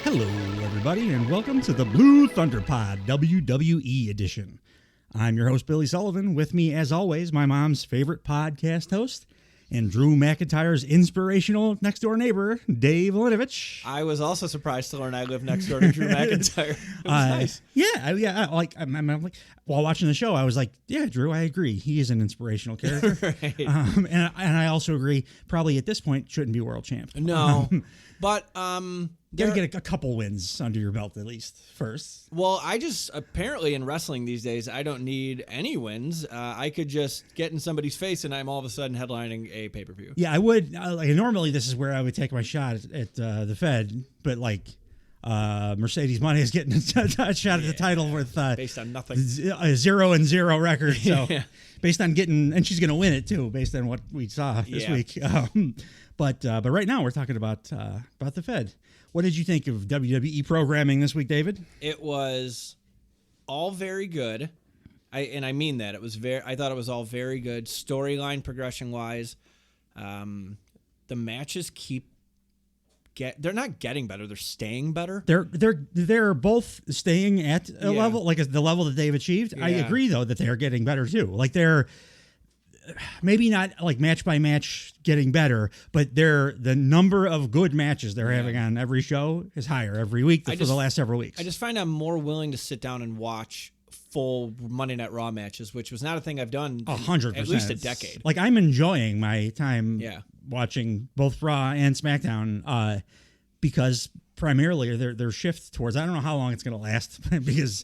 Hello, everybody, and welcome to the Blue Thunder Pod WWE Edition. I'm your host, Billy Sullivan. With me, as always, my mom's favorite podcast host and Drew McIntyre's inspirational next-door neighbor, Dave Linovich. I was also surprised to learn I live next door to Drew McIntyre. It was nice. I'm like, while watching the show, I was like, yeah, Drew, I agree. He is an inspirational character. Right. And I also agree, probably at this point, shouldn't be world champ. No, but you got to get a couple wins under your belt at least first. Well, apparently in wrestling ththese days, I don't need any wins. I could just get in somebody's face and I'm all of a sudden headlining a pay-per-view. Yeah, I would. Normally, this is where I would take my shot at the Fed, but Mercedes Money is getting a shot at the title with based on nothing, a 0-0 record. So yeah. Based on and she's going to win it too, based on what we saw this week. But right now we're talking about the Fed. What did you think of WWE programming this week, David? It was all very good. I mean that. I thought it was all very good. Storyline progression wise. The matches they're not getting better, they're staying better. They're both staying at a level, like the level that they've achieved. Yeah. I agree though that they're getting better too. Like they're maybe not like match by match getting better, but the number of good matches they're having on every show is higher every week for the last several weeks. I just find I'm more willing to sit down and watch full Monday Night Raw matches, which was not a thing I've done 100%. At least a decade. Like I'm enjoying my time watching both Raw and SmackDown because primarily their shift towards, I don't know how long it's going to last because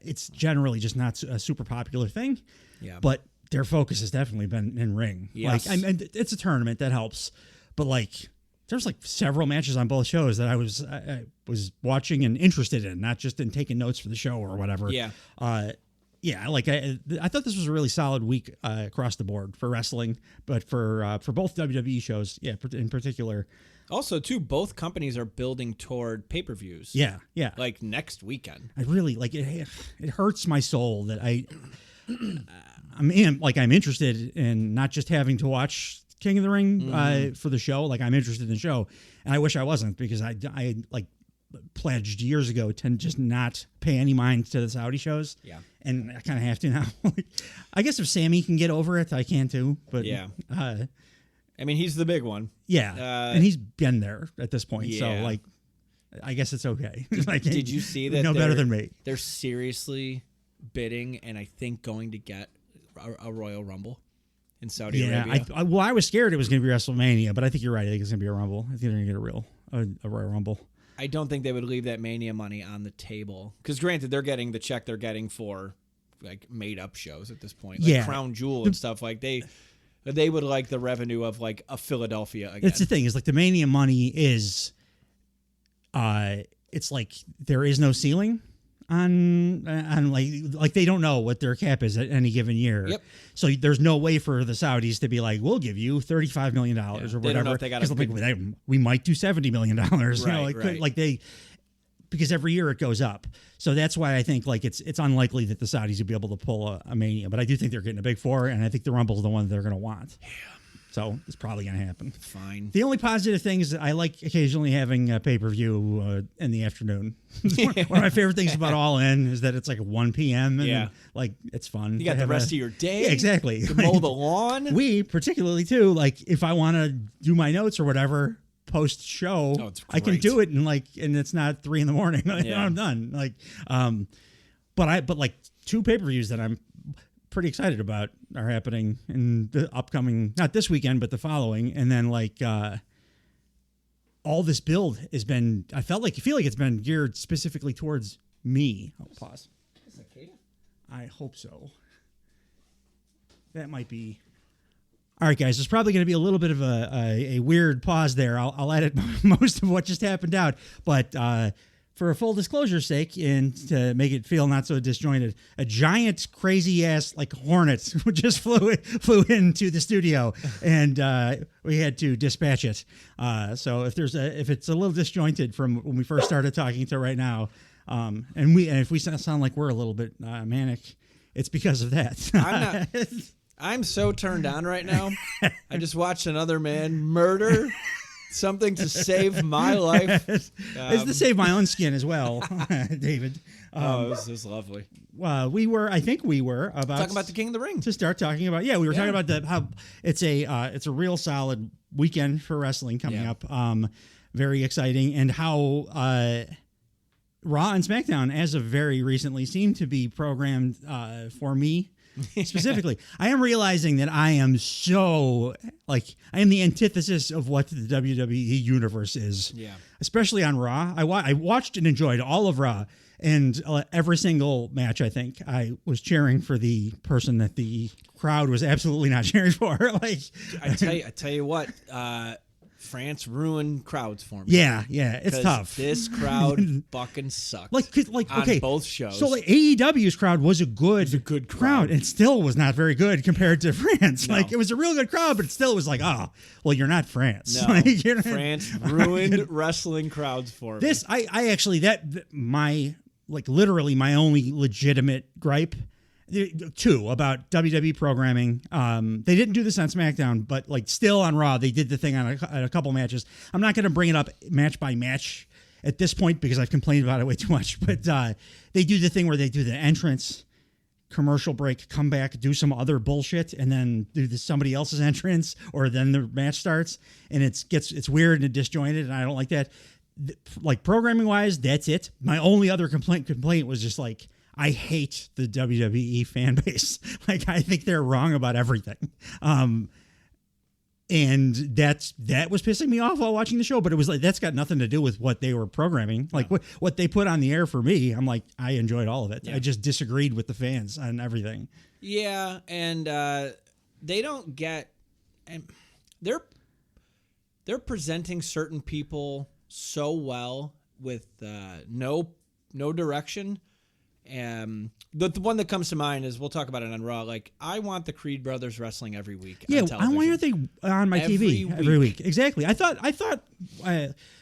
it's generally just not a super popular thing. Yeah. But their focus has definitely been in ring. Yes. It's a tournament that helps, but there's several matches on both shows that I was watching and interested in, not just in taking notes for the show or whatever. Yeah. I thought this was a really solid week across the board for wrestling, but for both WWE shows, in particular. Also, too, both companies are building toward pay-per-views. Yeah. Like next weekend. I really it hurts my soul that I'm interested in not just having to watch King of the Ring for the show. Like I'm interested in the show, and I wish I wasn't because I pledged years ago to just not pay any mind to the Saudi shows. Yeah, and I kind of have to now. I guess if Sammy can get over it, I can too. But yeah, I mean he's the big one. Yeah, and he's been there at this point. Yeah. So I guess it's okay. Did you see that? No better than me. They're seriously bidding, and I think going to get a Royal Rumble in Saudi Arabia. I was scared it was going to be WrestleMania, but I think you're right. I think it's going to be a Rumble. I think they're going to get a Royal Rumble. I don't think they would leave that Mania money on the table because, granted, they're getting the check they're getting for made up shows at this point, Crown Jewel and stuff. They would like the revenue of a Philadelphia again. That's the thing is the Mania money is, it's there is no ceiling. On they don't know what their cap is at any given year. Yep. So there's no way for the Saudis to be we'll give you $35 million or whatever. They don't know if they got we might do $70 million. Right, because every year it goes up. So that's why I think it's unlikely that the Saudis will be able to pull a Mania. But I do think they're getting a big four, and I think the Rumble's the one they're going to want. Yeah. So it's probably going to happen. Fine. The only positive thing is that I like occasionally having a pay-per-view in the afternoon. One of my favorite things about All In is that it's 1 p.m. and it's fun. You got the rest of your day. Yeah, exactly. To mow the lawn. We particularly too, if I want to do my notes or whatever post-show, I can do it and it's not 3 a.m. I'm done. But two pay-per-views that I'm pretty excited about are happening in the upcoming, not this weekend, but the following. And then all this build has been, I feel like it's been geared specifically towards me. Oh, pause. Is that Kate? I hope so. That might be. All right, guys, there's probably going to be a little bit of a weird pause there. I'll edit most of what just happened out, but for a full disclosure's sake and to make it feel not so disjointed, a giant, crazy-ass, hornet just flew into the studio, and we had to dispatch it. So if it's a little disjointed from when we first started talking to right now, and if we sound like we're a little bit manic, it's because of that. I'm so turned on right now. I just watched another man murder something to save my life. It's to save my own skin as well, David. This is lovely. We were about Talking about the King of the Ring. to start talking about. Yeah, we were talking about how it's a real solid weekend for wrestling coming up. Very exciting, and how Raw and SmackDown, as of very recently, seem to be programmed for me. Specifically, I am realizing that I am the antithesis of what the WWE universe is. Yeah. Especially on Raw. I watched and enjoyed all of Raw, and every single match, I think, I was cheering for the person that the crowd was absolutely not cheering for. I tell you what, France ruined crowds for me. Yeah, it's tough. This crowd fucking sucked. On both shows. So AEW's crowd was a good crowd. It still was not very good compared to France. No. It was a real good crowd, but it still was you're not France. No, You're not, France ruined wrestling crowds for me. I actually literally my only legitimate gripe. Two about WWE programming. They didn't do this on SmackDown, but still on Raw, they did the thing on a couple matches. I'm not going to bring it up match by match at this point because I've complained about it way too much. But they do the thing where they do the entrance, commercial break, come back, do some other bullshit, and then do somebody else's entrance, or then the match starts, and it's weird and disjointed, and I don't like that. Programming wise, that's it. My only other complaint was just I hate the WWE fan base. I think they're wrong about everything. And that was pissing me off while watching the show, but it was that's got nothing to do with what they were programming. What they put on the air for me, I'm I enjoyed all of it. Yeah. I just disagreed with the fans on everything. Yeah, and they don't get, and they're presenting certain people so well with no direction. The one that comes to mind is, we'll talk about it on Raw. I want the Creed brothers wrestling every week. Yeah, on television. why aren't they on my TV every week? Exactly. I thought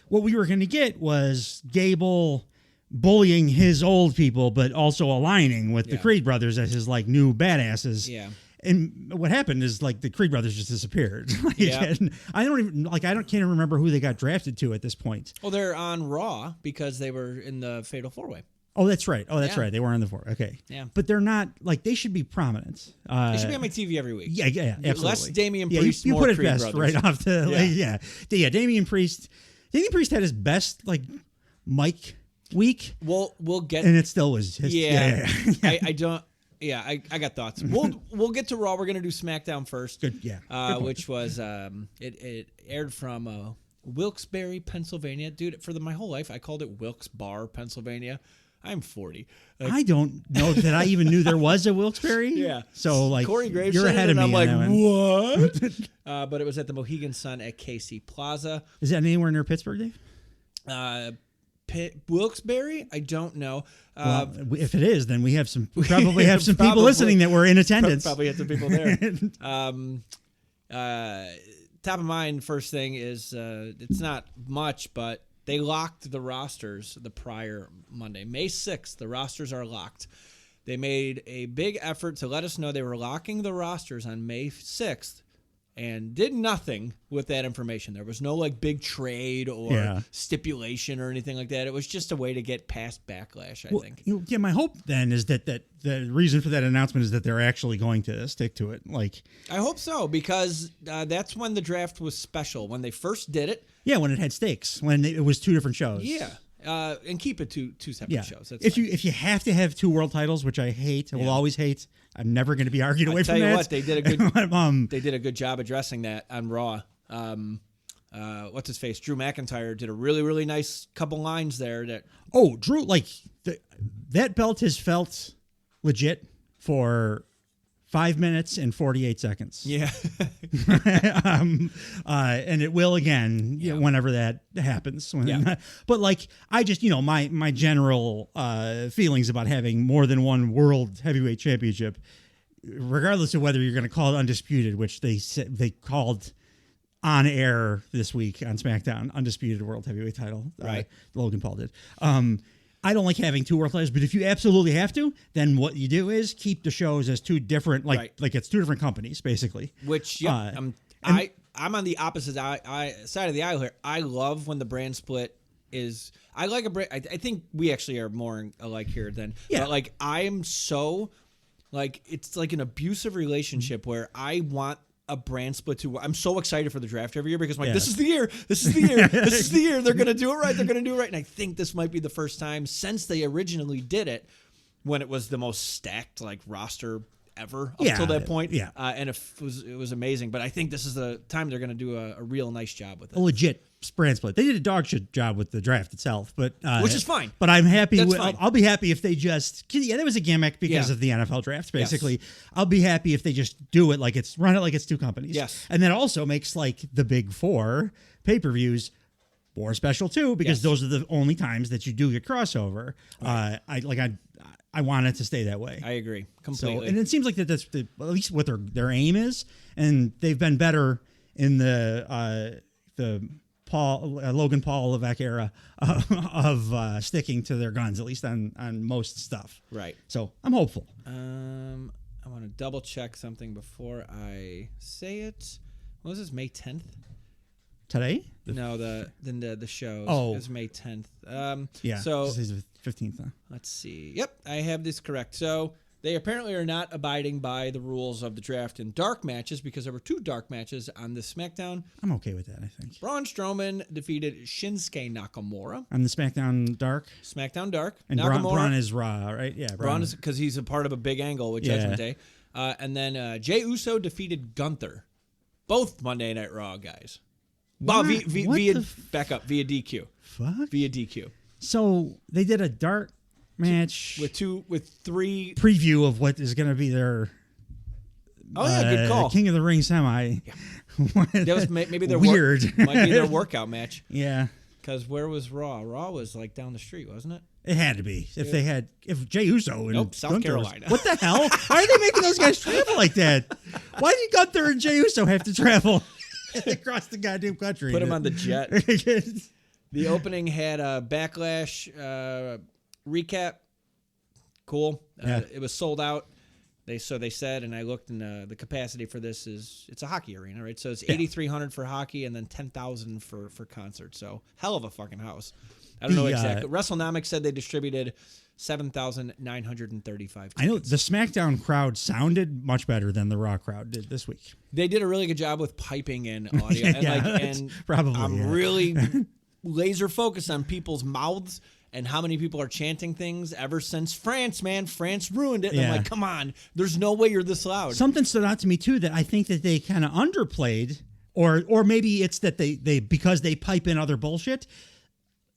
what we were going to get was Gable bullying his old people, but also aligning with the Creed brothers as his new badasses. Yeah. And what happened is the Creed brothers just disappeared. I don't even can't even remember who they got drafted to at this point. Well, they're on Raw because they were in the Fatal 4-Way. Oh, that's right. Right. They were on the 4. Okay. Yeah. But they're not they should be prominent. They should be on my TV every week. Yeah, absolutely. Less Damian Priest, you more put it Creed best brothers. right off the Damian Priest. Damian Priest had his best mic week. We'll get, and it still was his, I don't. Yeah, I got thoughts. We'll get to Raw. We're gonna do SmackDown first. Good. Yeah. Good which was it aired from Wilkes-Barre, Pennsylvania. Dude, for my whole life I called it Wilkes-Barre, Pennsylvania. I'm 40. I don't know that I even knew there was a Wilkes-Barre. Yeah. So Corey Graves, you're ahead of me. I'm what? But it was at the Mohegan Sun at KC Plaza. Is that anywhere near Pittsburgh, Dave? Wilkes-Barre? I don't know. Well, if it is, then we probably have some people listening that were in attendance. Probably had some people there. Top of mind, first thing is it's not much, but they locked the rosters the prior Monday. May 6th, the rosters are locked. They made a big effort to let us know they were locking the rosters on May 6th and did nothing with that information. There was no big trade or stipulation or anything like that. It was just a way to get past backlash, I think. Yeah, my hope then is that the reason for that announcement is that they're actually going to stick to it. I hope so, because that's when the draft was special. When they first did it. Yeah, when it had stakes, when it was two different shows. Yeah. And keep it two separate shows. That's if you have to have two world titles, which I hate, I will always hate. I'm never going to be argued away from that. Tell you what, they did a good job addressing that on Raw. What's his face? Drew McIntyre did a really, really nice couple lines there. Drew, that belt has felt legit for 5 minutes and 48 seconds. Yeah. And it will again whenever that happens. But I just, my general feelings about having more than one world heavyweight championship, regardless of whether you're going to call it undisputed, which they called on air this week on SmackDown, undisputed world heavyweight title. Right. Logan Paul did. I don't like having two world titles, but if you absolutely have to, then what you do is keep the shows as two different, it's two different companies, basically. Which, I'm on the opposite side of the aisle here. I love when the brand split is. I like a brand. I think we actually are more alike here than. Yeah. But like I am so, like it's like an abusive relationship where I want a brand split too. I'm so excited for the draft every year because I'm like, this is the year. This is the year. This is the year. They're gonna do it right. They're gonna do it right. And I think this might be the first time since they originally did it, when it was the most stacked like roster ever up till that point. Yeah. And it was amazing. But I think this is the time they're going to do a real nice job with it. A legit brand split. They did a dog shit job with the draft itself, but which is fine. But I'm happy. Fine. I'll be happy if they just. Yeah, that was a gimmick because of the NFL draft. Basically, I'll be happy if they just do it like run it like it's two companies. Yes, and that also makes like the big four pay-per-views more special too, because those are the only times that you do get crossover. Right. I want it to stay that way. I agree completely. So, and it seems like that's at least what their aim is, and they've been better in the Logan Paul Levesque era of sticking to their guns, at least on most stuff. Right. So I'm hopeful. I want to double check something before I say it. What was this? May 10th. Today? No, the show. Oh, it was May 10th. Yeah. So this is the 15th. Huh? Let's see. Yep, I have this correct. So they apparently are not abiding by the rules of the draft in dark matches because there were 2 dark matches on the SmackDown. I'm okay with that, I think. Braun Strowman defeated Shinsuke Nakamura on the SmackDown Dark. SmackDown Dark. And Braun is Raw, right? Yeah, Braun is because he's a part of a big angle with Judgment Day. And then Jey Uso defeated Gunther. Both Monday Night Raw guys. Well, via DQ. Fuck? Via DQ. So they did a dark match with 3 preview of what is going to be their good call. King of the Ring semi. Yeah. That was maybe their weird. Might be their workout match. Yeah. Because where was Raw? Raw was like down the street, wasn't it? It had to be. If Jey Uso and South Gunther Carolina. What the hell? Why are they making those guys travel like that? Why did Gunther and Jey Uso have to travel across the goddamn country? Put them on the jet. The opening had a Backlash recap. Cool. It was sold out. They said, and I looked, and the capacity for this it's a hockey arena, right? So it's 8,300 for hockey, and then 10,000 for concerts. So hell of a fucking house. I don't know exactly. WrestleNomics said they distributed 7,935 tickets. I know the SmackDown crowd sounded much better than the Raw crowd did this week. They did a really good job with piping in audio, and probably I'm really laser focused on people's mouths and how many people are chanting things ever since France, man. France ruined it. And I'm like, come on, there's no way you're this loud. Something stood out to me too that I think that they kind of underplayed, or maybe it's that they because they pipe in other bullshit.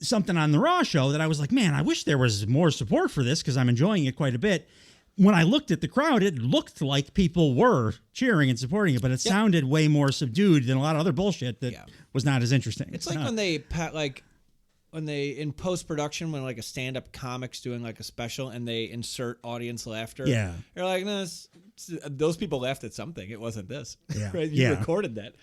Something on the Raw show that I was like, man, I wish there was more support for this because I'm enjoying it quite a bit. When I looked at the crowd, it looked like people were cheering and supporting it, but it sounded way more subdued than a lot of other bullshit that was not as interesting. It's like when they in post-production, when like a stand-up comic's doing like a special and they insert audience laughter. Yeah. You're like, no, those people laughed at something. It wasn't this. Yeah. Right? You recorded that.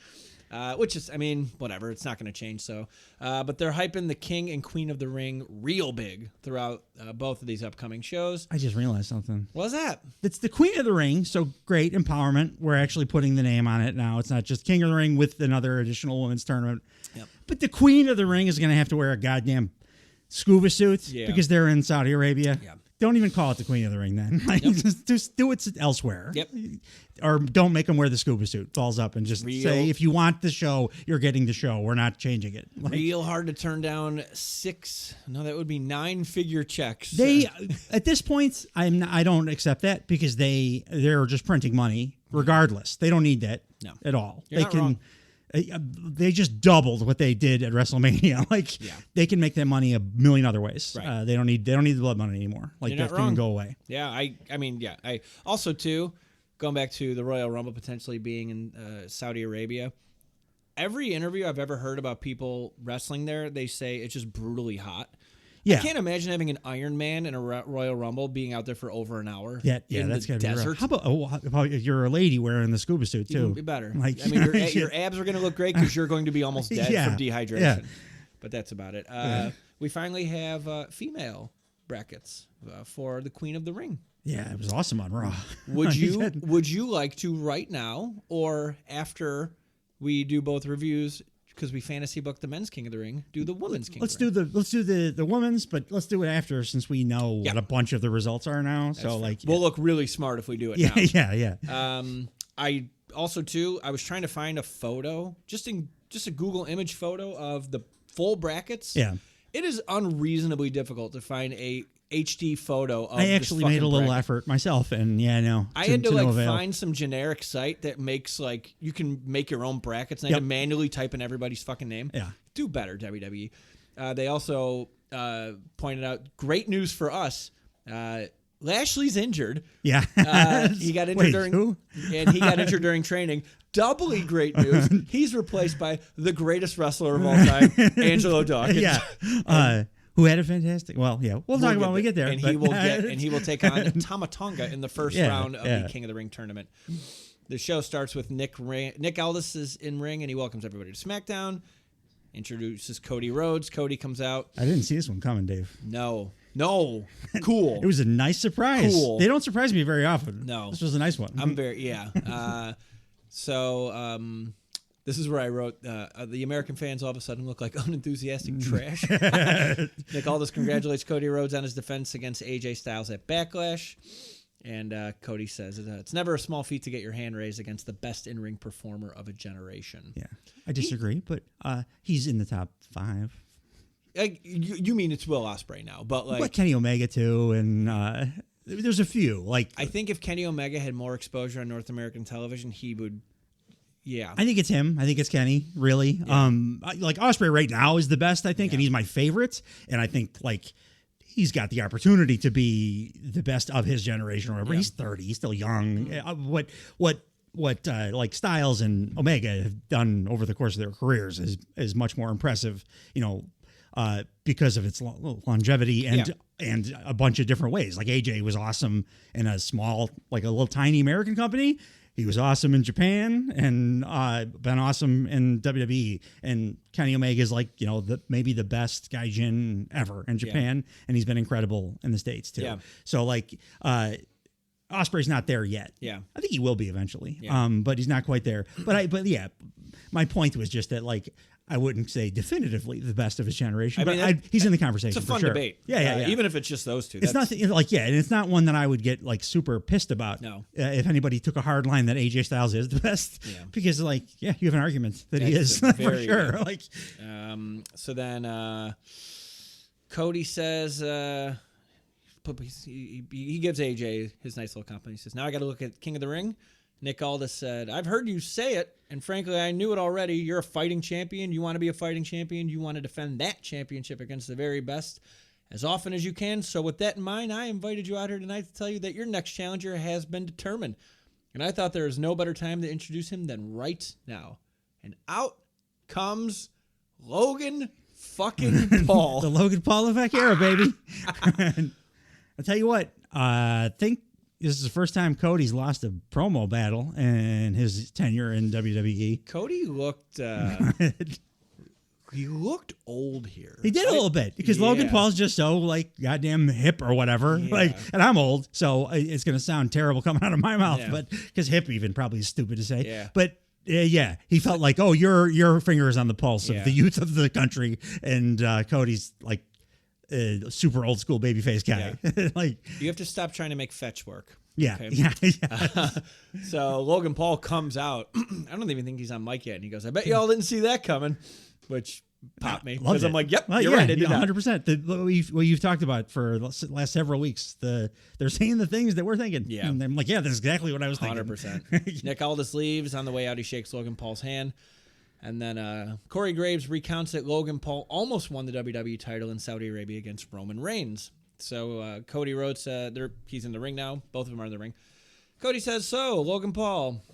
Which is, I mean, whatever. It's not going to change. So, but they're hyping the King and Queen of the Ring real big throughout both of these upcoming shows. I just realized something. What's that? It's the Queen of the Ring. So great empowerment. We're actually putting the name on it now. It's not just King of the Ring with another additional women's tournament. Yep. But the Queen of the Ring is going to have to wear a goddamn scuba suit because they're in Saudi Arabia. Yeah. Don't even call it the Queen of the Ring then. Just do it elsewhere. Yep. Or don't make them wear the scuba suit. Falls up and just say, if you want the show, you're getting the show. We're not changing it. Real hard to turn down that would be 9-figure checks. They at this point, I don't accept that because they're just printing money regardless. They don't need that at all. You're not wrong. They just doubled what they did at WrestleMania. They can make that money a million other ways. Right. They don't need the blood money anymore. Like that can go away. Yeah, I mean, I also too, going back to the Royal Rumble potentially being in Saudi Arabia. Every interview I've ever heard about people wrestling there, they say it's just brutally hot. Yeah. I can't imagine having an Iron Man in a Royal Rumble being out there for over an hour. Yeah, that's got to be rough. How about if you're a lady wearing the scuba suit too? Even be better. I mean, your abs are going to look great because you're going to be almost dead from dehydration. Yeah. But that's about it. We finally have female brackets for the Queen of the Ring. Yeah, it was awesome on Raw. Would you like to right now or after we do both reviews because we fantasy book the men's King of the Ring, do the women's King of the Ring. Let's do the women's, but let's do it after since we know what a bunch of the results are now. That's so fair. We'll look really smart if we do it now. Yeah. I also too, I was trying to find a photo, just a Google image photo of the full brackets. Yeah. It is unreasonably difficult to find a HD photo of I actually made a little effort myself, and I had to find some generic site that makes you can make your own brackets, and I had to manually type in everybody's fucking name. Yeah. Do better, WWE. They also pointed out, great news for us, Lashley's injured. Yeah. He got injured he got injured during training. Doubly great news. He's replaced by the greatest wrestler of all time, Angelo Dawkins. Yeah. Who had a fantastic. Well, yeah, we'll talk about when we get there. And he will take on Tamatonga in the first round of the King of the Ring tournament. The show starts with Nick Aldis is in ring, and he welcomes everybody to SmackDown. Introduces Cody Rhodes. Cody comes out. I didn't see this one coming, Dave. No. Cool. It was a nice surprise. Cool. They don't surprise me very often. No. This was a nice one. So this is where I wrote, the American fans all of a sudden look like unenthusiastic trash. Nick Aldis congratulates Cody Rhodes on his defense against AJ Styles at Backlash. And Cody says, it's never a small feat to get your hand raised against the best in-ring performer of a generation. Yeah, I disagree, but he's in the top 5. You mean it's Will Ospreay now, but Kenny Omega too, and there's a few. I think if Kenny Omega had more exposure on North American television, he would. Yeah, I think it's him. I think it's Kenny. Really, yeah. Ospreay right now is the best, I think, and he's my favorite. And I think he's got the opportunity to be the best of his generation or whatever. Yeah. He's 30. He's still young. What Styles and Omega have done over the course of their careers is much more impressive. Because of its longevity and a bunch of different ways. Like AJ was awesome in a small, a little tiny American company. He was awesome in Japan and been awesome in WWE. And Kenny Omega is maybe the best gaijin ever in Japan, and he's been incredible in the States too. Yeah. So Ospreay's not there yet. Yeah, I think he will be eventually. Yeah. But he's not quite there. But my point was just that I wouldn't say definitively the best of his generation, he's in the conversation. It's a fun for sure. debate. Yeah. Even if it's just those two. It's nothing and it's not one that I would get super pissed about. No. If anybody took a hard line that AJ Styles is the best, because you have an argument that he is for sure. So then Cody says, he gives AJ his nice little compliment. He says, now I got to look at King of the Ring. Nick Aldis said, I've heard you say it, and frankly, I knew it already. You're a fighting champion. You want to be a fighting champion. You want to defend that championship against the very best as often as you can. So with that in mind, I invited you out here tonight to tell you that your next challenger has been determined. And I thought there was no better time to introduce him than right now. And out comes Logan fucking Paul. The Logan Paul effect era, baby. I'll tell you what, I think this is the first time Cody's lost a promo battle in his tenure in WWE. Cody looked old here. He did a little bit because Logan Paul's just so goddamn hip or whatever. Yeah. And I'm old, so it's going to sound terrible coming out of my mouth, but because hip even probably is stupid to say. Yeah. But he felt your finger is on the pulse of the youth of the country, and Cody's super old school babyface guy. Yeah. You have to stop trying to make fetch work. Yeah. Okay? Yeah. So Logan Paul comes out. I don't even think he's on mic yet. And he goes, I bet y'all didn't see that coming, which popped me. Because I'm yep, you're right. I did 100%. What you've talked about for the last several weeks, they're saying the things that we're thinking. Yeah. And I'm that's exactly what I was thinking. 100%. Nick Aldis leaves. On the way out, he shakes Logan Paul's hand. And then Corey Graves recounts that Logan Paul almost won the WWE title in Saudi Arabia against Roman Reigns. So Cody Rhodes, he's in the ring now. Both of them are in the ring. Cody says, so, Logan Paul,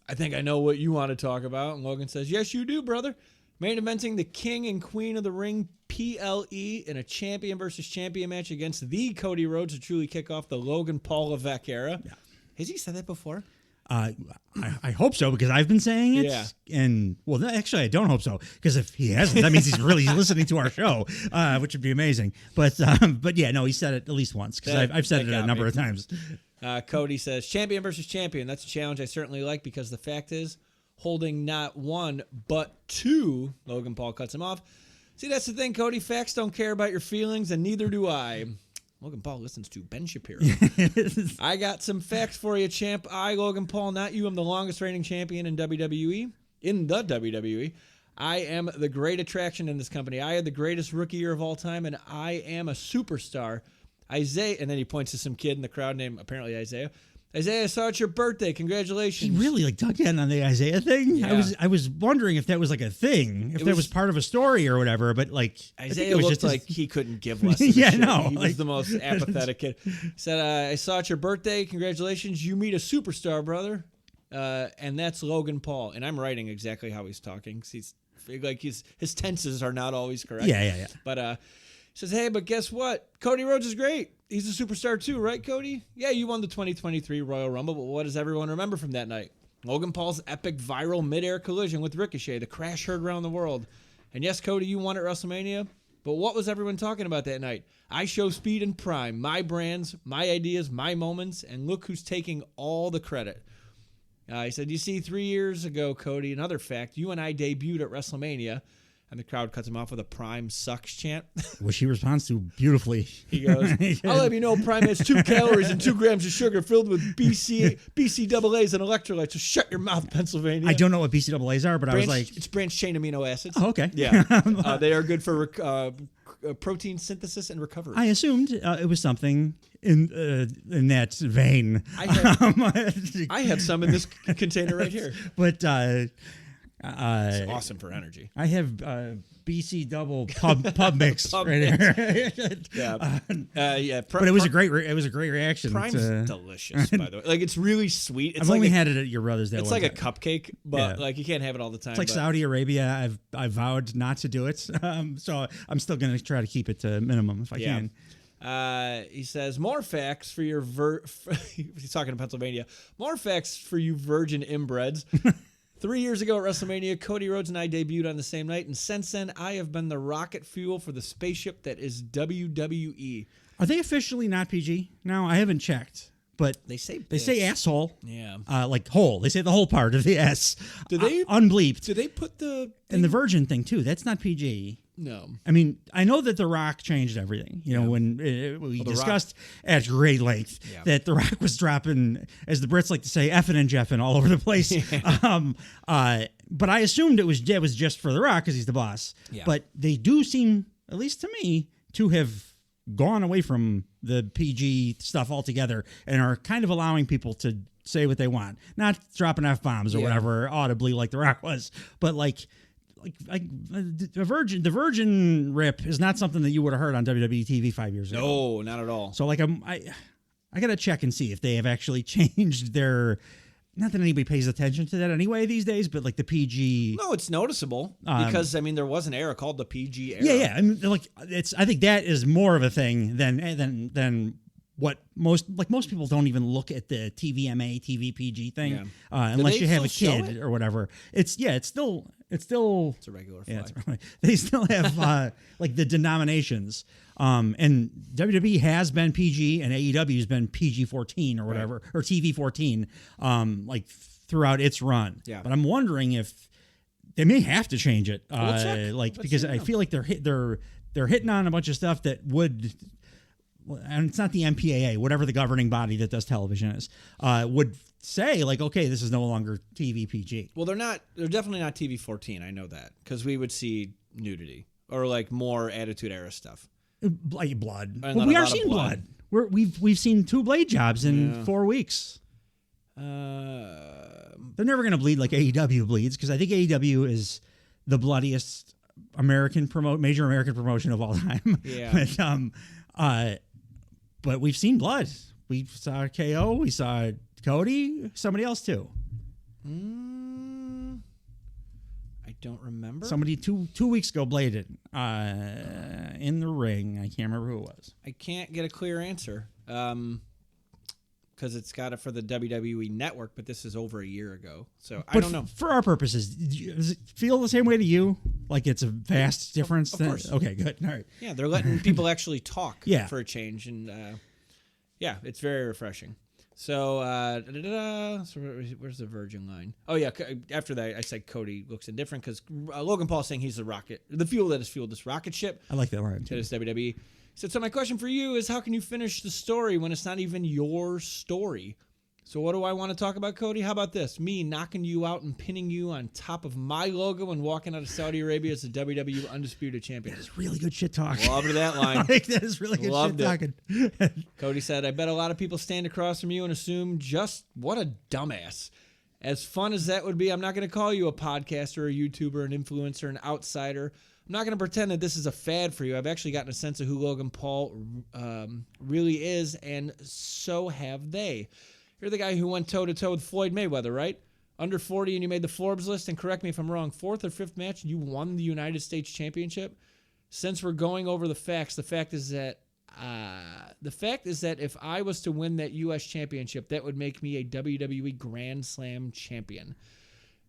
I think I know what you want to talk about. And Logan says, yes, you do, brother. Main eventing the King and Queen of the Ring, PLE, in a champion versus champion match against the Cody Rhodes to truly kick off the Logan Paul Levesque era. Yeah. Has he said that before? I hope so, because I've been saying it. Yeah. And, actually, I don't hope so, because if he hasn't, that means he's really listening to our show, which would be amazing. But yeah, no, he said it at least once, because I've said it a number of times. Cody says, champion versus champion. That's a challenge I certainly like, because the fact is, holding not one, but two. Logan Paul cuts him off. See, that's the thing, Cody. Facts don't care about your feelings, and neither do I. Logan Paul listens to Ben Shapiro. I got some facts for you, champ. I, Logan Paul, not you. I'm the longest reigning champion in WWE. In the WWE. I am the great attraction in this company. I had the greatest rookie year of all time, and I am a superstar. Isaiah, and then he points to some kid in the crowd named apparently Isaiah. Isaiah, I saw it's your birthday. Congratulations. He really dug in on the Isaiah thing. Yeah. I was wondering if that was like a thing, if that was part of a story or whatever. But like Isaiah looked like he couldn't give less. Of yeah, a shit. no, He was the most apathetic kid. Said, I saw it's your birthday. Congratulations. You meet a superstar, brother. And that's Logan Paul. And I'm writing exactly how he's talking. He's like his tenses are not always correct. Yeah. But he says, hey, but guess what? Cody Rhodes is great. He's a superstar too, right, Cody? Yeah, you won the 2023 Royal Rumble, but what does everyone remember from that night? Logan Paul's epic viral midair collision with Ricochet, the crash heard around the world. And yes, Cody, you won at WrestleMania, but what was everyone talking about that night? I show speed and prime, my brands, my ideas, my moments, and look who's taking all the credit. He said, you see, 3 years ago, Cody, another fact, you and I debuted at WrestleMania. And the crowd cuts him off with a Prime sucks chant. Which he responds to beautifully. He goes, I'll have you know Prime has 2 calories and 2 grams of sugar filled with BCAAs and electrolytes. So shut your mouth, Pennsylvania. I don't know what BCAAs are, but I was like... It's branched chain amino acids. Oh, okay. Yeah. They are good for protein synthesis and recovery. I assumed it was something in that vein. I have some in this container right here. But... it's awesome for energy. I have BC double pub mix Pub right mix. here. Yeah. But it was a great reaction. Prime's delicious, by the way. Like it's really sweet. It's I've like only had it at your brother's. It's like a cupcake, but like you can't have it all the time. It's like Saudi Arabia. I vowed not to do it, so I'm still going to try to keep it to minimum if I can. He says, more facts for your he's talking to Pennsylvania. More facts for you virgin inbreds. 3 years ago at WrestleMania, Cody Rhodes and I debuted on the same night, and since then, I have been the rocket fuel for the spaceship that is WWE. Are they officially not PG now? I haven't checked, but they say asshole. Yeah, like hole. They say the whole part of the S. Do they unbleeped? Do they put the and the virgin thing too? That's not PG. No. I mean, I know that The Rock changed everything. You know, when we discussed at great length that The Rock was dropping, as the Brits like to say, effing and jeffing all over the place. But I assumed it was just for The Rock because he's the boss. Yeah. But they do seem, at least to me, to have gone away from the PG stuff altogether and are kind of allowing people to say what they want. Not dropping F-bombs or whatever audibly like The Rock was, but like the Virgin rip is not something that you would have heard on WWE TV 5 years ago. No, not at all. So like I gotta check and see if they have actually changed their. Not that anybody pays attention to that anyway these days, but like the PG. No, it's noticeable because I mean there was an era called the PG era. Yeah. I mean, like I think that is more of a thing than what most people don't even look at the TVMA, TV PG thing unless you have a kid or whatever. It's still it's a regular flag. Yeah, they still have like the denominations. And WWE has been PG and AEW has been PG-14 or whatever, or TV-14 like throughout its run. Yeah. But I'm wondering if they may have to change it because I feel like they're hitting on a bunch of stuff that would. And it's not the MPAA, whatever the governing body that does television is, would say like, okay, this is no longer TV PG. Well, they're definitely not TV 14. I know that because we would see nudity or like more Attitude Era stuff, like blood. Well, we are seeing blood. We've seen 2 blade jobs in 4 weeks. They're never gonna bleed like AEW bleeds because I think AEW is the bloodiest major American promotion of all time. Yeah. But we've seen blood. We saw KO. We saw Cody. Somebody else too. I don't remember. Somebody 2 weeks ago bladed in the ring. I can't remember who it was. I can't get a clear answer because it's got it for the WWE Network, but this is over a year ago. So I don't know. For our purposes, does it feel the same way to you? Like it's a vast difference? Of course. Okay, good. All right. Yeah, they're letting people actually talk for a change. And it's very refreshing. So, so where's the Virgin line? Oh, yeah. After that, I said Cody looks indifferent because Logan Paul's saying he's the fuel that has fueled this rocket ship. I like that line, too. That is WWE. He said, so my question for you is how can you finish the story when it's not even your story? So what do I want to talk about, Cody? How about this? Me knocking you out and pinning you on top of my logo and walking out of Saudi Arabia as the WWE Undisputed Champion. That is really good shit talk. Loved that line. That is really good Loved shit talking. Cody said, I bet a lot of people stand across from you and assume just what a dumbass. As fun as that would be, I'm not going to call you a podcaster, a YouTuber, an influencer, an outsider. I'm not going to pretend that this is a fad for you. I've actually gotten a sense of who Logan Paul really is, and so have they. You're the guy who went toe-to-toe with Floyd Mayweather, right? Under 40 and you made the Forbes list, and correct me if I'm wrong, 4th or 5th match, you won the United States Championship. Since we're going over the facts, the fact is that if I was to win that U.S. Championship, that would make me a WWE Grand Slam champion.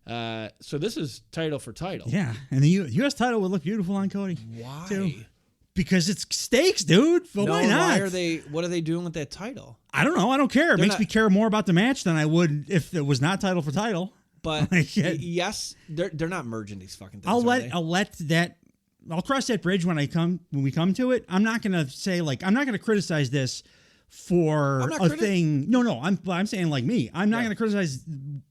So this is title for title. Yeah, and the U.S. title would look beautiful on Cody. Why? Too. Because it's stakes, dude. But why not? What are they doing with that title? I don't know. I don't care. It makes me care more about the match than I would if it was not title for title. But yes, they're not merging these fucking things. I'll cross that bridge when we come to it. I'm not gonna say I'm not gonna criticize this for a thing. No. I'm saying like me. I'm not gonna criticize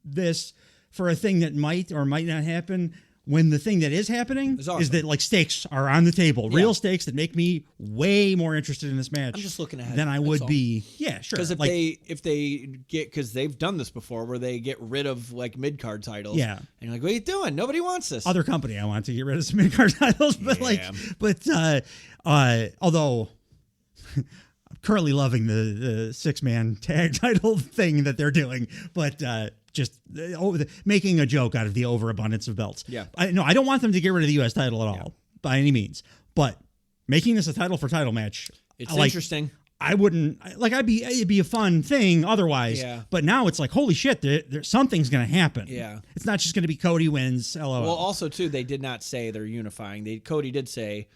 this for a thing that might or might not happen. When the thing that is happening is that stakes are on the table, real stakes that make me way more interested in this match. I'm just looking ahead than I would be. Yeah, sure. Because because they've done this before, where they get rid of mid card titles. Yeah, and you're like, what are you doing? Nobody wants this. Other company, I want to get rid of some mid card titles, but although. I'm currently loving the 6-man tag title thing that they're doing, but making a joke out of the overabundance of belts. Yeah, I don't want them to get rid of the U.S. title at all by any means, but making this a title for title match, it's interesting. I wouldn't it'd be a fun thing otherwise. Yeah. But now it's like, holy shit, something's going to happen. Yeah. It's not just going to be Cody wins. LOL. Well, also too, they did not say they're unifying. Cody did say,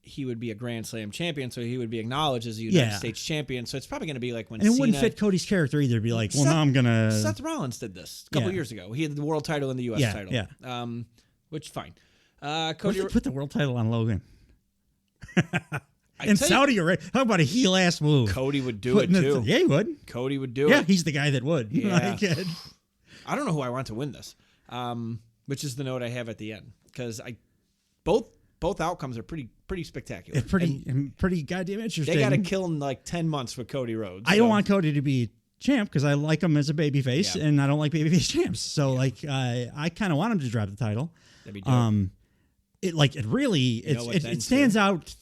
he would be a Grand Slam champion, so he would be acknowledged as a United States champion. So it's probably going to be like when and it wouldn't fit Cody's character either. It'd be like, now I'm going to... Seth Rollins did this a couple years ago. He had the world title and the U.S. title. Yeah. Which, fine. Cody... What if they put the world title on Logan? In Saudi Arabia. How about a heel-ass move? Cody would do it, too. Yeah, he would. Cody would do it. Yeah, he's the guy that would. Yeah. I don't know who I want to win this, which is the note I have at the end. Because both outcomes are pretty spectacular. It's pretty goddamn interesting. They got to kill in 10 months with Cody Rhodes. I don't want Cody to be champ because I like him as a babyface, and I don't like babyface champs. So I kind of want him to drop the title. That'd be dope. It stands out.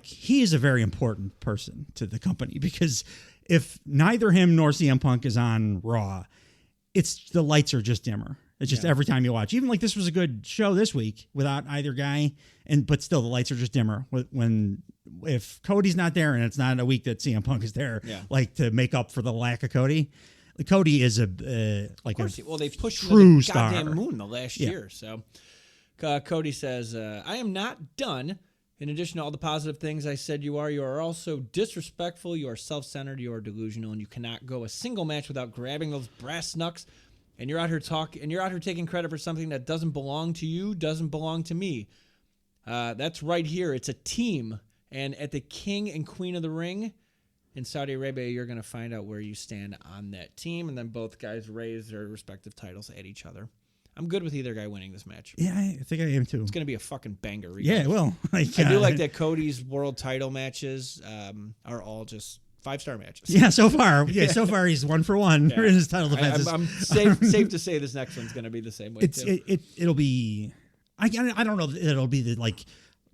He is a very important person to the company because if neither him nor CM Punk is on Raw, the lights are just dimmer. It's just every time you watch. Even this was a good show this week without either guy, but still the lights are just dimmer if Cody's not there and it's not a week that CM Punk is there, to make up for the lack of Cody. Cody is they pushed true the goddamn moon the last year. So Cody says, I am not done. In addition to all the positive things I said you are also disrespectful, you are self-centered, you are delusional, and you cannot go a single match without grabbing those brass knucks. And you're out here taking credit for something that doesn't belong to you, doesn't belong to me. That's right here. It's a team. And at the King and Queen of the Ring in Saudi Arabia, you're going to find out where you stand on that team. And then both guys raise their respective titles at each other. I'm good with either guy winning this match. Yeah, I think I am too. It's going to be a fucking banger. Regardless. Yeah, well. I do like that Cody's world title matches are all just 5-star matches. Yeah, so far. Yeah, so far he's 1 for 1 in his title defenses. I'm safe to say this next one's going to be the same way too. It'll be... I don't know that it'll be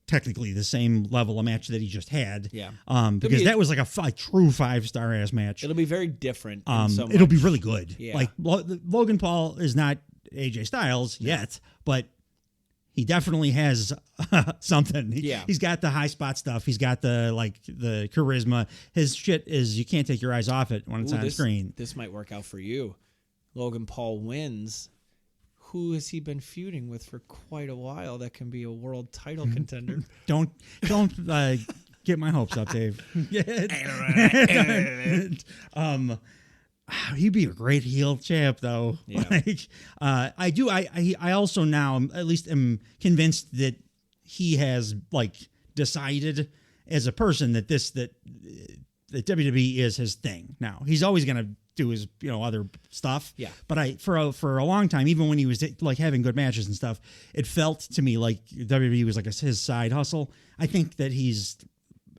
technically the same level of match that he just had. Yeah. Because that was a true 5-star ass match. It'll be very different. It'll be really good. Yeah. Logan Paul is not AJ Styles yet, but he definitely has something. He's got the high spot stuff. He's got the charisma. His shit is you can't take your eyes off it when it's on screen. This might work out for you. Logan Paul wins. Who has he been feuding with for quite a while that can be a world title contender? Don't get my hopes up, Dave. He'd be a great heel champ, though. Yeah. I also now at least am convinced that he has like decided as a person that that WWE is his thing. Now he's always gonna do his other stuff. Yeah. But for a long time, even when he was like having good matches and stuff, it felt to me like WWE was like his side hustle. I think that he's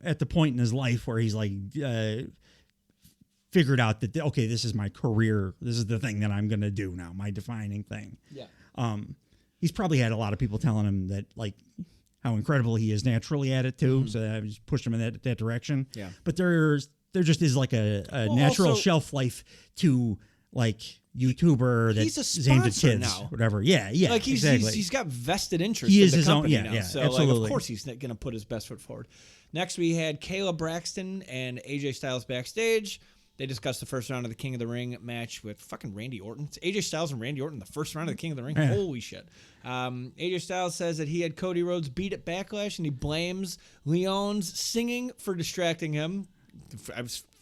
at the point in his life where he's like figured out that okay, this is my career. This is the thing that I'm gonna do now, my defining thing. Yeah. He's probably had a lot of people telling him that like how incredible he is naturally at it too. So I just pushed him in that direction. Yeah. But there just is like a natural also, shelf life to like YouTuber that he's a is aimed at sponsor kids, now. whatever. Yeah, Like exactly. he's got vested interest. He in is the his own. company Yeah, now. yeah, So absolutely. like, of course, he's going to put his best foot forward. Next, we had Kayla Braxton and AJ Styles backstage. They discussed the first round of the King of the Ring match with fucking Randy Orton. It's AJ Styles and Randy Orton, the first round of the King of the Ring. Yeah. Holy shit. AJ Styles says that he had Cody Rhodes beat at Backlash, and he blames Leon's singing for distracting him.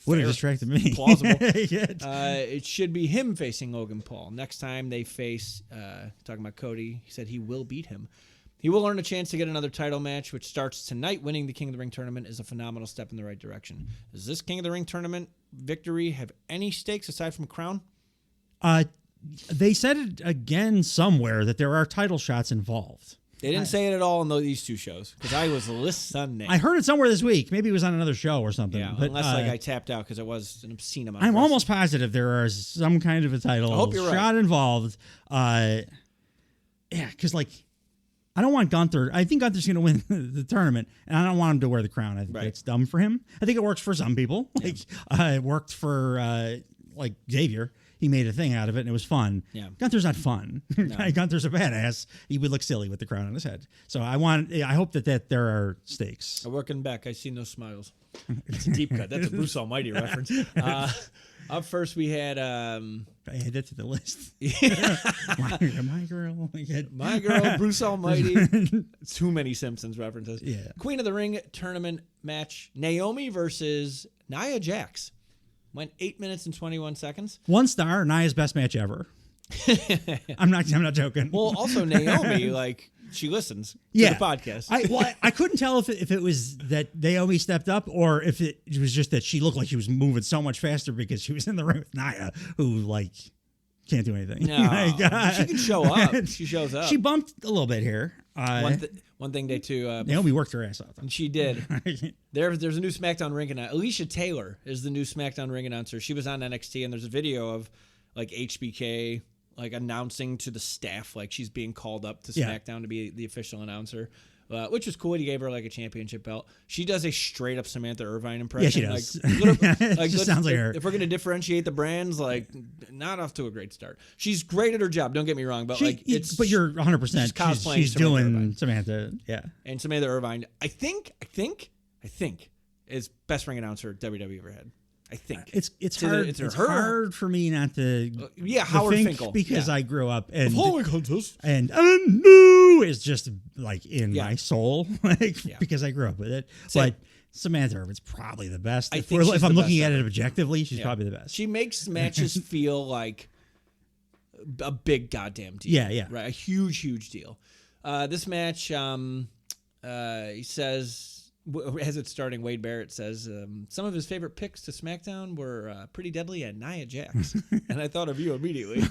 Would have distracted me. Plausible. Yeah. It should be him facing Logan Paul. Next time they face, talking about Cody, he said he will beat him. He will earn a chance to get another title match, which starts tonight. Winning the King of the Ring tournament is a phenomenal step in the right direction. Does this King of the Ring tournament victory have any stakes aside from a crown? They said it again somewhere that there are title shots involved. They didn't say it at all in these two shows because I was listening. I heard it somewhere this week. Maybe it was on another show or something. Yeah, but, unless I tapped out because it was an obscene amount. I'm almost positive there are some kind of a title I hope you're shot right. involved. Yeah, because like I don't want Gunther. I think Gunther's going to win the tournament, and I don't want him to wear the crown. I think it's dumb for him. I think it works for some people. Like it worked for like Xavier. He made a thing out of it, and it was fun. Yeah. Gunther's not fun. No. Gunther's a badass. He would look silly with the crown on his head. So I hope that there are stakes. I'm working back. I see no smiles. It's a deep cut. That's a Bruce Almighty reference. Up first, we had... I add that to the list. My girl. My girl, Bruce Almighty. Too many Simpsons references. Yeah. Queen of the Ring tournament match. Naomi versus Nia Jax. Went 8 minutes and 21 seconds. 1 star, Nia's best match ever. I'm not joking. Well, also Naomi, like, she listens to the podcast. I couldn't tell if it was that Naomi stepped up or if it was just that she looked like she was moving so much faster because she was in the ring with Nia, who like can't do anything. No, she can show up. She shows up. She bumped a little bit here. One thing they too. Naomi worked her ass off. And she did. There's a new SmackDown ring announcer. Alicia Taylor is the new SmackDown ring announcer. She was on NXT, and there's a video of like HBK like announcing to the staff like she's being called up to SmackDown to be the official announcer, which was cool. He gave her like a championship belt. She does a straight up Samantha Irvine impression. Yeah, she does. Like, just sounds like her. If we're gonna differentiate the brands, like not off to a great start. She's great at her job. Don't get me wrong, but but you're 100%. She's doing Irvine. Samantha. Yeah, and Samantha Irvine. I think is best ring announcer WWE ever had. I think it's hard. It's hard for me not to. Howard think Finkel because I grew up and contest. And no is just like in my soul, like because I grew up with it. Same. But Samantha Irvine's probably the best. I think if I'm looking at it objectively, she's probably the best. She makes matches feel like a big goddamn deal. Yeah. Right, a huge deal. This match, he says. As it's starting, Wade Barrett says some of his favorite picks to SmackDown were Pretty Deadly and Nia Jax. And I thought of you immediately.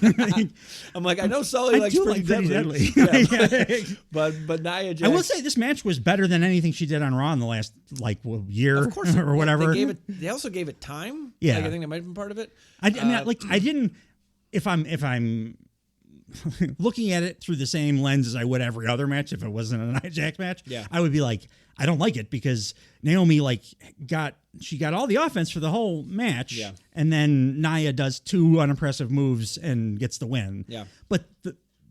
I'm like, I know Sully likes Pretty Deadly. Yeah, but Nia Jax. I will say this match was better than anything she did on Raw in the last year of course, or whatever. They also gave it time. Yeah. Like, I think that might have been part of it. I didn't. If I'm looking at it through the same lens as I would every other match, if it wasn't a Nia Jax match, I would be like, I don't like it because Naomi got all the offense for the whole match, and then Nia does 2 unimpressive moves and gets the win. Yeah. But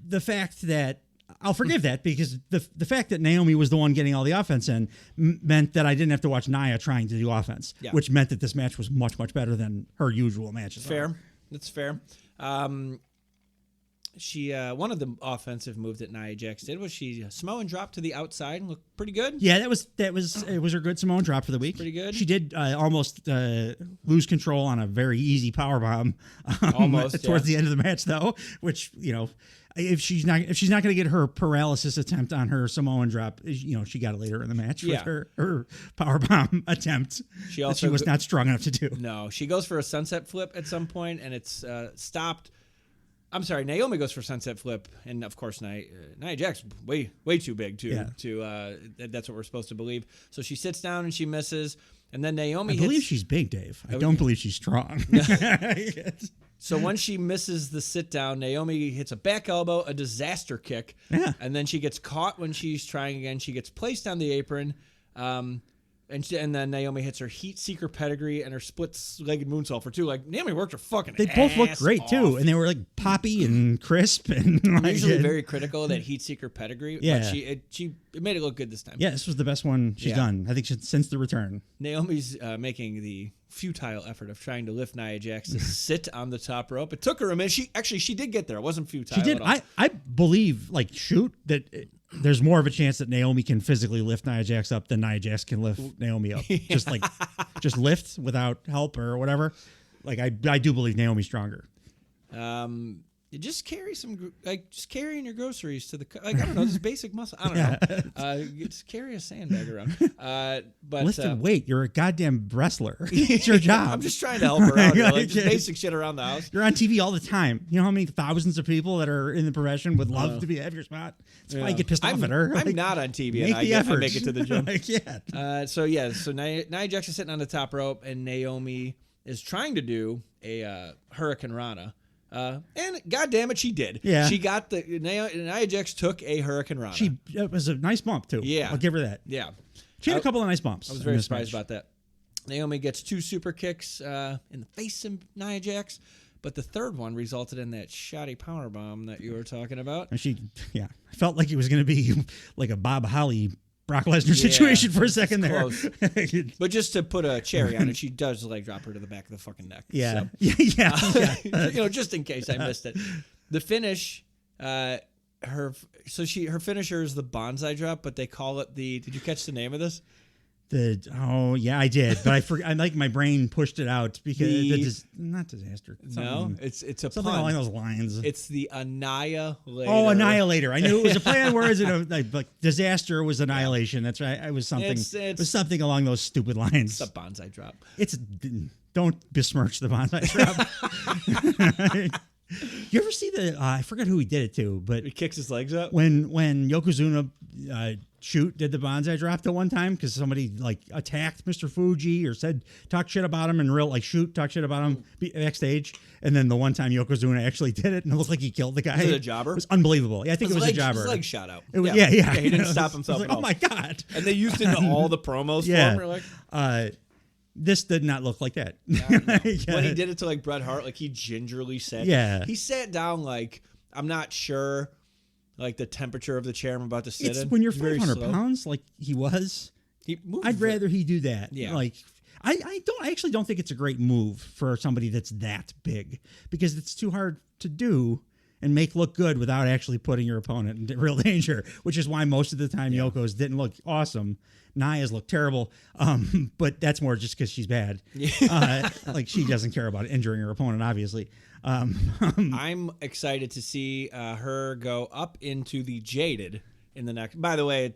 the fact that I'll forgive that because the fact that Naomi was the one getting all the offense in meant that I didn't have to watch Nia trying to do offense, which meant that this match was much better than her usual matches. Fair. That's fair. she one of the offensive moves that Nia Jax did was she Samoan dropped to the outside and looked pretty good. Yeah, it was her good Samoan drop for the week. Pretty good. She did almost lose control on a very easy power bomb towards the end of the match, though. Which if she's not going to get her paralysis attempt on her Samoan drop, she got it later in the match with her power bomb attempt. She was not strong enough to do. No, she goes for a sunset flip at some point and it's stopped. I'm sorry, Naomi goes for sunset flip, and of course Nia Jax way too big to that's what we're supposed to believe. So she sits down and she misses, and then Naomi. I believe she's big, Dave. I don't believe she's strong. So when she misses the sit down, Naomi hits a back elbow, a disaster kick, and then she gets caught when she's trying again. She gets placed on the apron. And then Naomi hits her Heat Seeker pedigree and her split-legged moonsault for 2. Like, Naomi worked her fucking They both looked great, off. too. And they were, like, poppy and crisp. And I'm usually very critical of that Heat Seeker pedigree. Yeah. But it made it look good this time. Yeah, this was the best one she's done, I think, since the return. Naomi's making the futile effort of trying to lift Nia Jax to sit on the top rope. It took her a minute. She did get there. It wasn't futile She did. at all. I believe, that there's more of a chance that Naomi can physically lift Nia Jax up than Nia Jax can lift Naomi up. Just lift without help or whatever. Like, I do believe Naomi's stronger. You just carry just carrying your groceries to the I don't know, just basic muscle. I don't know. You just carry a sandbag around. But lifted weight. You're a goddamn wrestler. It's your job. I'm just trying to help her out. Just basic shit around the house. You're on TV all the time. You know how many thousands of people that are in the profession would love to have your spot? That's why you get pissed off at her. I'm not on TV, and I make it to the gym. So Nia Jax is sitting on the top rope, and Naomi is trying to do a Hurricane Rana. And goddamn it, she did. Yeah, she got the Nia Jax took a Hurricane Rana. It was a nice bump too. Yeah, I'll give her that. Yeah, she had a couple of nice bumps. I was very surprised about that. Naomi gets 2 super kicks in the face of Nia Jax, but the third one resulted in that shoddy power bomb that you were talking about. And I felt like it was going to be like a Bob Holly Brock Lesnar situation for a second there. But just to put a cherry on it, she does drop her to the back of the fucking neck. Yeah. So. Yeah. Just in case I missed it. The finish, her finisher is the bonsai drop, but they call it did you catch the name of this? I did, but I forgot. My brain pushed it out because not disaster. It's a something pun. along those lines. It's the Annihilator. Oh, Annihilator! I knew it was a play on words. Disaster was annihilation. That's right. It was something. It was something along those stupid lines. It's a bonsai drop. Don't besmirch the bonsai drop. You ever see I forgot who he did it to, but he kicks his legs up when Yokozuna did the bonsai drop the one time because somebody attacked Mr. Fuji or talk shit about him and talk shit about him backstage, and then the one time Yokozuna actually did it and it looked like he killed the guy. Was it a jobber? It was unbelievable. Yeah, I think it was a jobber. His leg shot out. It was, yeah. He didn't stop himself. Oh my god! And they used it in all the promos. For him. This did not look like that. When he did it to Bret Hart, he gingerly sat. Yeah. He sat down I'm not sure, the temperature of the chair I'm about to sit in. When you're 500 pounds, like he was, I'd rather he do that. Yeah. I actually don't think it's a great move for somebody that's that big because it's too hard to do and make look good without actually putting your opponent in real danger, which is why most of the time Yoko's didn't look awesome. Naya's look terrible, but that's more just because she's bad. She doesn't care about injuring her opponent, obviously. I'm excited to see her go up into the Jaded in the next. By the way,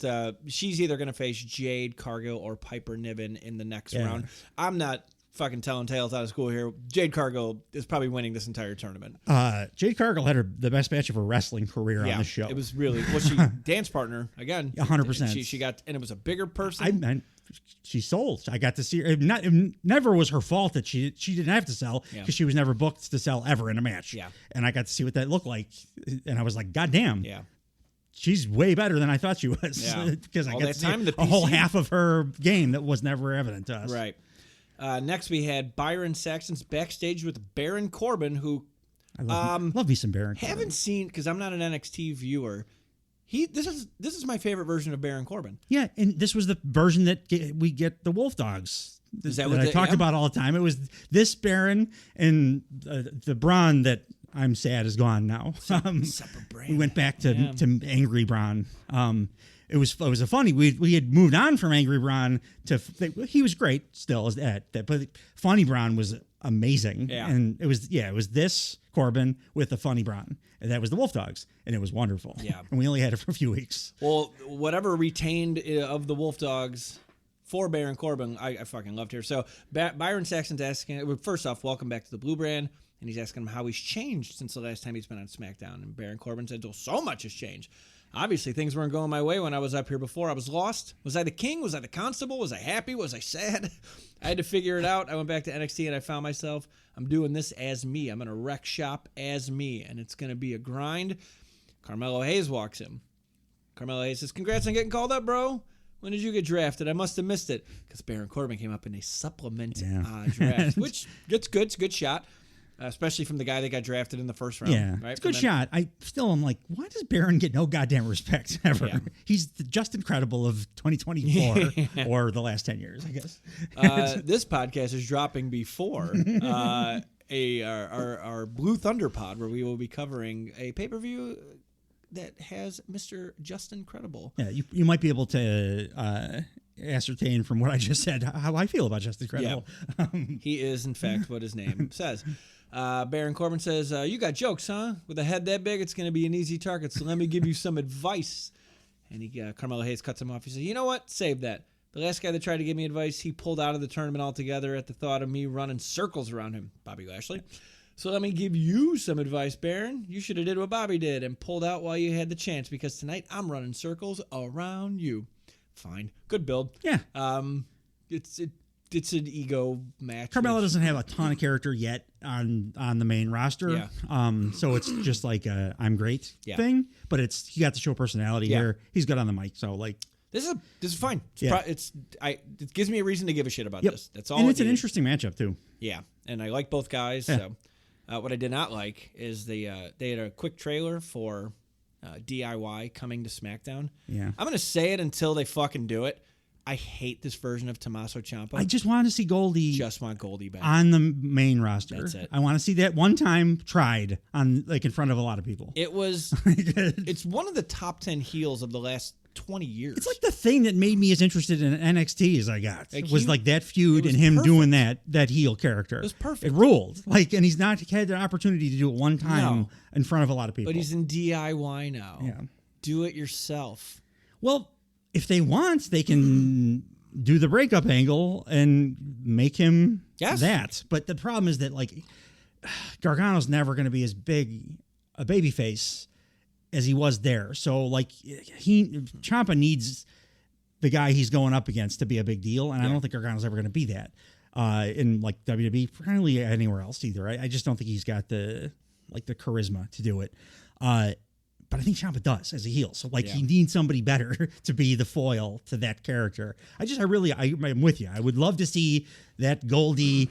she's either going to face Jade Cargill or Piper Niven in the next round. I'm not fucking telling tales out of school here. Jade Cargill is probably winning this entire tournament. Jade Cargill had the best match of her wrestling career on the show. It was really she dance partner again. 100%. She got, and it was a bigger person. She sold. I got to see her. It never was her fault that she didn't have to sell because she was never booked to sell ever in a match. Yeah, and I got to see what that looked like, and I was like, God damn. Yeah. She's way better than I thought she was. Yeah. Because I All got that to see time, the a whole PC. half of her game that was never evident to us. Right. Next, we had Byron Saxton's backstage with Baron Corbin, who I love me some Baron Corbin. Haven't seen because I'm not an NXT viewer. This is my favorite version of Baron Corbin. Yeah, and this was the version that we get the Wolf Dogs. Is that what I talked about all the time? It was this Baron and the Braun that I'm sad is gone now. Separate brand. We went back to Angry Braun. It was a funny. We had moved on from Angry Braun to he was great still as that, but Funny Braun was amazing. Yeah. And it was this Corbin with the Funny Braun. And that was the Wolf Dogs, and it was wonderful. Yeah. And we only had it for a few weeks. Well, whatever retained of the Wolf Dogs for Baron Corbin, I fucking loved here. So Byron Saxon's asking, first off, welcome back to the Blue Brand, and he's asking him how he's changed since the last time he's been on SmackDown. And Baron Corbin said, "Oh, so much has changed. Obviously, things weren't going my way when I was up here before. I was lost. Was I the king? Was I the constable? Was I happy? Was I sad? I had to figure it out. I went back to NXT and I found myself, I'm doing this as me. I'm going to wreck shop as me, and it's going to be a grind." Carmelo Hayes walks in. Carmelo Hayes says, "Congrats on getting called up, bro. When did you get drafted? I must have missed it." Because Baron Corbin came up in a supplement draft, which gets good. It's a good shot. Especially from the guy that got drafted in the first round. Yeah, right? it's a good shot. I'm like, why does Baron get no goddamn respect ever? Yeah. He's the just incredible of 2024 or the last 10 years, I guess. This podcast is dropping before our Blue Thunder pod, where we will be covering a pay-per-view that has Mr. Justin Credible. Yeah, you might be able to ascertain from what I just said how I feel about Justin Credible. Yeah. He is, in fact, what his name says. Baron Corbin says, "You got jokes, huh? With a head that big, it's going to be an easy target, so let me give you some advice." And Carmelo Hayes cuts him off. He says, "You know what? Save that. The last guy that tried to give me advice, he pulled out of the tournament altogether at the thought of me running circles around him, Bobby Lashley. So let me give you some advice, Baron. You should have did what Bobby did and pulled out while you had the chance, because tonight I'm running circles around you." Fine. Good build. Yeah. It's an ego match. Carmelo doesn't have a ton of character yet on the main roster. Yeah. So it's just like a I'm great thing, but he got the show personality here. He's good on the mic, so like this is fine. It gives me a reason to give a shit about this. That's all. And it's an interesting matchup too. Yeah, and I like both guys. Yeah. So what I did not like is they had a quick trailer for DIY coming to SmackDown. Yeah. I'm gonna say it until they fucking do it. I hate this version of Tommaso Ciampa. I just wanted to see Goldie. Just want Goldie back on the main roster. That's it. I want to see that one time tried on in front of a lot of people. It was. It's one of the top 10 heels of the last 20 years. It's like the thing that made me as interested in NXT as I got. Like was like that feud and him doing that heel character. It was perfect. It ruled. And he's not had an opportunity to do it one time in front of a lot of people. But he's in DIY now. Yeah. Do it yourself. Well, if they want, they can do the breakup angle and make him that. But the problem is that Gargano's never going to be as big a babyface as he was there. So Ciampa needs the guy he's going up against to be a big deal, and I don't think Gargano's ever going to be that in WWE, probably anywhere else either. I just don't think he's got the charisma to do it. But I think Ciampa does as a heel. So he needs somebody better to be the foil to that character. I'm with you. I would love to see that Goldie,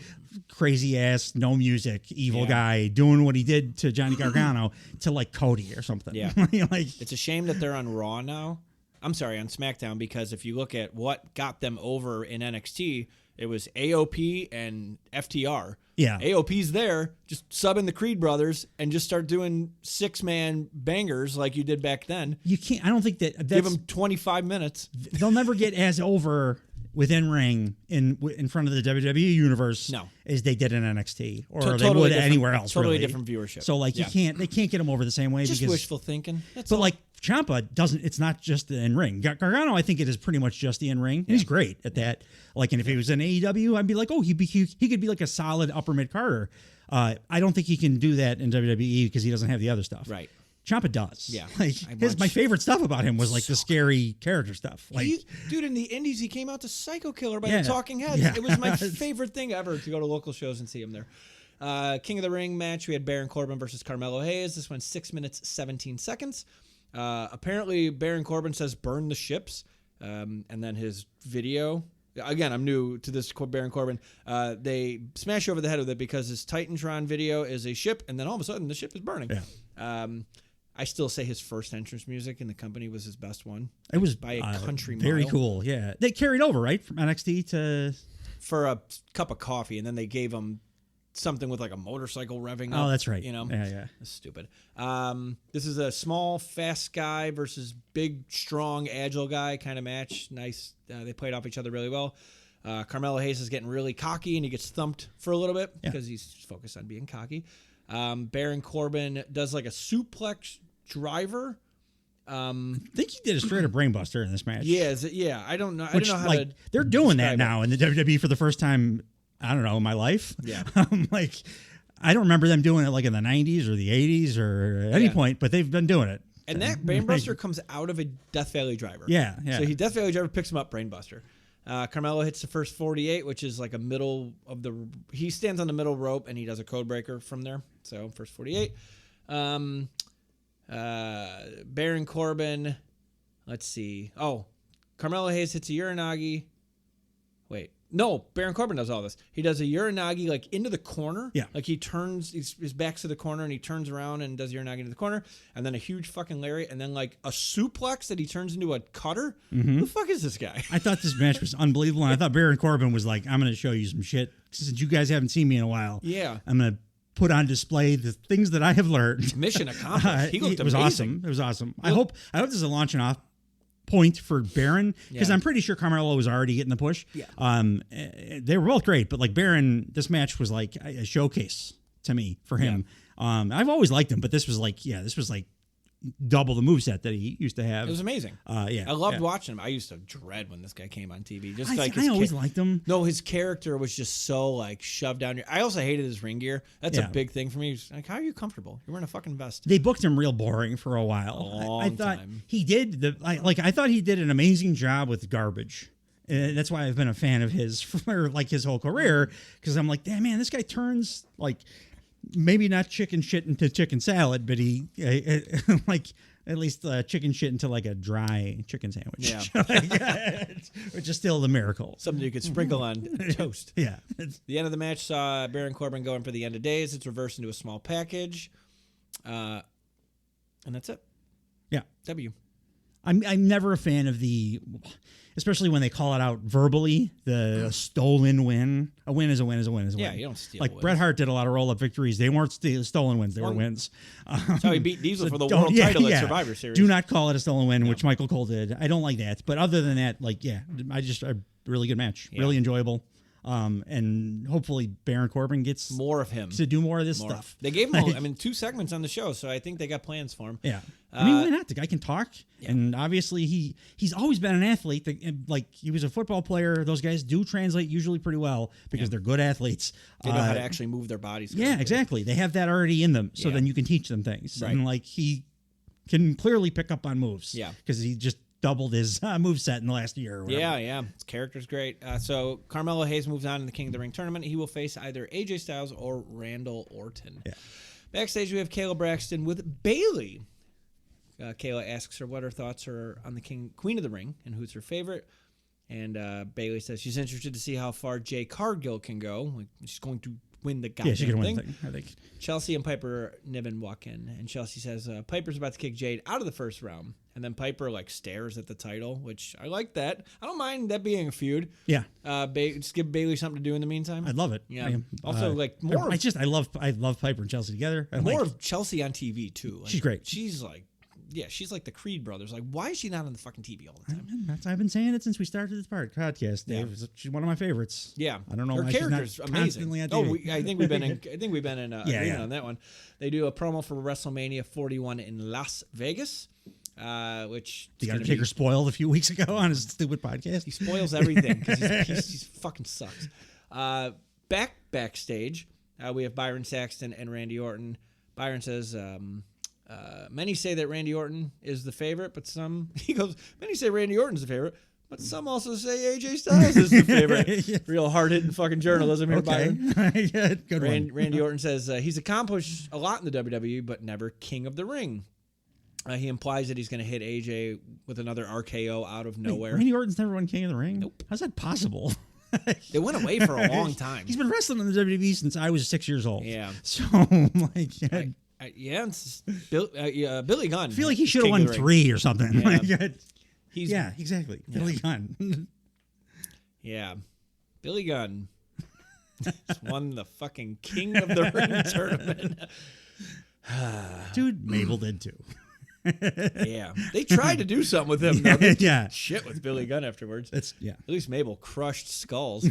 crazy ass, no music, evil guy doing what he did to Johnny Gargano to Cody or something. Yeah. It's a shame that they're on Raw now. I'm sorry, on SmackDown, because if you look at what got them over in NXT, it was AOP and FTR. Yeah. AOP's there, just sub in the Creed brothers and just start doing 6-man bangers like you did back then. You can't. I don't think that's... Give them 25 minutes. They'll never get as over within ring in front of the WWE universe as they did in NXT or they would anywhere else. Totally really. different viewership. So they can't get them over the same way. Just because wishful thinking. That's all. Ciampa doesn't. It's not just the in ring. Gargano, I think it is pretty much just the in ring. He's great at that. And if he was in AEW, I'd be like, oh, he could be like a solid upper mid carder. I don't think he can do that in WWE because he doesn't have the other stuff. Right. Ciampa does. Yeah. My favorite stuff about him was the scary character stuff. Dude, in the Indies, he came out to Psycho Killer by the Talking Heads. Yeah. It was my favorite thing ever to go to local shows and see him there. King of the Ring match, we had Baron Corbin versus Carmelo Hayes. This went 6 minutes, 17 seconds. Apparently, Baron Corbin says, "Burn the ships." And then his video... Again, I'm new to this Baron Corbin. They smash over the head with it because his Titantron video is a ship, and then all of a sudden, the ship is burning. Yeah. I still say his first entrance music in the company was his best one. It was by a country mile. Very cool, yeah. They carried over, right, from NXT to... For a cup of coffee, and then they gave him something with like a motorcycle revving Oh, up, that's right. You know, Yeah. that's stupid. This is a small, fast guy versus big, strong, agile guy kind of match. Nice. They played off each other really well. Carmelo Hayes is getting really cocky, and he gets thumped for a little bit because he's focused on being cocky. Baron Corbin does like a suplex driver. I think he did a straight up brainbuster in this match. Yeah. I don't know. I don't know how like, to. They're doing that describe now in the WWE for the first time. I don't know, in my life. Yeah. Like, I don't remember them doing it like in the 90s or the 80s or at any point, but they've been doing it. And that brainbuster comes out of a Death Valley driver. Yeah. So Death Valley driver picks him up, brainbuster. Carmelo hits the first 48, which is like a middle of the. He stands on the middle rope and he does a code breaker from there. So first 48. Baron Corbin. Let's see. Oh, Carmelo Hayes hits a Uranagi. Wait. No, Baron Corbin does all this. He does a Uranagi like into the corner. Yeah. Like he turns his back's to the corner and he turns around and does Uranagi into the corner. And then a huge fucking lariat. And then like a suplex that he turns into a cutter. Who the fuck is this guy? I thought this match was unbelievable. And I thought Baron Corbin was like, I'm going to show you some shit. Since you guys haven't seen me in a while. Yeah. I'm going to put on display the things that I have learned. Mission accomplished. He looked It was amazing. awesome. It was awesome. I hope this is a launching off point for Baron because I'm pretty sure Carmelo was already getting the push. Yeah. They were both great, but like Baron, this match was like a showcase to me for him. Yeah. I've always liked him, but this was like double the moveset that he used to have. It was amazing. Yeah. I loved watching him. I used to dread when this guy came on TV. Just I always liked him. No, his character was just so like shoved down your. I also hated his ring gear. That's a big thing for me. Like, how are you comfortable? You're wearing a fucking vest. They booked him real boring for a while. I thought time. he did I thought he did an amazing job with garbage. That's why I've been a fan of his for like his whole career because I'm like, damn man, this guy turns like maybe not chicken shit into chicken salad, but he like at least chicken shit into like a dry chicken sandwich. Yeah. Which is still the miracle. Something you could sprinkle on toast. Yeah. The end of the match saw Baron Corbin going for the end of days. It's reversed into a small package. And that's it. Yeah. W. I'm never a fan of especially when they call it out verbally, the stolen win. A win is a win is a win is a win. Yeah, you don't steal like wins. Bret Hart did a lot of roll-up victories. They weren't stolen wins. They were wins. That's how he beat Diesel for the world title at Survivor Series. Do not call it a stolen win, which Michael Cole did. I don't like that. But other than that, like, a really good match. Yeah. Really enjoyable. And hopefully Baron Corbin gets more of him to do more of this stuff. They gave him, 2 segments on the show, so I think they got plans for him. Yeah. Why not? The guy can talk, and obviously he's always been an athlete. Like he was a football player. Those guys do translate usually pretty well because they're good athletes. They know how to actually move their bodies. Yeah, exactly. They have that already in them, so then you can teach them things. Right. And like he can clearly pick up on moves. Yeah, because he just doubled his moveset in the last year. Or whatever. Yeah. His character's great. So Carmelo Hayes moves on in the King of the Ring tournament. He will face either AJ Styles or Randall Orton. Yeah. Backstage, we have Kayla Braxton with Bayley. Kayla asks her what her thoughts are on the Queen of the Ring and who's her favorite. And Bayley says she's interested to see how far Jay Cargill can go. Like, she's going to win the goddamn thing. Yeah, she's going to thing. win the thing, I think. Chelsea and Piper Niven walk in, and Chelsea says Piper's about to kick Jade out of the first round. And then Piper like stares at the title, which I like that. I don't mind that being a feud. Yeah. Just give Bayley something to do in the meantime. I'd love it. Yeah. Also, like more. I love Piper and Chelsea together. More of Chelsea on TV too. Like, she's great. She's like. Yeah, she's like the Creed brothers. Like, why is she not on the fucking TV all the time? I've been saying it since we started this podcast, Dave. Yeah. She's one of my favorites. Yeah, I don't know her why character's she's not amazing. Constantly on TV. I think we've been in agreement on that one. They do a promo for WrestleMania 41 in Las Vegas, which The Undertaker spoiled a few weeks ago on his stupid podcast. He spoils everything because he's fucking sucks. Backstage, we have Byron Saxton and Randy Orton. Byron says. Many say that Randy Orton is the favorite, but many say Randy Orton's the favorite, but some also say AJ Styles is the favorite. Yeah. Real hard-hitting fucking journalism here, Byron. Yeah, good one. Randy Orton says he's accomplished a lot in the WWE, but never King of the Ring. He implies that he's going to hit AJ with another RKO out of nowhere. Randy Orton's never won King of the Ring? Nope. How's that possible? They went away for a long time. He's been wrestling in the WWE since I was 6 years old. Yeah. So, like... Billy Gunn. I feel like he should have won 3 or something. Yeah, exactly. Yeah. Billy Gunn. Yeah. Billy Gunn. Just won the fucking King of the Ring tournament. Dude, Mabel did too. Yeah, they tried to do something with him. Though. Yeah. Shit with Billy Gunn afterwards. It's At least Mabel crushed skulls,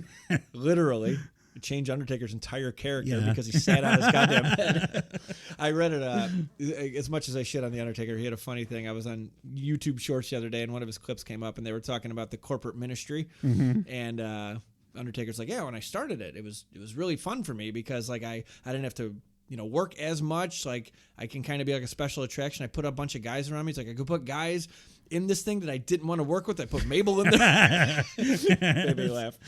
literally. It changed Undertaker's entire character because he sat on his goddamn head. I read it as much as I shit on the Undertaker. He had a funny thing. I was on YouTube Shorts the other day, and one of his clips came up, and they were talking about the corporate ministry, and Undertaker's like, yeah, when I started it was really fun for me because like I didn't have to work as much. Like I can kind of be like a special attraction. I put a bunch of guys around me. It's like I could put guys in this thing that I didn't want to work with. I put Mabel in there. Made me laugh.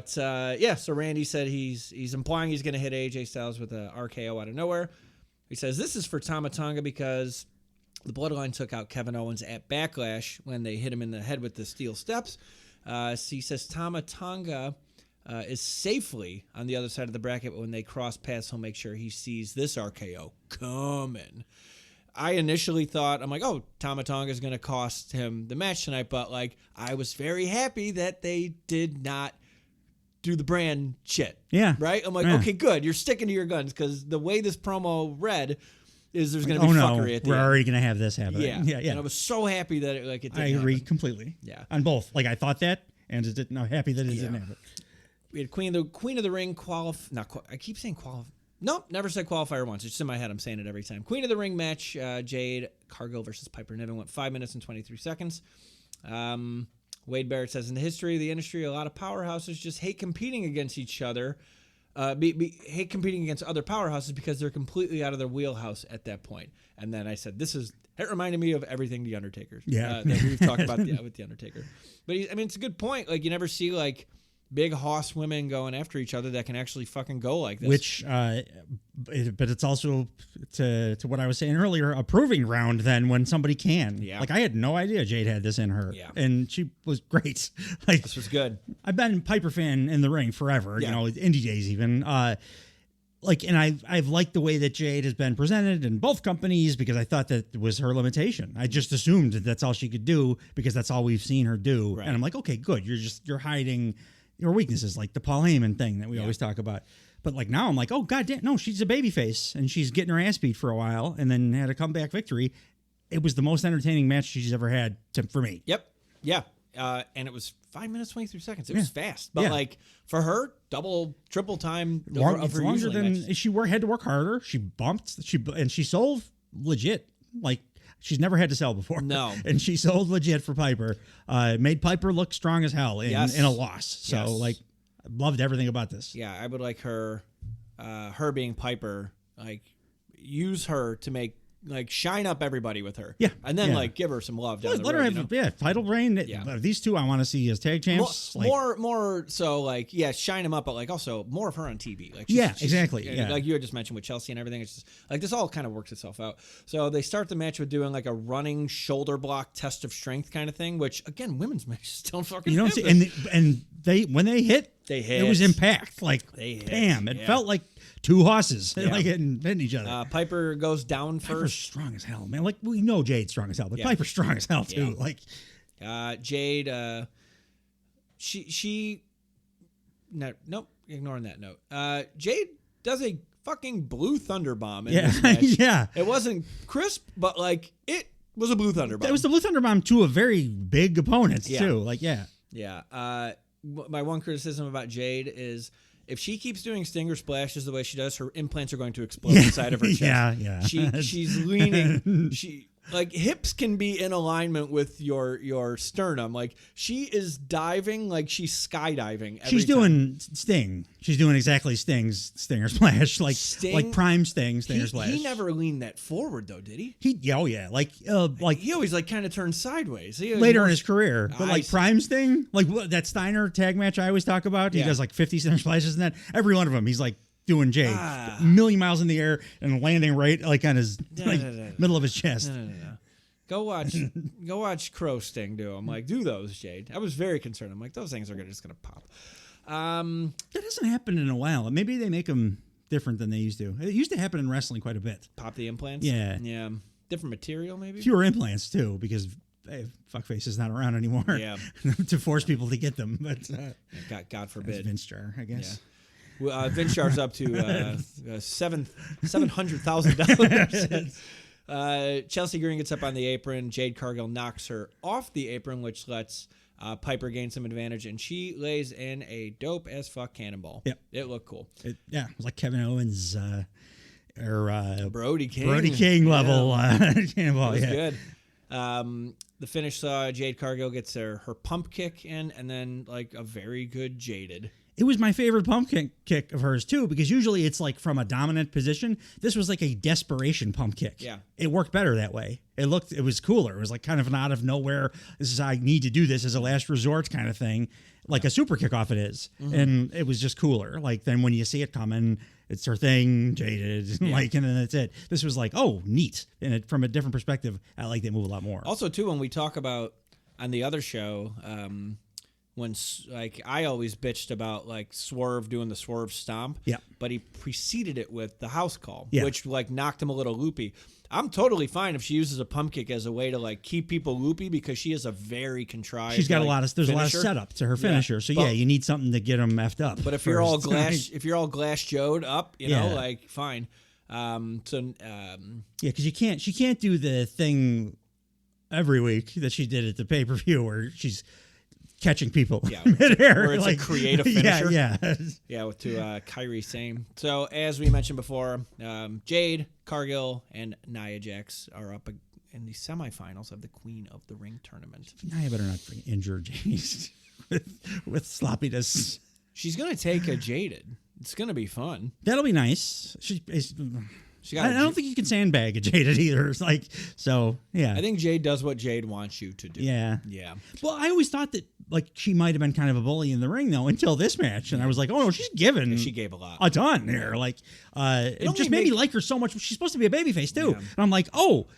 So Randy said he's implying he's going to hit AJ Styles with a RKO out of nowhere. He says this is for Tama Tonga because the Bloodline took out Kevin Owens at Backlash when they hit him in the head with the steel steps. So he says Tama Tonga is safely on the other side of the bracket, but when they cross paths, he'll make sure he sees this RKO coming. I initially thought, I'm like, oh, Tama Tonga is going to cost him the match tonight, but like I was very happy that they did not do the brand shit. Yeah. Right? I'm like, okay, good. You're sticking to your guns because the way this promo read is there's going to be fuckery at the we're end. already going to have this happen. Yeah. And I was so happy that it didn't I agree happen. completely. Yeah. On both. Like I thought that, and I'm happy that it didn't happen. We had Queen of the Ring I keep saying Nope, never said qualifier once. It's just in my head. I'm saying it every time. Queen of the Ring match, Jade Cargill versus Piper Niven went 5 minutes and 23 seconds. Wade Barrett says, in the history of the industry, a lot of powerhouses just hate competing against each other. Hate competing against other powerhouses because they're completely out of their wheelhouse at that point. And then I said, it reminded me of everything The Undertaker. That we've talked about with The Undertaker. But it's a good point. Like you never see like big hoss women going after each other that can actually fucking go like this. Which, but it's also to what I was saying earlier, a proving ground then when somebody can. Yeah. Like I had no idea Jade had this in her. Yeah. And she was great. Like this was good. I've been a Piper fan in the ring forever, indie days even. And I've liked the way that Jade has been presented in both companies because I thought that was her limitation. I just assumed that that's all she could do because that's all we've seen her do. Right. And I'm like, okay, good. You're hiding your weaknesses, like the Paul Heyman thing that we always talk about. But like now I'm like, oh goddamn, no, she's a babyface and she's getting her ass beat for a while and then had a comeback victory. It was the most entertaining match she's ever had for me. Yep. Yeah. And it was 5 minutes 23 seconds. It was fast, but like for her, double, triple time. It's longer than she had to work harder. She bumped. She sold legit. Like she's never had to sell before. No. And she sold legit for Piper. Made Piper look strong as hell in a loss. So like loved everything about this. Yeah, I would like her being Piper, like use her to make like shine up everybody with her. Yeah. And then like give her some love down the road. Let her have title reign. Yeah. These two I want to see as tag champs. More so like, shine them up, but like also more of her on TV. Like exactly. Like you had just mentioned with Chelsea and everything. It's just like this all kind of works itself out. So they start the match with doing like a running shoulder block test of strength kind of thing, which again, women's matches don't fucking have this. And when they hit, it was impact. Like bam. It felt like two horses like hitting each other. Piper goes down first. Piper's strong as hell, man. Like we know Jade's strong as hell, but Piper's strong as hell too. Like Jade, nope, ignoring that note. Jade does a fucking blue thunder bomb in this match. Yeah. It wasn't crisp, but like it was a blue thunder bomb. It was the blue thunder bomb to a very big opponent too. Like my one criticism about Jade is if she keeps doing stinger splashes the way she does, her implants are going to explode inside of her chest. Yeah. She's leaning. Like hips can be in alignment with your sternum. Like she is diving like she's skydiving. She's doing Sting. She's doing exactly Sting's stinger splash, like prime Stinger splash. He never leaned that forward though, did he? Like he always like kind of turned sideways. Later in his career, but like prime Sting, like that Steiner tag match I always talk about. He does like 50 stinger splashes, and then every one of them he's like doing Jade a million miles in the air and landing right like on his middle of his chest. No. Go watch Crow Sting do. I'm like, do those, Jade. I was very concerned. I'm like, those things are just gonna pop. That hasn't happened in a while. Maybe they make them different than they used to. It used to happen in wrestling quite a bit. Pop the implants. Yeah. Different material, maybe. Fewer implants too, because fuckface is not around anymore. Yeah. To force people to get them, but God forbid. Vince Jar, I guess. Yeah. Well, Vince Jar's up to $700,000. Chelsea Green gets up on the apron. Jade Cargill knocks her off the apron, which lets Piper gain some advantage, and she lays in a dope as fuck cannonball. Yep. It looked cool. It was like Kevin Owens or Brody King. Level cannonball. It was good. The finish saw Jade Cargill gets her pump kick in, and then like a very good Jaded. It was my favorite pump kick of hers too, because usually it's like from a dominant position. This was like a desperation pump kick. Yeah. It worked better that way. It was cooler. It was like kind of an out of nowhere. This is, I need to do this as a last resort kind of thing. Like a super kickoff it is. Mm-hmm. And it was just cooler. Like then when you see it coming, it's her thing, Jaded, like, and then that's it. This was like, oh, neat. And from a different perspective, I like that move a lot more. Also too, when we talk about on the other show, when like I always bitched about like Swerve doing the Swerve stomp, but he preceded it with the house call, which like knocked him a little loopy. I'm totally fine if she uses a pump kick as a way to like keep people loopy because she is a very contrived. She's got like, there's finisher. A lot of setup to her finisher, so you need something to get them effed up. But if you're all glass Joe'd up, you know, like fine. Because she can't do the thing every week that she did at the pay per view where she's catching people midair. Where it's like, a creative finisher. Yeah. To Kairi Sane. So as we mentioned before, Jade, Cargill, and Nia Jax are up in the semifinals of the Queen of the Ring tournament. Nia better not injure Jade with sloppiness. She's going to take a Jaded. It's going to be fun. That'll be nice. I don't think you can sandbag a Jaded either. It's like, so, yeah. I think Jade does what Jade wants you to do. Yeah. Yeah. Well, I always thought that, like, she might have been kind of a bully in the ring, though, until this match. And I was like, oh, no, she's given. She gave a lot. A ton here. Like, it just made me like her so much. She's supposed to be a babyface, too. Yeah. And I'm like, oh,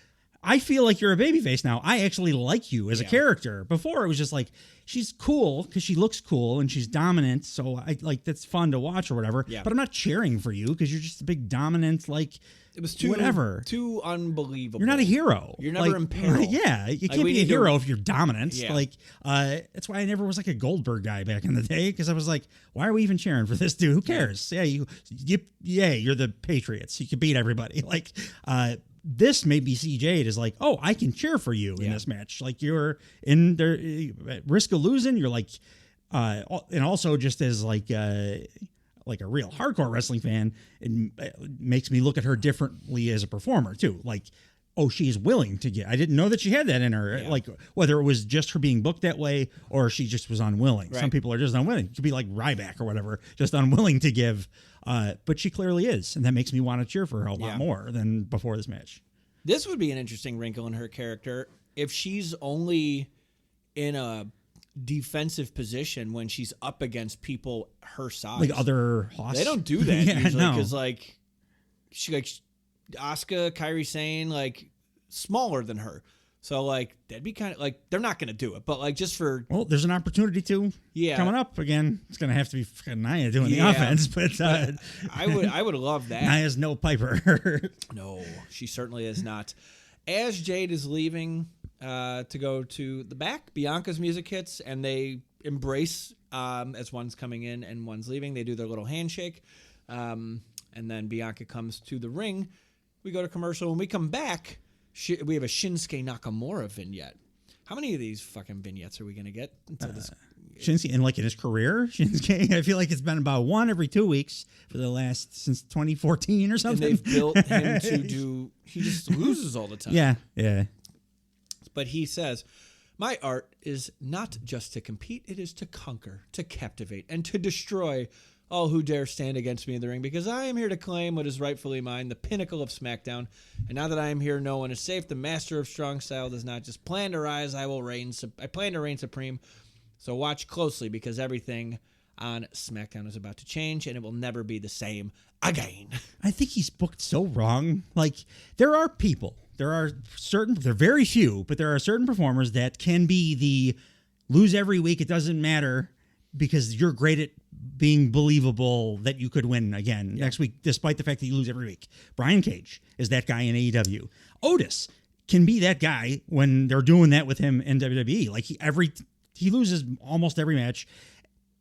I feel like you're a babyface now. I actually like you as a character. Before, it was just like, she's cool because she looks cool and she's dominant. So, that's fun to watch or whatever. Yeah. But I'm not cheering for you because you're just a big dominant, like, it was too unbelievable. You're not a hero. You're never in peril. Yeah, you can't be a hero if you're dominant. Yeah. Like, that's why I never was like a Goldberg guy back in the day because I was like, why are we even cheering for this dude? Who cares? Yeah, you're the Patriots. You can beat everybody. Like, this made me see Jade as like, oh, I can cheer for you in this match. Like, you're in there at risk of losing. You're like, and also just as like a real hardcore wrestling fan, it makes me look at her differently as a performer too. Like, oh, she's willing to get. I didn't know that she had that in her. Yeah. Like, whether it was just her being booked that way or she just was unwilling. Right. Some people are just unwilling. It could be like Ryback or whatever, just unwilling to give. But she clearly is, and that makes me want to cheer for her a lot more than before this match. This would be an interesting wrinkle in her character if she's only in a defensive position when she's up against people her size, like other hosts. They don't do that usually because like Asuka, Kairi Sane, like smaller than her. So like that'd be kind of like they're not going to do it, but like just for there's an opportunity to coming up again. It's going to have to be Nia doing the offense, but I would love that. Nia's no Piper. No, she certainly is not. As Jade is leaving to go to the back, Bianca's music hits and they embrace as one's coming in and one's leaving. They do their little handshake, and then Bianca comes to the ring. We go to commercial. When we come back, we have a Shinsuke Nakamura vignette. How many of these fucking vignettes are we going to get until this? Shinsuke, and like in his career, Shinsuke, I feel like it's been about one every 2 weeks for the last, since 2014 or something. And they've built him to do, he just loses all the time. Yeah. But he says, my art is not just to compete, it is to conquer, to captivate, and to destroy all who dare stand against me in the ring, because I am here to claim what is rightfully mine, the pinnacle of SmackDown. And now that I am here, no one is safe. The master of strong style does not just plan to rise, I plan to reign supreme. So watch closely, because everything on SmackDown is about to change, and it will never be the same again. I think he's booked so wrong. Like, there are very few, but there are certain performers that can be the lose every week, it doesn't matter, because you're great at being believable that you could win again next week, despite the fact that you lose every week. Brian Cage is that guy in AEW. Otis can be that guy when they're doing that with him in WWE. Like he loses almost every match.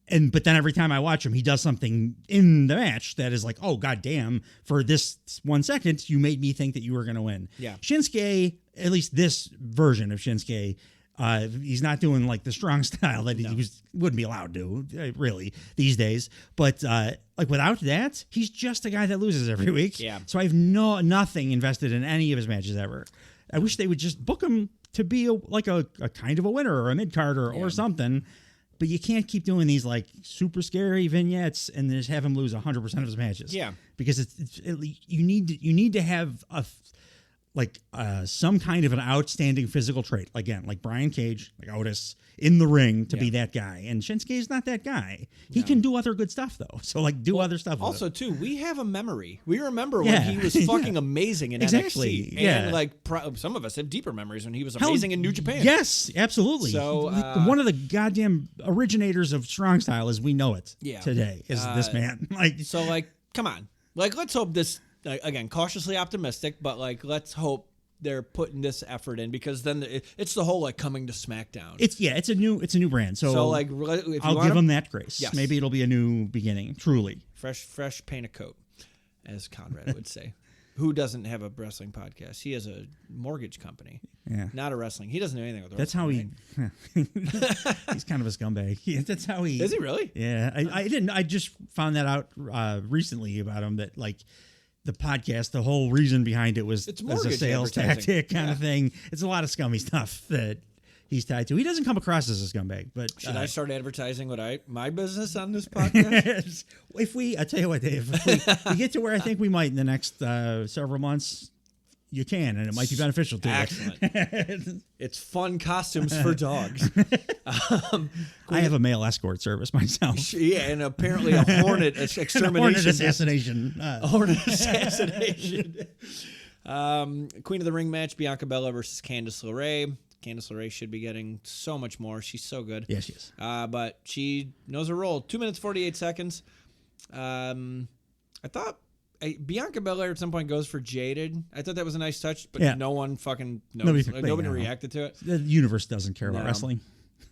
But then every time I watch him, he does something in the match that is like, oh, goddamn, for this 1 second, you made me think that you were going to win. Yeah. Shinsuke, at least this version of Shinsuke, he's not doing like the strong style that he wouldn't be allowed to, really, these days. But like without that, he's just a guy that loses every week. Yeah. So I have nothing invested in any of his matches ever. I wish they would just book him to be a kind of a winner or a mid-carder or something. But you can't keep doing these like super scary vignettes and then just have him lose 100% of his matches. Yeah, because you need to have some kind of an outstanding physical trait. Again, like Brian Cage, like Otis in the ring to be that guy. And Shinsuke is not that guy. He can do other good stuff though. So like do other stuff. Also too, we have a memory. We remember when he was fucking amazing in NXT. And like some of us have deeper memories when he was amazing in New Japan. Yes, absolutely. So one of the goddamn originators of strong style as we know it today is this man. Like, come on. Like, let's hope this. Again, cautiously optimistic, but like let's hope they're putting this effort in, because then it's the whole like coming to SmackDown. It's a new brand. So like if I'll give them that grace. Yes. Maybe it'll be a new beginning. Truly, fresh paint a coat, as Conrad would say. Who doesn't have a wrestling podcast? He has a mortgage company. Yeah, not a wrestling. He doesn't know anything with wrestling. That's how he. He's kind of a scumbag. Yeah, that's how he. Is he really? Yeah, I didn't. I just found that out recently about him. That like. The podcast, the whole reason behind it was as a sales tactic kind of thing. It's a lot of scummy stuff that he's tied to. He doesn't come across as a scumbag, but should I start advertising my business on this podcast? I tell you what, Dave, if we get to where I think we might in the next several months, you can, and it might be beneficial to you. Excellent. It's fun costumes for dogs. I have a male escort service myself. Yeah, and apparently a hornet extermination. Hornet assassination. Hornet assassination. Queen of the Ring match, Bianca Belair versus Candice LeRae. Candice LeRae should be getting so much more. She's so good. Yes, she is. But she knows her role. 2 minutes, 48 seconds. I thought Bianca Belair at some point goes for Jaded. I thought that was a nice touch, but no one fucking knows. Nobody reacted to it. The universe doesn't care about wrestling.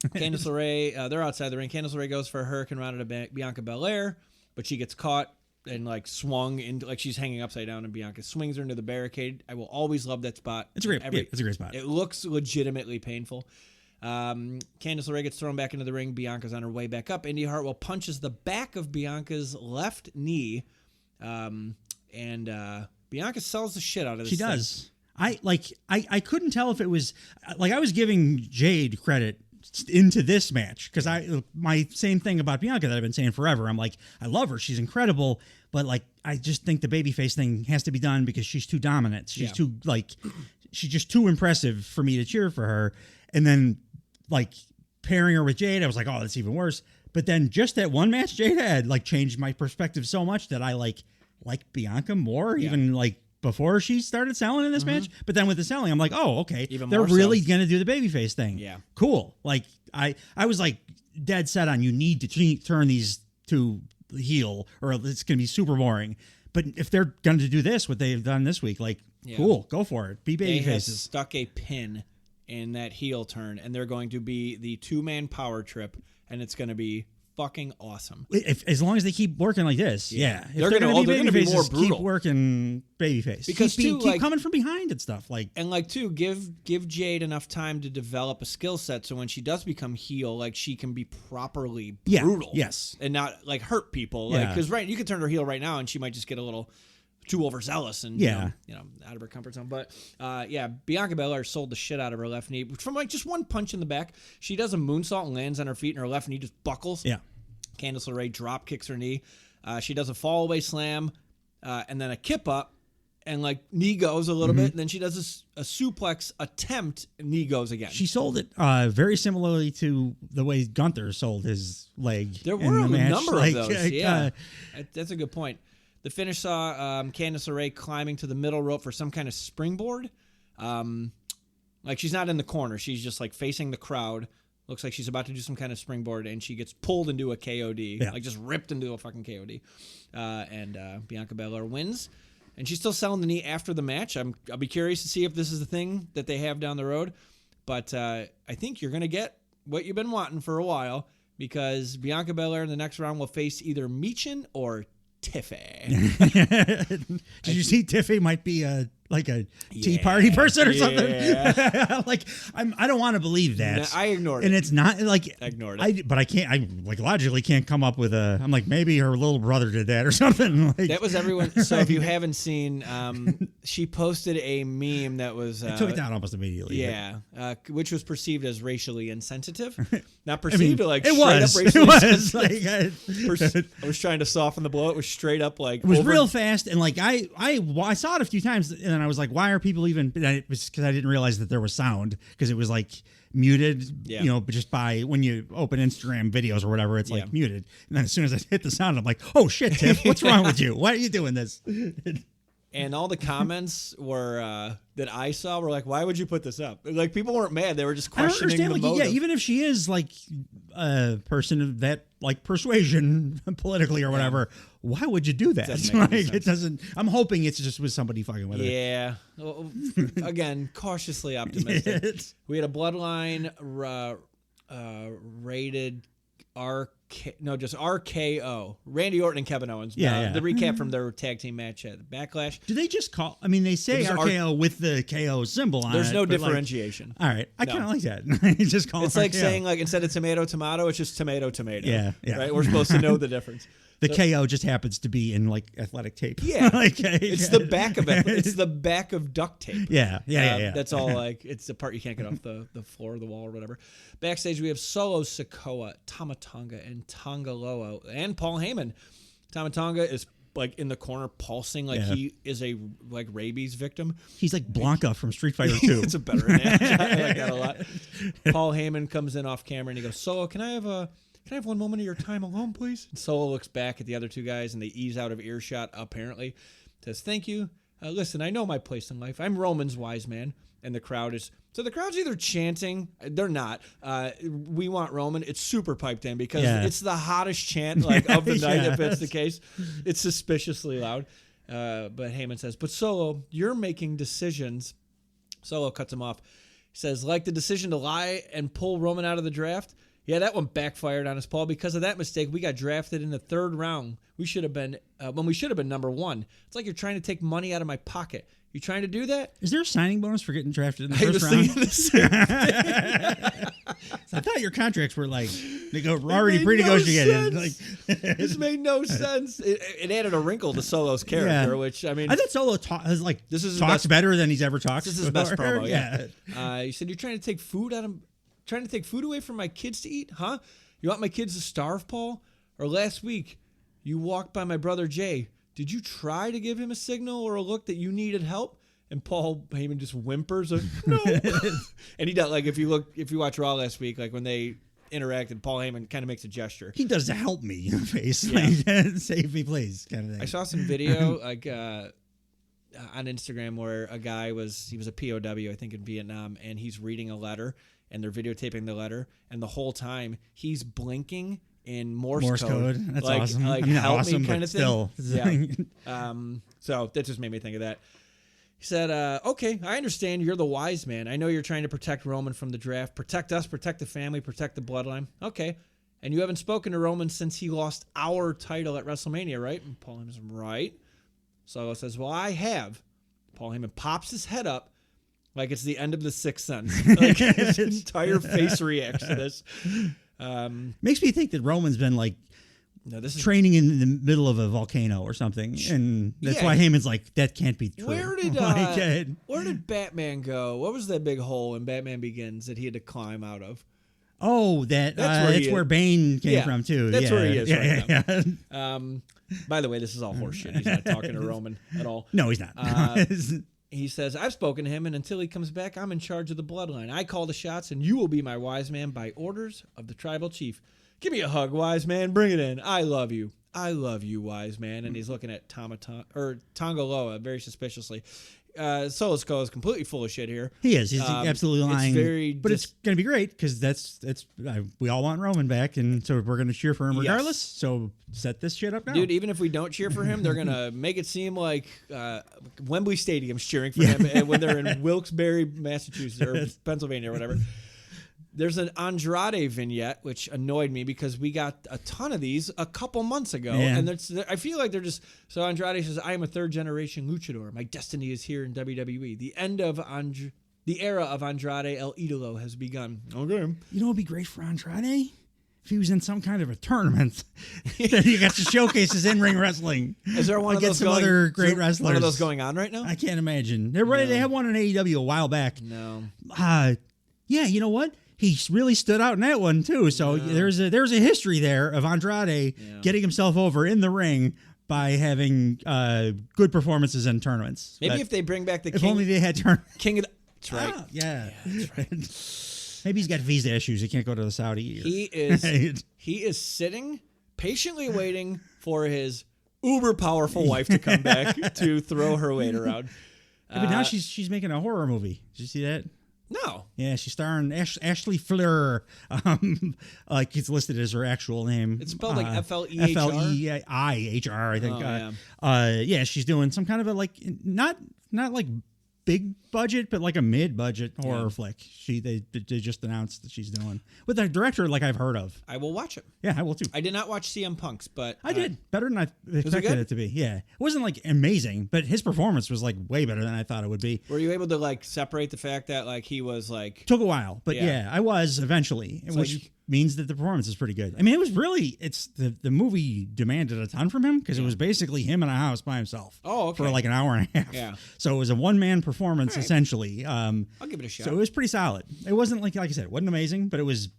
Candice LeRae, they're outside the ring. Candice LeRae goes for a Hurricane Rana to Bianca Belair, but she gets caught and like swung into like she's hanging upside down, and Bianca swings her into the barricade. I will always love that spot. It's a great. It's a great spot. It looks legitimately painful. Candice LeRae gets thrown back into the ring. Bianca's on her way back up. Indy Hartwell punches the back of Bianca's left knee. And Bianca sells the shit out of this. She does. I couldn't tell if it was like I was giving Jade credit into this match because my same thing about Bianca that I've been saying forever. I'm like, I love her. She's incredible. But like, I just think the babyface thing has to be done because she's too dominant. She's too she's just too impressive for me to cheer for her. And then like pairing her with Jade, I was like, oh, that's even worse. But then just that one match Jade had like changed my perspective so much that I like Bianca more, even like before she started selling in this match. But then with the selling, I'm like, oh, okay, they're really gonna do the babyface thing. Yeah, cool. Like I was like dead set on you need to turn these to heel or it's gonna be super boring. But if they're gonna do this, what they've done this week, like cool, go for it. Be baby faces. Stuck a pin in that heel turn, and they're going to be the 2-man power trip, and it's going to be fucking awesome. As long as they keep working like this, If they're going to be more brutal. Keep working babyface. Because keep coming from behind and stuff give Jade enough time to develop a skill set so when she does become heel, like she can be properly brutal, and not like hurt people. Like because you could turn her heel right now and she might just get a little too overzealous and you know out of her comfort zone. But Bianca Belair sold the shit out of her left knee from like just one punch in the back. She does a moonsault and lands on her feet, and her left knee just buckles. Yeah, Candice LeRae drop kicks her knee. She does a fall away slam and then a kip up, and like knee goes a little bit, and then she does a suplex attempt, and knee goes again. She sold it very similarly to the way Gunther sold his leg. There were a number of those. That's a good point. The finish saw Candice LeRae climbing to the middle rope for some kind of springboard. Like she's not in the corner. She's just like facing the crowd. Looks like she's about to do some kind of springboard, and she gets pulled into a KOD. Like just ripped into a fucking KOD. And Bianca Belair wins. and she's still selling the knee after the match. I'll be curious to see if this is the thing that they have down the road. But I think you're going to get what you've been wanting for a while, because Bianca Belair in the next round will face either Michin or Tiffy. Did you see Tiffy might be a Tea Party person or something? Like I don't want to believe that. No, I ignored it. And it's not like I ignored it. But I can't. I logically can't come up with a. I'm like, maybe her little brother did that or something. Like, that was everyone. So if you haven't seen, she posted a meme that was I took it down almost immediately. Yeah, which was perceived as racially insensitive. Not perceived, like it straight was. up racially insensitive. I was trying to soften the blow. It was straight up like it was real fast, and like I saw it a few times, and then I was like, why are people even? It was because I didn't realize that there was sound, because it was like muted, but just by when you open Instagram videos or whatever, it's like muted. And then as soon as I hit the sound, I'm like, oh shit, Tiff, what's wrong with you? Why are you doing this? And all the comments were that I saw were like, why would you put this up? Like, people weren't mad. They were just questioning the motive. Yeah, even if she is like a person of that like persuasion politically or whatever, why would you do that? It doesn't. I'm hoping it's just with somebody fucking with her. Yeah. Well, again, cautiously optimistic. We had a Bloodline rated just RKO. Randy Orton and Kevin Owens. The recap from their tag team match at Backlash. Do they just call? I mean, they say RKO with the KO symbol on it. There's no differentiation. All right, I kind of like that. You just call it's it like RKO. saying like instead of tomato, it's just tomato. Yeah. Right. We're supposed to know the difference. The KO just happens to be in like athletic tape. Yeah, it's the back of it. It's the back of duct tape. Yeah. That's all. Like, it's the part you can't get off the floor or the wall or whatever. Backstage, we have Solo Sikoa, Tama Tonga, and Tonga Loa, and Paul Heyman. Tama Tonga is like in the corner pulsing like he is a like rabies victim. He's like Blanca from Street Fighter 2. It's a better analogy. I like that a lot. Paul Heyman comes in off camera and he goes, Solo, can I have one moment of your time alone, please? And Solo looks back at the other two guys, and they ease out of earshot, apparently. Says, thank you. Listen, I know my place in life. I'm Roman's wise man. And the crowd is... So the crowd's either chanting... They're not. We want Roman. It's super piped in because it's the hottest chant of the night, if it's the case. It's suspiciously loud. But Heyman says, but Solo, you're making decisions. Solo cuts him off. He says, like the decision to lie and pull Roman out of the draft... Yeah, that one backfired on us, Paul. Because of that mistake, we got drafted in the third round. We should have been when we should have been number one. It's like you're trying to take money out of my pocket. You trying to do that? Is there a signing bonus for getting drafted in the first round? I thought your contracts were like already pre-negotiated. No this made no sense. It added a wrinkle to Solo's character, which I mean, I thought Solo talks better than he's ever talked. This is his best promo. Yeah. You said you're trying to take food out of. Trying to take food away from my kids to eat, huh? You want my kids to starve, Paul? Or last week, you walked by my brother Jay. Did you try to give him a signal or a look that you needed help? And Paul Heyman just whimpers, no. And he does. Like if you watch Raw last week, like when they interacted, Paul Heyman kind of makes a gesture. He does to help me in the face, like, save me, please, kind of thing. I saw some video like on Instagram where a guy he was a POW, I think, in Vietnam, and he's reading a letter. And they're videotaping the letter, and the whole time he's blinking in Morse code. That's awesome. Like, I mean, help awesome, me kind but of still. thing. Yeah. So that just made me think of that. He said, okay, I understand you're the wise man. I know you're trying to protect Roman from the draft. Protect us, protect the family, protect the bloodline. Okay. And you haven't spoken to Roman since he lost our title at WrestleMania, right? And Paul Heyman's right. Solo says, well, I have. Paul Heyman pops his head up. Like it's the end of The Sixth Sense. Like his entire face reacts to this. Makes me think that Roman's been like training in the middle of a volcano or something, and that's why Heyman's like, that can't be true. Where did Batman go? What was that big hole in Batman Begins that he had to climb out of? Oh, that's where Bane came from too. That's where he is now. By the way, this is all horseshit. He's not talking to Roman at all. No, he's not. He says, I've spoken to him, and until he comes back, I'm in charge of the bloodline. I call the shots, and you will be my wise man by orders of the tribal chief. Give me a hug, wise man. Bring it in. I love you. I love you, wise man. And he's looking at Tonga Loa very suspiciously. Solo Sikoa is completely full of shit here. He is. He's absolutely lying. It's it's going to be great because we all want Roman back, and so we're going to cheer for him regardless. Yes. So set this shit up now. Dude, even if we don't cheer for him, they're going to make it seem like Wembley Stadium's cheering for him when they're in Wilkes-Barre, Massachusetts, or Pennsylvania or whatever. There's an Andrade vignette, which annoyed me because we got a ton of these a couple months ago. Yeah. And I feel like they're just... So Andrade says, I am a third-generation luchador. My destiny is here in WWE. The end of the era of Andrade El Idolo has begun. Okay. You know what would be great for Andrade? If he was in some kind of a tournament that he got to showcase his in-ring wrestling. Is there one of those going, other great wrestlers. One of those going on right now? I can't imagine. They're ready. They had one in AEW a while back. No. Yeah, you know what? He really stood out in that one too. So there's a history there of Andrade getting himself over in the ring by having good performances in tournaments. Maybe if they bring back the If only they had King of the... That's right. Yeah, that's right. Maybe he's got visa issues. He can't go to the Saudi. He is sitting patiently waiting for his uber powerful wife to come back to throw her weight around. But now she's making a horror movie. Did you see that? No. Yeah, she's starring Ashley Fleur. Like it's listed as her actual name. It's spelled like F-L-E-H-R? F-L-E-I-H-R, I think. Yeah, she's doing some kind of a not like big budget, but like a mid-budget horror flick. They just announced that she's doing with a director like I've heard of. I will watch it. Yeah, I will too. I did not watch CM Punk's, but I did better than I expected it to be. Yeah, it wasn't like amazing, but his performance was like way better than I thought it would be. Were you able to like separate the fact that like he was like took a while, but yeah I was eventually, which means that the performance is pretty good. I mean, it was really the movie demanded a ton from him because it was basically him in a house by himself. Oh, okay. For like an hour and a half. Yeah. So it was a one-man performance essentially. I'll give it a shot. So it was pretty solid. It wasn't like I said, it wasn't amazing, but it was.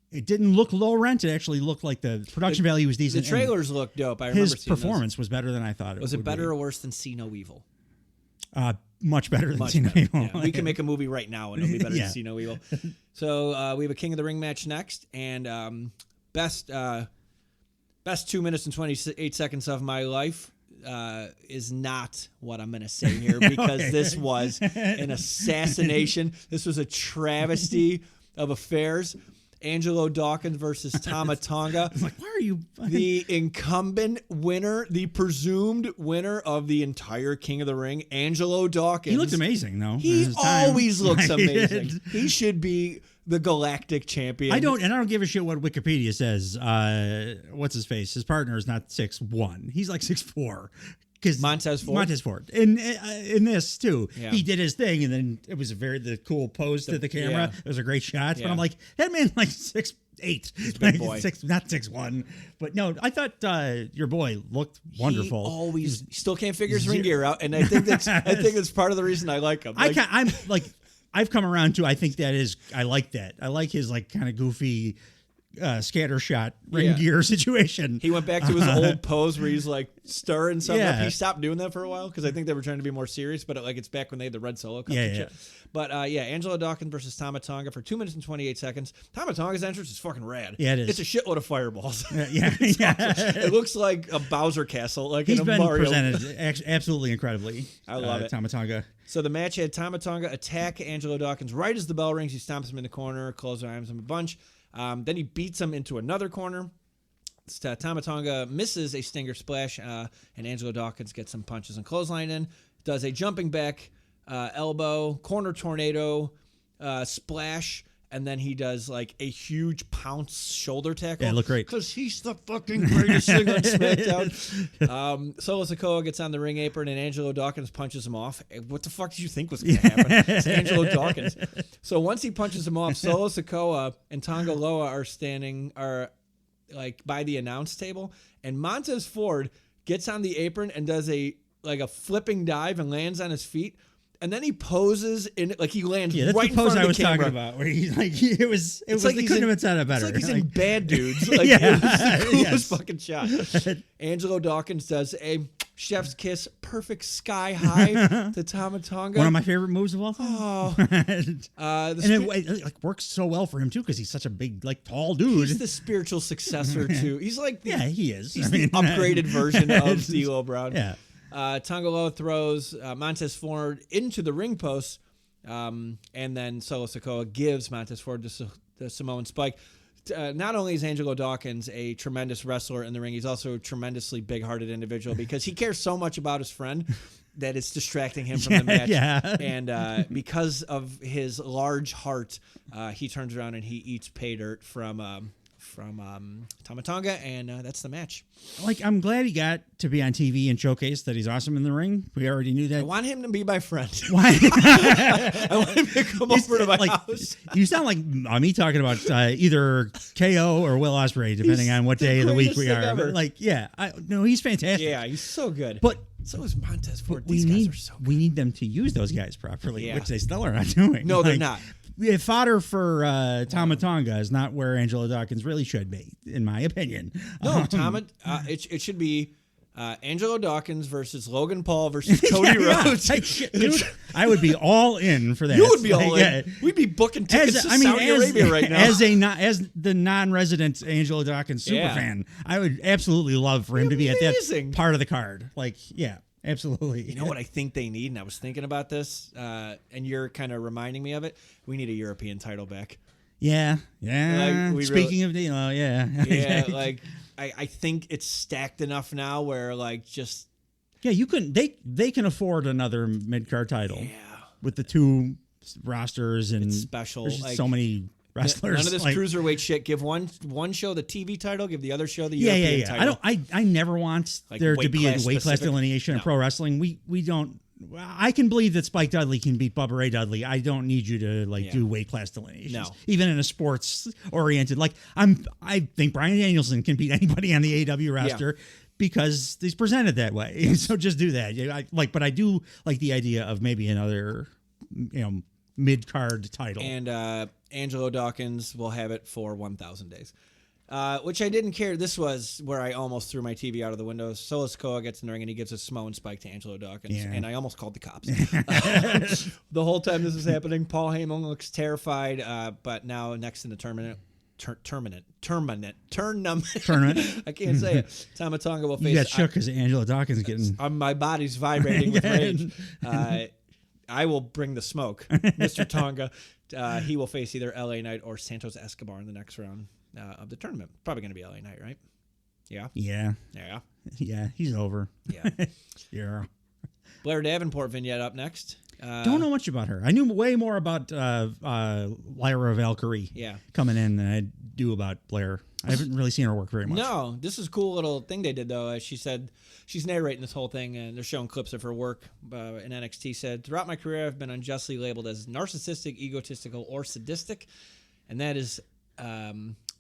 It didn't look low rent. It actually looked like the production value was decent. The trailers looked dope. I remember his seeing performance was better than I thought it was. Was it better be. or worse than See No Evil? Much better than See No Evil. Yeah. We can make a movie right now and it'll be better than See No Evil. So we have a King of the Ring match next, and best 2 minutes and 28 seconds of my life is not what I'm going to say here because this was an assassination. This was a travesty of affairs. Angelo Dawkins versus Tama Tonga. I'm like, why are you... The incumbent winner, the presumed winner of the entire King of the Ring, Angelo Dawkins. He looked amazing, though. He always looks amazing. He should be the galactic champion. I don't give a shit what Wikipedia says. What's his face? His partner is not 6'1". He's like 6'4". Montez Ford. In this too, he did his thing, and then it was the cool pose to the camera. Yeah. It was a great shot. But I'm like, that man like 6'8", big boy. not 6'1". But no, I thought your boy looked wonderful. He still can't figure his ring gear out, and I think that's part of the reason I like him. I'm like, I've come around to. I think I like that. I like his like kind of goofy. Scatter shot ring gear situation. He went back to his old pose where he's like stirring something up. Yeah. He stopped doing that for a while because I think they were trying to be more serious, but it's back when they had the red solo cups and shit. But Angelo Dawkins versus Tama Tonga for 2 minutes and 28 seconds. Tama Tonga's entrance is fucking rad. Yeah, it is. It's a shitload of fireballs. Yeah. It looks like a Bowser castle, like he's in a been Mario. presented absolutely incredibly. I love it. Tama Tonga. So the match had Tama Tonga attack Angelo Dawkins right as the bell rings. He stomps him in the corner, clotheslines him a bunch. Then he beats him into another corner. Tama Tonga misses a stinger splash, and Angelo Dawkins gets some punches and clothesline in. Does a jumping back elbow, corner tornado, splash, and then he does like a huge pounce shoulder tackle. Yeah, look great. Because he's the fucking greatest thing on SmackDown. Solo Sikoa gets on the ring apron and Angelo Dawkins punches him off. What the fuck did you think was going to happen? It's Angelo Dawkins. So once he punches him off, Solo Sikoa and Tonga Loa are like by the announce table, and Montez Ford gets on the apron and does a flipping dive and lands on his feet. And then he poses in like he lands that's right the pose in front I of was the camera. talking about, where he it was like they couldn't have said it better. It's like he's in Bad Dudes. Like, Yeah. It was the coolest fucking shot. Angelo Dawkins does a chef's kiss, perfect sky high to Tama Tonga. One of my favorite moves of all time. Oh. And it like works so well for him too because he's such a big, like tall dude. He's the spiritual successor to. He's like he is. He's the upgraded version of D'Lo Brown. Yeah. Tongolo throws Montez Ford into the ring post, and then Solo Sikoa gives Montez Ford the Samoan spike. Not only is Angelo Dawkins a tremendous wrestler in the ring, he's also a tremendously big-hearted individual because he cares so much about his friend that it's distracting him from the match. Yeah. And because of his large heart, he turns around and he eats pay dirt from Tama Tonga, and that's the match. Like, I'm glad he got to be on TV and showcase that he's awesome in the ring. We already knew that. I want him to be my friend. Why? I want him to come over to my house. You sound like me talking about either KO or Will Ospreay, depending on what day of the week we are. But no, he's fantastic. Yeah, he's so good. But so is Montez Ford. We These guys are so good. We need them to use those guys properly, which they still are not doing. No, they're not. Fodder for Tama Tonga is not where Angelo Dawkins really should be, in my opinion. No, it should be Angelo Dawkins versus Logan Paul versus Cody Rhodes. Dude, I would be all in for that. You would be all in. We'd be booking tickets to Saudi Arabia right now. As the non-resident Angelo Dawkins super fan, I would absolutely love for him to be at that part of the card. Absolutely. You know what I think they need, and I was thinking about this, and you're kind of reminding me of it. We need a European title back. Yeah. Speaking of, yeah, I think it's stacked enough now where you couldn't. They can afford another mid-card title. Yeah. With the two rosters and it's special. There's so many wrestlers. None of this cruiserweight shit. Give one show the TV title. Give the other show the European title. I never want there to be a weight class delineation in pro wrestling. We don't. I can believe that Spike Dudley can beat Bubba Ray Dudley. I don't need you to do weight class delineations. No. Even in a sports oriented. I think Bryan Danielson can beat anybody on the AEW roster. Yeah. Because he's presented that way, so just do that. But I do like the idea of maybe another, mid-card title. And Angelo Dawkins will have it for 1,000 days, which I didn't care. This was where I almost threw my TV out of the window. Solo Sikoa gets in the ring, and he gives a Samoan spike to Angelo Dawkins, and I almost called the cops. The whole time this is happening, Paul Heyman looks terrified, but now next in the tournament. Tournament. I can't say it. Tama Tonga will face. You got shook because Angelo Dawkins getting. My body's vibrating with rage. I will bring the smoke, Mr. Tonga. He will face either LA Knight or Santos Escobar in the next round of the tournament. Probably going to be LA Knight, right? Yeah. Yeah. He's over. Yeah. Yeah. Blair Davenport vignette up next. Don't know much about her. I knew way more about Lyra Valkyrie coming in than I do about Blair. I haven't really seen her work very much. No, this is a cool little thing they did, though. She said she's narrating this whole thing, and they're showing clips of her work in NXT. Said, throughout my career, I've been unjustly labeled as narcissistic, egotistical, or sadistic, and that is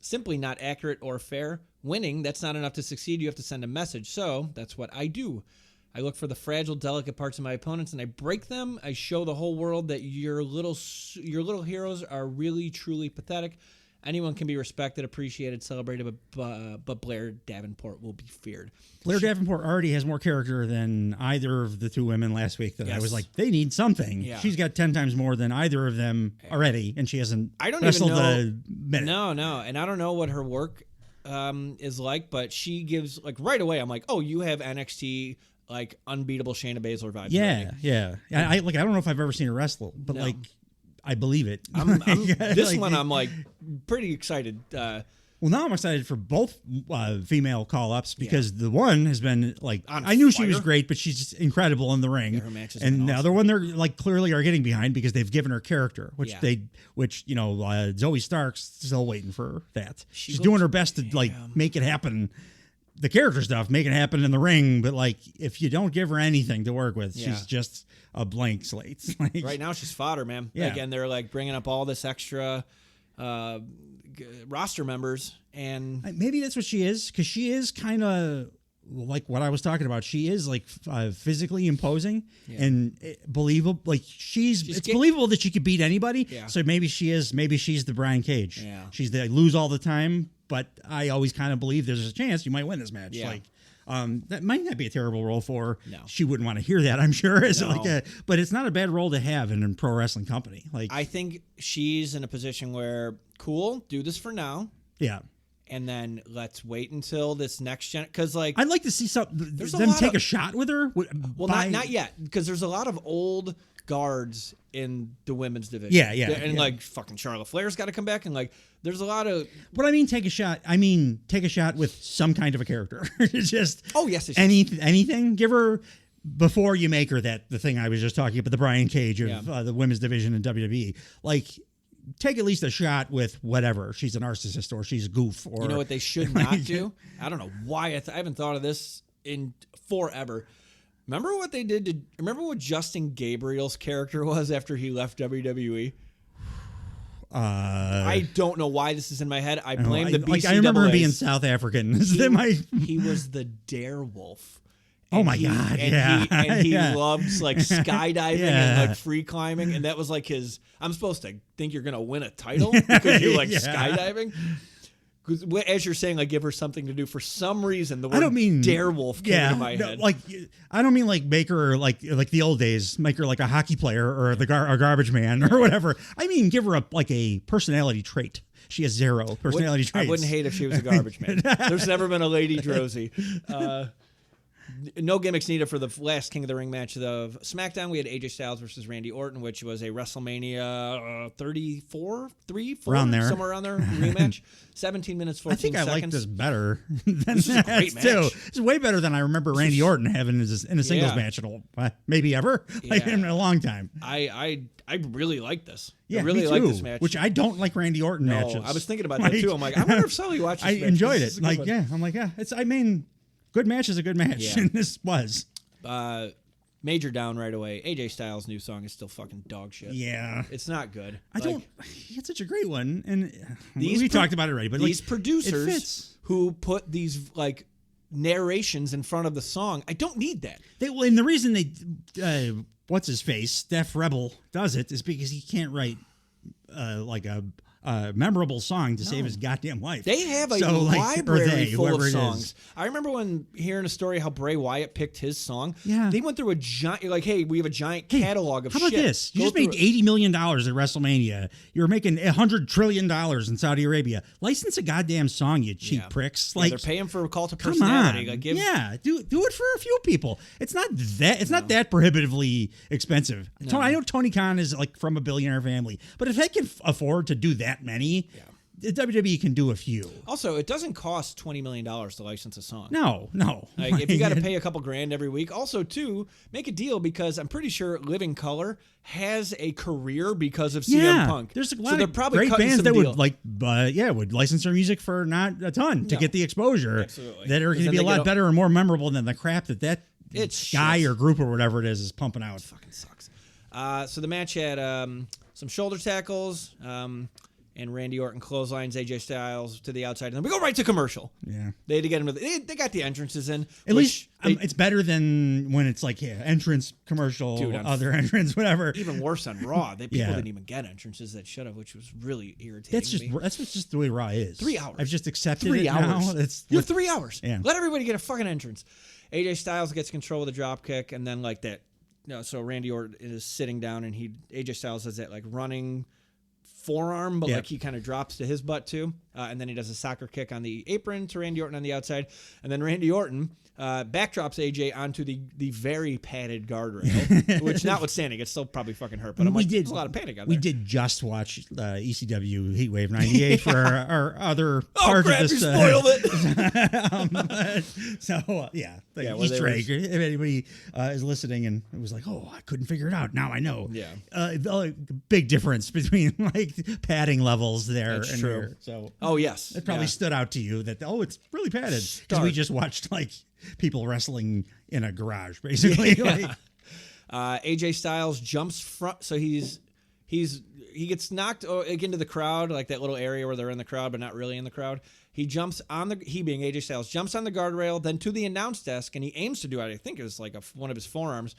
simply not accurate or fair. Winning, that's not enough to succeed. You have to send a message. So that's what I do. I look for the fragile, delicate parts of my opponents, and I break them. I show the whole world that your little heroes are really, truly pathetic. Anyone can be respected, appreciated, celebrated, but Blair Davenport will be feared. Blair Davenport already has more character than either of the two women last week that I was like, they need something. Yeah. She's got 10 times more than either of them already, and she hasn't wrestled a minute. No, and I don't know what her work is like, but she gives, right away, I'm like, oh, you have NXT... unbeatable Shayna Baszler vibes. Yeah. I don't know if I've ever seen her wrestle, but I believe it. I'm pretty excited. Well, now I'm excited for both female call-ups because the one has been I knew she was great, but she's just incredible in the ring. Yeah, her matches and the other one they're clearly are getting behind because they've given her character, which Zoe Stark's still waiting for that. She's doing her best to make it happen. The character stuff, make it happen in the ring, but if you don't give her anything to work with, she's just a blank slate. Right now, she's fodder, man. Yeah. Again, they're bringing up all this extra roster members, and maybe that's what she is, because she is kind of like what I was talking about. She is physically imposing and believable. It's believable that she could beat anybody. Yeah. So maybe she's the Brian Cage. Yeah. She's the lose all the time. But I always kind of believe there's a chance you might win this match. Yeah. That might not be a terrible role for her. No. She wouldn't want to hear that, I'm sure. No. But it's not a bad role to have in a pro wrestling company. I think she's in a position where, cool, do this for now. Yeah. and then let's wait until this next gen. Because like I'd like to see them take a shot with her. Well, not yet, because there's a lot of old guards in the women's division. Yeah. And like fucking Charlotte Flair's got to come back, and like there's a lot of. What I mean, take a shot. I mean, take a shot with some kind of a character. Just Yes. Anything. Give her. Before you make her the thing I was just talking about, the Brian Cage of the women's division in WWE, like take at least a shot with whatever. She's a narcissist or she's a goof. Or you know what they should not do? I don't know why I haven't thought of this in forever. Remember what they did remember what Justin Gabriel's character was after he left WWE? I don't know why this is in my head. I blame the BCAAs. I remember him being South African. He was the Darewolf. Oh my God! He loves like skydiving and like free climbing, and that was like his. I'm supposed to think you're gonna win a title because you like skydiving. Because as you're saying, like give her something to do. For some reason, the word Darewolf came into my head. Like I don't mean like make her like the old days, make her like a hockey player or a garbage man or whatever. I mean give her a personality trait. She has zero personality traits. I wouldn't hate if she was a garbage man. There's never been a Lady Drosy. No gimmicks needed for the last King of the Ring match of SmackDown. We had AJ Styles versus Randy Orton, which was a WrestleMania 34, around there, somewhere around there rematch. 17 minutes, 14 seconds. I think I like this better than this is a great match. Too. It's way better than I remember Randy Orton having in a singles match maybe ever, in a long time. I really like this. Yeah, I really like this match. Which I don't like Randy Orton matches. I was thinking about that too. I'm like, I wonder if Sully watches this I match. enjoyed it. I'm like, good match is a good match, and this was. Major down right away. AJ Styles' new song is still fucking dog shit. Yeah. It's not good. It's such a great one, and we talked about it already, but these producers who put these like narrations in front of the song, I don't need that. And the reason they, what's his face, Steph Rebel does it is because he can't write like a memorable song to save his goddamn life. They have a library full of songs. I remember when hearing a story how Bray Wyatt picked his song. Yeah. They went through a giant, like, hey, we have a giant catalog of shit. How about this? You just made $80 million at WrestleMania. You were making $100 trillion in Saudi Arabia. License a goddamn song, you cheap pricks. Like they're paying for a cult of personality. Come on. Do it for a few people. It's not that prohibitively expensive. No. I know Tony Khan is like from a billionaire family, but if they can afford to do that many, the WWE can do a few. Also, it doesn't cost $20 million to license a song. No. Like, if you got to pay a couple grand every week. Also, too, make a deal because I'm pretty sure Living Colour has a career because of CM Punk. There's a lot of great bands that would license their music for not a ton to get the exposure. Absolutely. That are going to be a lot better and more memorable than the crap that guy or group or whatever it is pumping out. It fucking sucks. So the match had some shoulder tackles. And Randy Orton clotheslines AJ Styles to the outside, and then we go right to commercial. Yeah, they had to get him. They got the entrances in. At least it's better than when it's like entrance commercial, other entrance, whatever. Even worse on Raw, people didn't even get entrances that should have, which was really irritating. That's just the way Raw is. 3 hours. I've just accepted 3 hours. Now. You have 3 hours. Yeah. Let everybody get a fucking entrance. AJ Styles gets control of the drop kick, and then like that. So Randy Orton is sitting down, and AJ Styles has that like running forearm, but like he kind of drops to his butt too, and then he does a soccer kick on the apron to Randy Orton on the outside, and then Randy Orton backdrops AJ onto the very padded guardrail, which notwithstanding, it's still probably fucking hurt, but there's a lot of panic out there. We did just watch ECW Heatwave 98 for our other part of this. You spoiled it! Easter egg. If anybody is listening and it was like, oh, I couldn't figure it out, now I know. Yeah. The big difference between like padding levels there. That's true. Here. So, yes. It probably stood out to you that, it's really padded. Because we just watched like people wrestling in a garage, basically. Yeah. AJ Styles jumps front, so he gets knocked into the crowd, like that little area where they're in the crowd, but not really in the crowd. He jumps he being AJ Styles, jumps on the guardrail, then to the announce desk, and he aims to do it. I think it was like one of his forearms.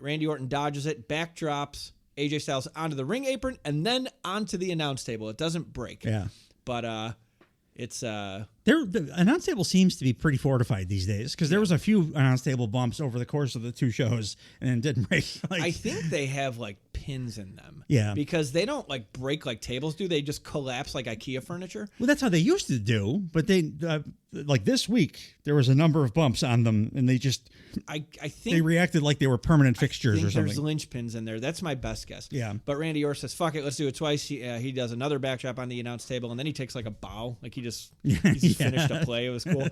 Randy Orton dodges it, backdrops AJ Styles onto the ring apron, and then onto the announce table. It doesn't break. Yeah. But it's the announce table seems to be pretty fortified these days because there was a few announce table bumps over the course of the two shows and it didn't break. I think they have like pins in them. Yeah. Because they don't like break like tables do. They just collapse like IKEA furniture. Well, that's how they used to do, but they like this week there was a number of bumps on them, and they just I think they reacted like they were permanent fixtures or there's something. linchpins in there. That's my best guess. Yeah. But Randy Orton says, "Fuck it, let's do it twice." He does another backdrop on the announce table, and then he takes like a bow, like he's just finished a play. It was cool.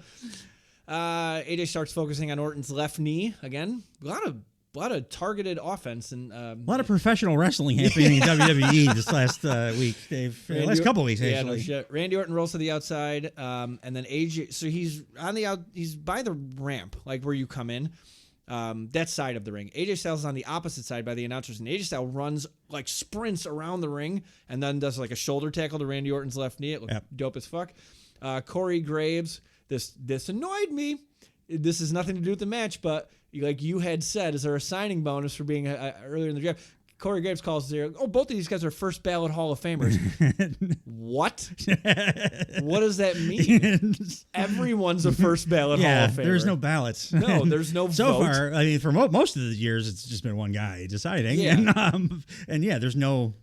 AJ starts focusing on Orton's left knee again. A lot of targeted offense and A lot of professional wrestling happening in WWE this last week, Dave. Last couple weeks, actually. Yeah, no shit. Randy Orton rolls to the outside, and then AJ. So he's on the out. He's by the ramp, like where you come in. That side of the ring. AJ Styles is on the opposite side by the announcers, and AJ Styles runs like sprints around the ring, and then does like a shoulder tackle to Randy Orton's left knee. It looked dope as fuck. Corey Graves. This annoyed me. This has nothing to do with the match, but like you had said, is there a signing bonus for being earlier in the draft? Corey Graves calls there. Oh, both of these guys are first ballot Hall of Famers. What? What does that mean? Everyone's a first ballot Hall of Famer. There's no ballots. No, there's no so vote. far. I mean, for most of the years, it's just been one guy deciding. Yeah. And yeah, there's no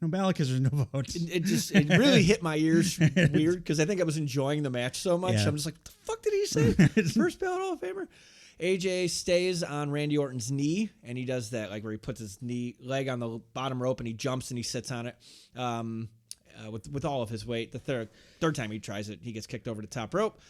ballot because there's no votes. It really hit my ears weird because I think I was enjoying the match so much. Yeah. I'm just like, what the fuck did he say? First ballot Hall of Famer. AJ stays on Randy Orton's knee, and he does that like where he puts his leg on the bottom rope and he jumps and he sits on it with all of his weight. The third time he tries it, he gets kicked over the top rope.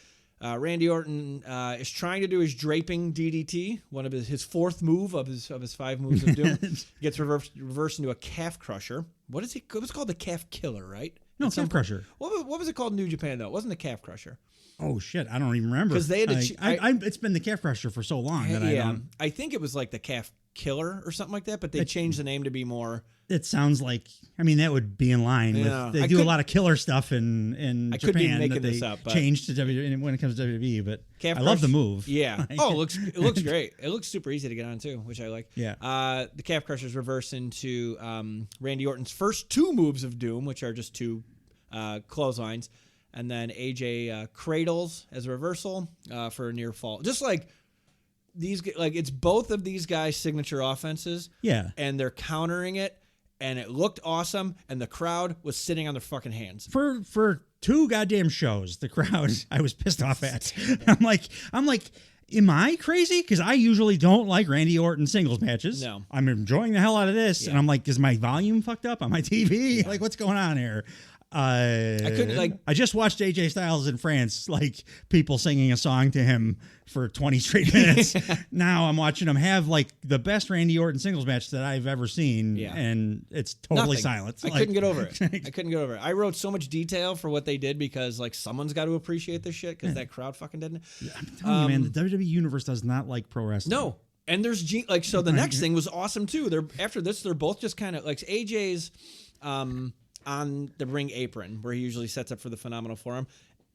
Randy Orton is trying to do his draping DDT, one of his fourth move of his 5 moves of doom. Gets reversed into a calf crusher. What is it? It was called the calf killer, right? No, calf crusher. What was it called in New Japan though? It wasn't the calf crusher. Oh shit, I don't even remember. Because they had it's been the calf crusher for so long that I don't. I think it was like the calf killer or something like that, but they changed the name to be more. It sounds like, I mean, that would be in line with. They do a lot of killer stuff in Japan. Could be making that they this up, but changed to WWE when it comes to WWE. But calf I love the move. Yeah. Oh, it looks great. It looks super easy to get on too, which I like. Yeah. The calf crushers reverse into Randy Orton's first 2 moves of doom, which are just 2 clotheslines. And then AJ cradles as a reversal for a near fall. Just like it's both of these guys' signature offenses. Yeah. And they're countering it, and it looked awesome, and the crowd was sitting on their fucking hands. For 2 goddamn shows, the crowd I was pissed off at. I'm like, am I crazy? Because I usually don't like Randy Orton singles matches. No. I'm enjoying the hell out of this, and I'm like, is my volume fucked up on my TV? Yeah. Like, what's going on here? I just watched AJ Styles in France, like people singing a song to him for 20 straight minutes. Now I'm watching him have like the best Randy Orton singles match that I've ever seen, and it's totally silent. I couldn't get over it. I wrote so much detail for what they did because like someone's got to appreciate this shit because that crowd fucking didn't. I'm telling you, man, the WWE universe does not like pro wrestling. No. And there's so the next thing was awesome too. After this, they're both just kind of like AJ's on the ring apron where he usually sets up for the Phenomenal Forum,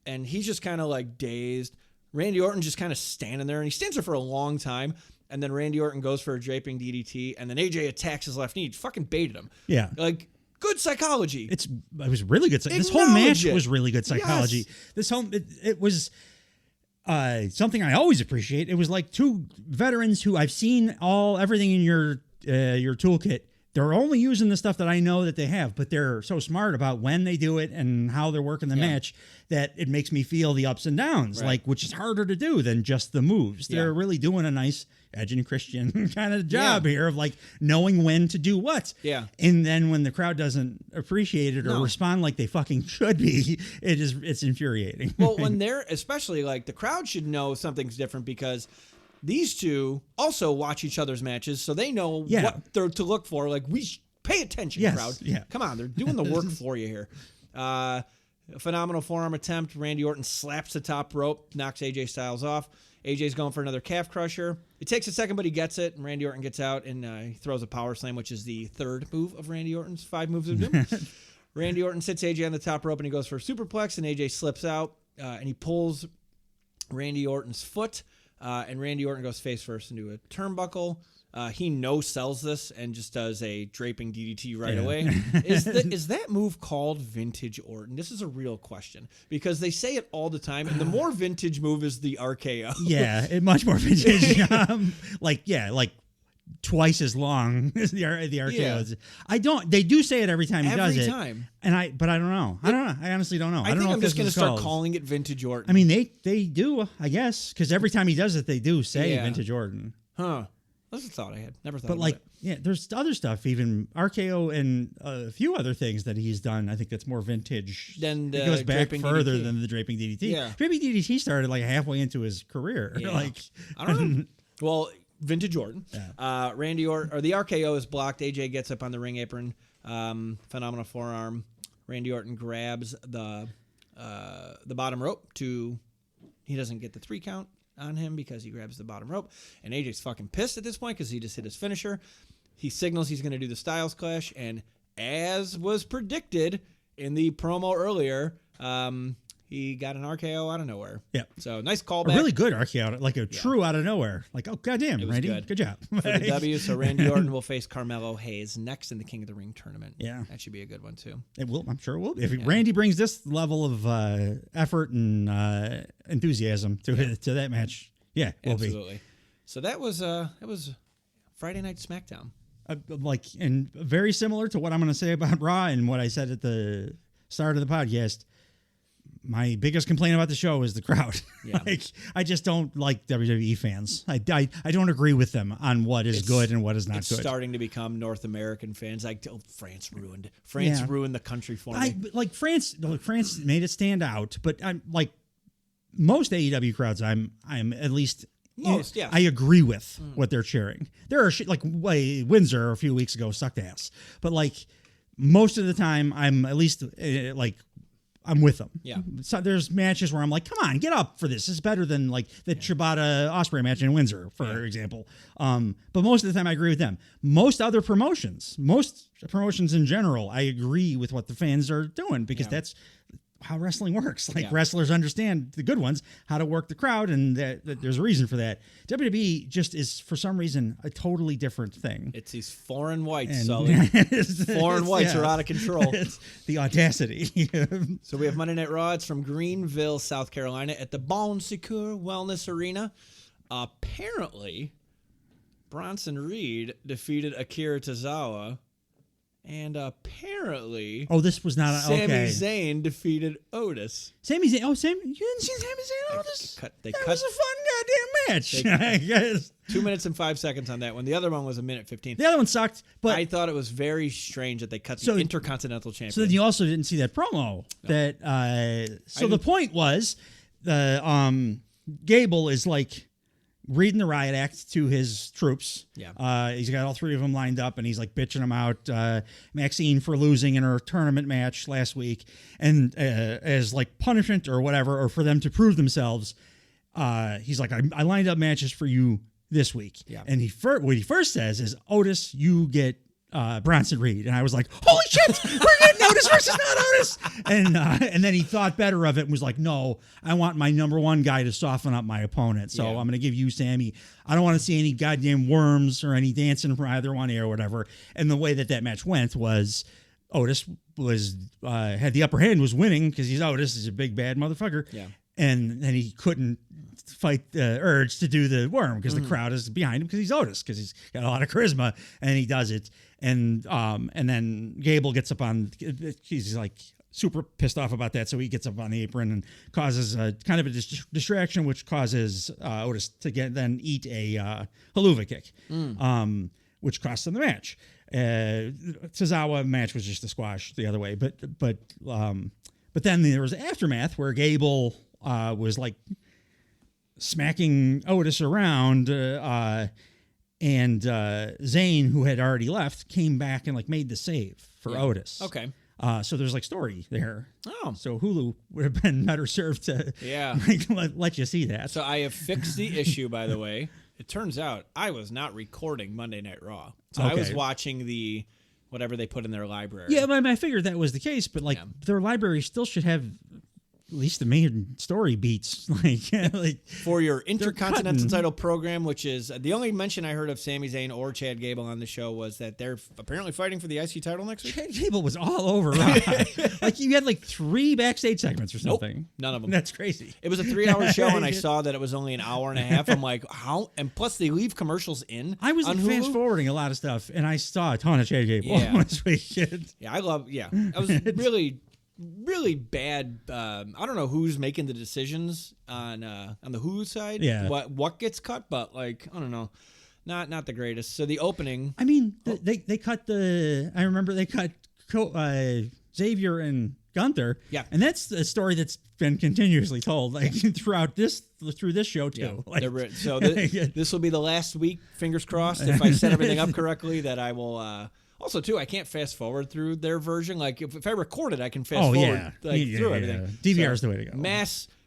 and he's just kind of like dazed. Randy Orton just kind of standing there, and he stands there for a long time, and then Randy Orton goes for a draping DDT, and then AJ attacks his left knee. He fucking baited him. Yeah. Like, good psychology. It was really good. This whole match was really good psychology. Yes. It was something I always appreciate. It was like 2 veterans who I've seen everything in your toolkit. They're only using the stuff that I know that they have, but they're so smart about when they do it and how they're working the match that it makes me feel the ups and downs, which is harder to do than just the moves. They're really doing a nice Edge and Christian kind of job here of like knowing when to do what. Yeah. And then when the crowd doesn't appreciate it or respond like they fucking should be, it's infuriating. Well, when they're, especially like the crowd should know something's different because these 2 also watch each other's matches, so they know what they're to look for. Like, pay attention, crowd. Yeah. Come on, they're doing the work for you here. A Phenomenal Forearm attempt. Randy Orton slaps the top rope, knocks AJ Styles off. AJ's going for another calf crusher. It takes a second, but he gets it, and Randy Orton gets out, and he throws a power slam, which is the 3rd move of Randy Orton's 5 moves of doom. Randy Orton sits AJ on the top rope, and he goes for a superplex, and AJ slips out, and he pulls Randy Orton's foot. And Randy Orton goes face first into a turnbuckle. He no-sells this and just does a draping DDT right away. Is that move called vintage Orton? This is a real question because they say it all the time, and the more vintage move is the RKO. Yeah, much more vintage. Like twice as long as the RKO. Yeah. I don't. They do say it every time he does it. Every time. But I don't know. I honestly don't know. I don't think know I'm if just this going to is start called. calling it Vintage Orton. I mean, they do, I guess, because every time he does it, they do say Vintage Orton. Huh. That's a thought I had. Never thought But about like, it. yeah, there's other stuff, even RKO and a few other things that he's done. I think that's more vintage. Then it goes back draping further DDT. than the draping DDT. Yeah. Draping DDT started like halfway into his career. Yeah. Like, I don't know. Well, Vintage Orton. Yeah. Randy Orton, or the RKO is blocked. AJ gets up on the ring apron. Phenomenal forearm. Randy Orton grabs the bottom rope he doesn't get the 3 count on him because he grabs the bottom rope. And AJ's fucking pissed at this point because he just hit his finisher. He signals he's going to do the Styles Clash. And as was predicted in the promo earlier, he got an RKO out of nowhere. Yeah. So nice a callback. really good RKO, like a true out of nowhere. Like, oh, goddamn, It was Randy, good. good job. For the W, so Randy Orton will face Carmelo Hayes next in the King of the Ring tournament. Yeah. That should be a good one, too. It will. I'm sure it will. If Randy brings this level of effort and enthusiasm to that match, yeah, it will be. Absolutely. So that was Friday Night SmackDown. And very similar to what I'm going to say about Raw and what I said at the start of the podcast. My biggest complaint about the show is the crowd. Yeah. I just don't like WWE fans. I don't agree with them on what is good and what is not It's good. starting to become North American fans. Like, France ruined the country for me. France made it stand out, but I'm like most AEW crowds. I'm at least. Most, yeah. I agree with what they're cheering. There are like Windsor a few weeks ago sucked ass, but like most of the time, I'm at least I'm with them. Yeah. So there's matches where I'm like, come on, get up for this. It's better than like the Shibata Osprey match in Windsor, for example. But most of the time I agree with them. Most promotions in general, I agree with what the fans are doing because that's how wrestling works. Like wrestlers understand, the good ones, how to work the crowd, and that there's a reason for that. WWE just is, for some reason, a totally different thing. It's these foreign whites, Sully. Foreign whites are out of control. It's the audacity. So we have Monday Night Raw. It's from Greenville, South Carolina at the Bon Secours Wellness Arena. Apparently, Bronson Reed defeated Akira Tozawa. And apparently, this was not Sami okay. Zayn defeated Otis. Sami Zayn. You didn't see Sami Zayn Otis? That was a fun goddamn match. I guess 2 minutes and 5 seconds on that one. The other one was 1:15. The other one sucked, but I thought it was very strange that they cut the Intercontinental Champion. So then you also didn't see that promo. No. The point was, Gable is like reading the riot act to his troops. Yeah. He's got all 3 of them lined up, and he's like bitching them out. Maxine for losing in her tournament match last week, and as like punishment or whatever, or for them to prove themselves, he's like, I lined up matches for you this week. Yeah. And what he first says is, Otis, you get Bronson Reed. And I was like, holy shit, we're getting Otis versus not Otis. And then he thought better of it and was like, no, I want my number one guy to soften up my opponent. So I'm going to give you Sammy. I don't want to see any goddamn worms or any dancing from either one here or whatever. And the way that match went was Otis was had the upper hand, was winning because he's Otis. He's a big bad motherfucker. Yeah. And then he couldn't fight the urge to do the worm because the crowd is behind him because he's Otis, because he's got a lot of charisma, and he does it. And then Gable gets up on, he's like super pissed off about that, so he gets up on the apron and causes a kind of a distraction, which causes Otis to then eat a haluva kick, which costs him the match. Tozawa match was just a squash the other way, but then there was aftermath where Gable was like smacking Otis around, and Zayn, who had already left, came back and like made the save for Otis. Okay. So there's like story there. Oh. So Hulu would have been better served to let you see that. So I have fixed the issue, by the way. It turns out I was not recording Monday Night Raw. So I was watching the whatever they put in their library. Yeah, but I figured that was the case, but like their library still should have least the main story beats. Like For your Intercontinental cutting. title program, which is the only mention I heard of Sami Zayn or Chad Gable on the show was that they're apparently fighting for the IC title next week. Chad Gable was all over Raw. Like you had like 3 backstage segments or something. None of them. That's crazy. It was a 3-hour show, and I saw that it was only an hour and a half. I'm like, how? And plus, they leave commercials in. I was on like, fast Hulu. forwarding a lot of stuff, and I saw a ton of Chad Gable this weekend. Yeah, I love. Yeah, I was really bad. I don't know who's making the decisions on the Hulu side. Yeah. What gets cut, but like I don't know, not the greatest. So the opening. I mean, they cut the. I remember they cut Xavier and Gunther. Yeah. And that's a story that's been continuously told like through this show too. Yeah, Like, so this will be the last week. Fingers crossed. If I set everything up correctly, that I will. Also, too, I can't fast forward through their version. Like if I record it, I can fast forward through everything. DVR is the way to go.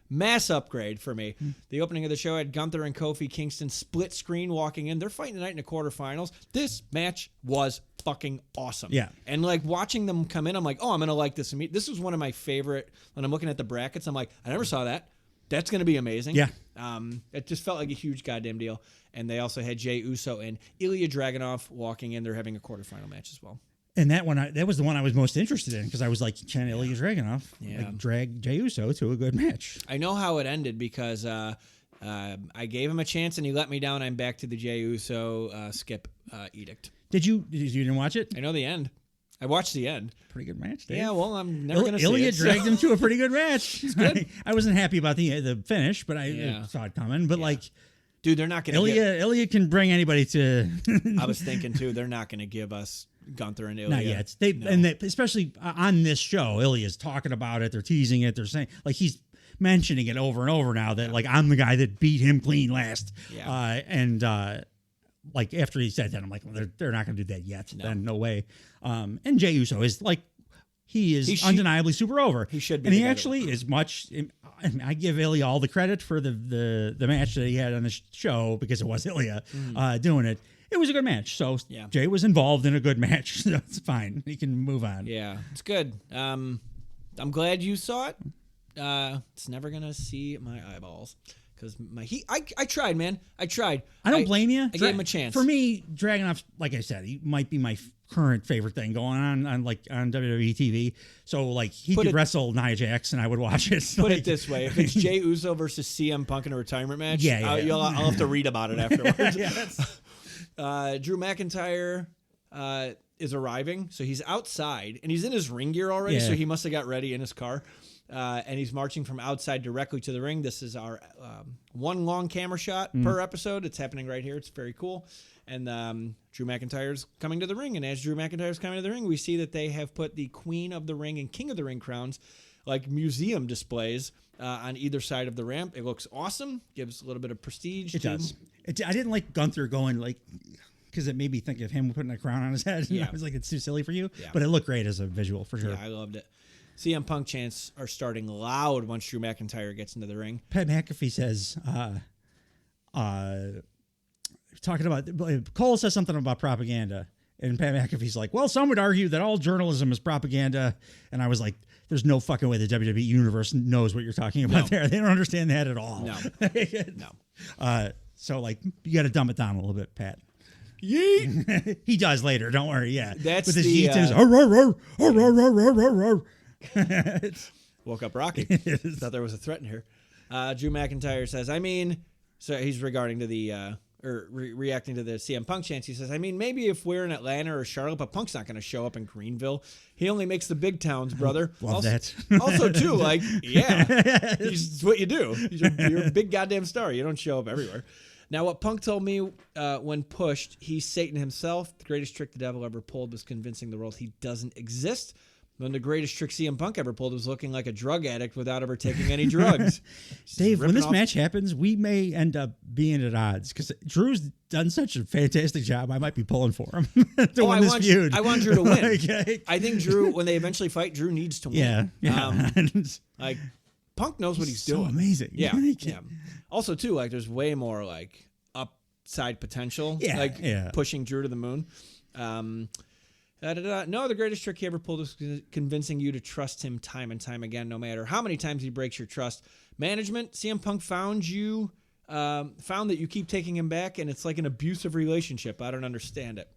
Mass upgrade for me. The opening of the show had Gunther and Kofi Kingston split screen walking in. They're fighting tonight in the quarterfinals. This match was fucking awesome. Yeah. And like watching them come in, I'm like, oh, I'm going to like this. This was one of my favorite, when I'm looking at the brackets, I'm like, I never saw that. That's going to be amazing. Yeah. It just felt like a huge goddamn deal. And they also had Jey Uso and Ilya Dragunov walking in. They're having a quarterfinal match as well. And that was the one I was most interested in because I was like, can Ilya Dragunov drag Jey Uso to a good match? I know how it ended because I gave him a chance and he let me down. I'm back to the Jey Uso skip edict. Did you didn't watch it? I know the end. I watched the end. Pretty good match, Dave. Yeah, well, I'm never going to see Ilya it. dragged him to a pretty good match. It's good. I wasn't happy about the finish, but I saw it coming. But like, dude, they're not going to Ilya can bring anybody to. I was thinking too, they're not going to give us Gunther and Ilya. Not yet. Especially on this show, Ilya's talking about it. They're teasing it. They're saying like he's mentioning it over and over now that like I'm the guy that beat him clean last. Yeah. Like after he said that, I'm like, well, they're not going to do that yet. No. Then no way. And Jey Uso is like, he is undeniably super over. He should be. And he actually is much. I give Ilya all the credit for the match that he had on the show because it was Ilya doing it. It was a good match. So Jey was involved in a good match. So it's fine. He can move on. Yeah, it's good. I'm glad you saw it. It's never gonna see my eyeballs. Because I tried, man. I tried. I don't blame you. I gave him a chance. For me, Dragunov, like I said, he might be my current favorite thing going on WWE TV. So like he could wrestle Nia Jax and I would watch it. Put it this way: if it's Jey Uso versus CM Punk in a retirement match, I'll have to read about it afterwards. Drew McIntyre is arriving, so he's outside and he's in his ring gear already. So he must have got ready in his car. And he's marching from outside directly to the ring. This is our one long camera shot per episode. It's happening right here. It's very cool. And Drew McIntyre's coming to the ring. And as Drew McIntyre's coming to the ring, we see that they have put the Queen of the Ring and King of the Ring crowns, like museum displays, on either side of the ramp. It looks awesome. Gives a little bit of prestige. It does. I didn't like Gunther going like, because it made me think of him putting a crown on his head. Yeah. I was like, it's too silly for you. Yeah. But it looked great as a visual for sure. Yeah, I loved it. CM Punk chants are starting loud once Drew McIntyre gets into the ring. Pat McAfee says, talking about, Cole says something about propaganda. And Pat McAfee's like, well, some would argue that all journalism is propaganda. And I was like, there's no fucking way the WWE universe knows what you're talking about there. They don't understand that at all. No. So like, you got to dumb it down a little bit, Pat. Yeet. He does later. Don't worry. Yeah. That's with his the, woke up Rocky. Thought there was a threat in here. Drew McIntyre says, so he's regarding to the, reacting to the CM Punk chance. He says, maybe if we're in Atlanta or Charlotte, but Punk's not going to show up in Greenville. He only makes the big towns, brother. Love that. Also, too, like, it's what you do. You're a big goddamn star. You don't show up everywhere. Now, what Punk told me when pushed, he's Satan himself. The greatest trick the devil ever pulled was convincing the world he doesn't exist. When the greatest trick CM Punk ever pulled was looking like a drug addict without ever taking any drugs. Dave, when this match happens, we may end up being at odds because Drew's done such a fantastic job. I might be pulling for him to win this feud. I want Drew to win. I think Drew, when they eventually fight, Drew needs to win. Yeah. Like Punk knows what he's doing. So amazing. Yeah. Also, too, like there's way more like upside potential. Pushing Drew to the moon. No, the greatest trick he ever pulled was convincing you to trust him time and time again, no matter how many times he breaks your trust. Management, CM Punk found that you keep taking him back, and it's like an abusive relationship. I don't understand it.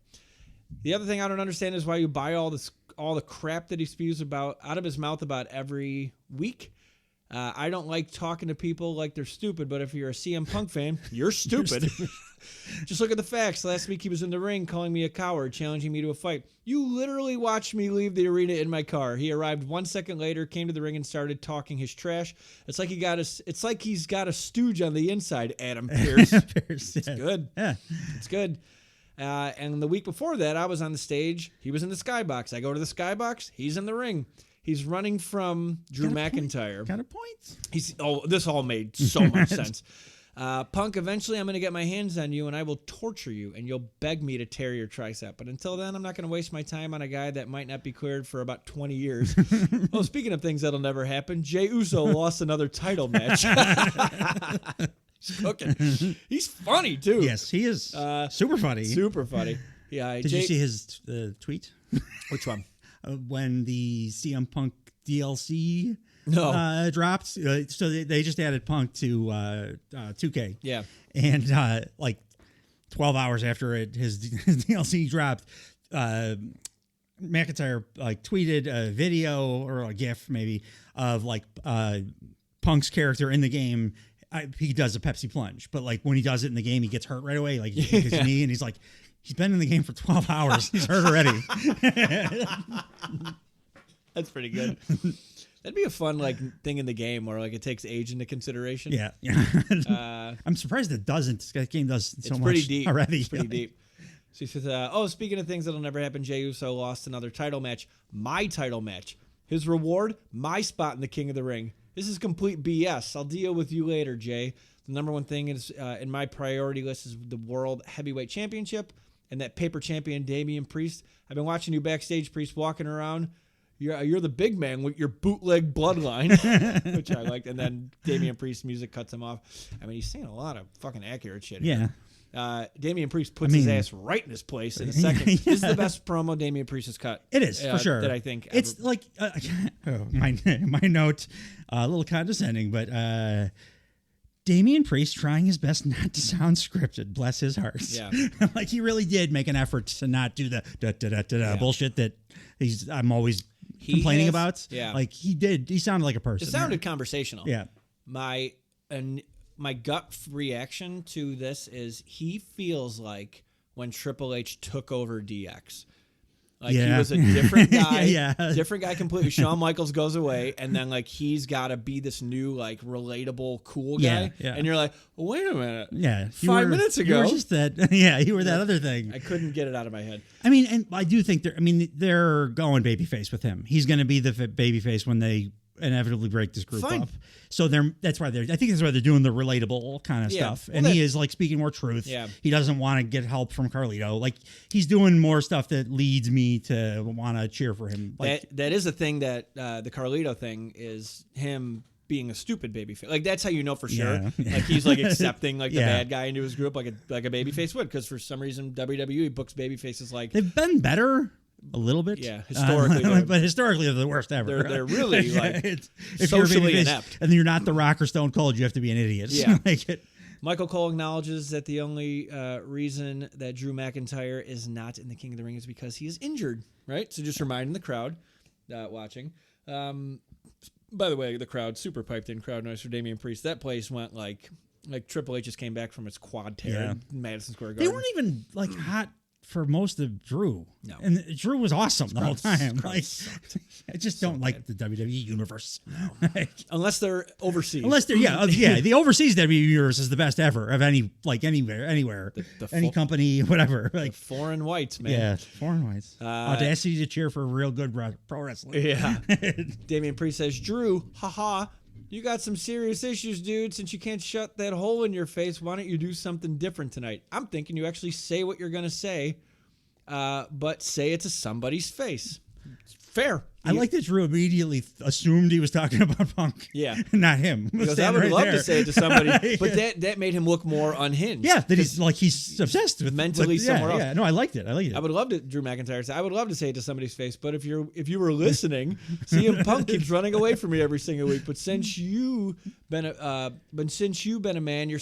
The other thing I don't understand is why you buy all the crap that he spews out of his mouth about every week. I don't like talking to people like they're stupid, but if you're a CM Punk fan, you're stupid. Just look at the facts. Last week he was in the ring calling me a coward, challenging me to a fight. You literally watched me leave the arena in my car. He arrived 1 second later, came to the ring, and started talking his trash. It's like he's got a stooge on the inside, Adam Pearce. It's good. Yeah. It's good. And the week before that, I was on the stage. He was in the skybox. I go to the skybox. He's in the ring. He's running from Drew McIntyre. Got a point. This all made so much sense. Punk, eventually I'm going to get my hands on you and I will torture you and you'll beg me to tear your tricep. But until then, I'm not going to waste my time on a guy that might not be cleared for about 20 years. Oh, speaking of things that'll never happen, Jey Uso lost another title match. He's cooking. He's funny, too. Yes, he is super funny. Super funny. Yeah. Did you see his tweet? Which one? When the CM Punk DLC dropped. So they just added Punk to 2K. Yeah. And like 12 hours after his DLC dropped, McIntyre like tweeted a video or a GIF maybe of like Punk's character in the game. He does a Pepsi plunge, but like when he does it in the game, he gets hurt right away. Like his knee, and he's like, he's been in the game for 12 hours. He's hurt already. That's pretty good. That'd be a fun like thing in the game where like it takes age into consideration. Yeah. I'm surprised it doesn't. That game does so much pretty deep. already. It's pretty deep. So he says, speaking of things that'll never happen, Jey Uso lost another title match. My title match. His reward, my spot in the King of the Ring. This is complete BS. I'll deal with you later, Jay. The number one thing is in my priority list is the World Heavyweight Championship and that paper champion Damian Priest. I've been watching you backstage, Priest, walking around. You're the big man with your bootleg bloodline, which I liked. And then Damian Priest's music cuts him off. I mean, he's saying a lot of fucking accurate shit. Yeah. Damian Priest puts his ass right in his place in a second. Yeah. This is the best promo Damian Priest has cut. It is, for sure. That I think. It's like, my note, a little condescending, but Damian Priest trying his best not to sound scripted. Bless his heart. Yeah. Like he really did make an effort to not do the bullshit that I'm always complaining about. Yeah. Like he did. He sounded like a person. It sounded conversational. Yeah. My gut reaction to this is he feels like when Triple H took over DX. Like he was a different guy, different guy completely. Shawn Michaels goes away, and then like he's got to be this new like relatable cool guy. Yeah. And you're like, wait a minute. Yeah. 5 minutes ago. You were just that. Yeah, you were that other thing. I couldn't get it out of my head. I mean, and I do think they're going babyface with him. He's going to be the babyface when they inevitably break this group up. So I think that's why they're doing the relatable kind of stuff. Well, and he is like speaking more truth. Yeah. He doesn't want to get help from Carlito. Like he's doing more stuff that leads me to want to cheer for him. Like that is a thing that the Carlito thing is him being a stupid babyface. Like that's how you know for sure. Yeah. Like he's like accepting like the bad guy into his group like a babyface would, because for some reason WWE books babyfaces like they've been better. A little bit, historically, but historically they're the worst ever. They're really like if socially you're inept, and you're not the Rock or Stone Cold, you have to be an idiot. Yeah. Michael Cole acknowledges that the only reason that Drew McIntyre is not in the King of the Ring is because he is injured. Right, so just reminding the crowd watching. By the way, the crowd super piped in crowd noise for Damian Priest. That place went like Triple H just came back from its quad tear in Madison Square Garden. They weren't even like hot for most of Drew. No. And Drew was awesome the whole time. Like, I just don't like the WWE universe. No. Unless they're overseas. The overseas WWE universe is the best ever of anywhere. Any company, whatever. Like foreign whites, man. Yeah, foreign whites. Audacity to cheer for real good pro wrestling. Yeah. Damian Priest says, Drew, haha, you got some serious issues, dude. Since you can't shut that hole in your face, why don't you do something different tonight? I'm thinking you actually say what you're going to say, but say it to somebody's face. Fair. I like that Drew immediately assumed he was talking about Punk. Yeah. Not him. Because I would love to say it to somebody, but that made him look more unhinged. Yeah, that he's obsessed with mentally somewhere else. Yeah, no, I liked it. I would love to, Drew McIntyre said, I would love to say it to somebody's face, but if you were listening, CM Punk keeps running away from me every single week. But since you've been a man, you're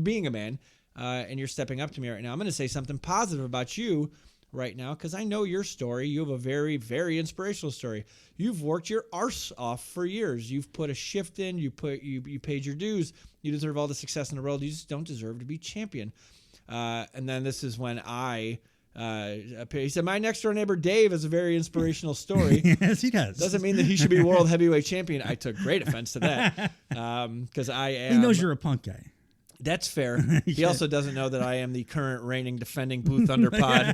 being a man, and you're stepping up to me right now. I'm going to say something positive about you right now, because I know your story. You have a very, very inspirational story. You've worked your arse off for years. You've put a shift in. You paid your dues. You deserve all the success in the world. You just don't deserve to be champion. And then this is when he said, my next door neighbor Dave has a very inspirational story. Yes, he does. Doesn't mean that he should be world heavyweight champion. I took great offense to that, because I am. He knows you're a Punk guy. That's fair. He also doesn't know that I am the current reigning defending Blue Thunder Pod.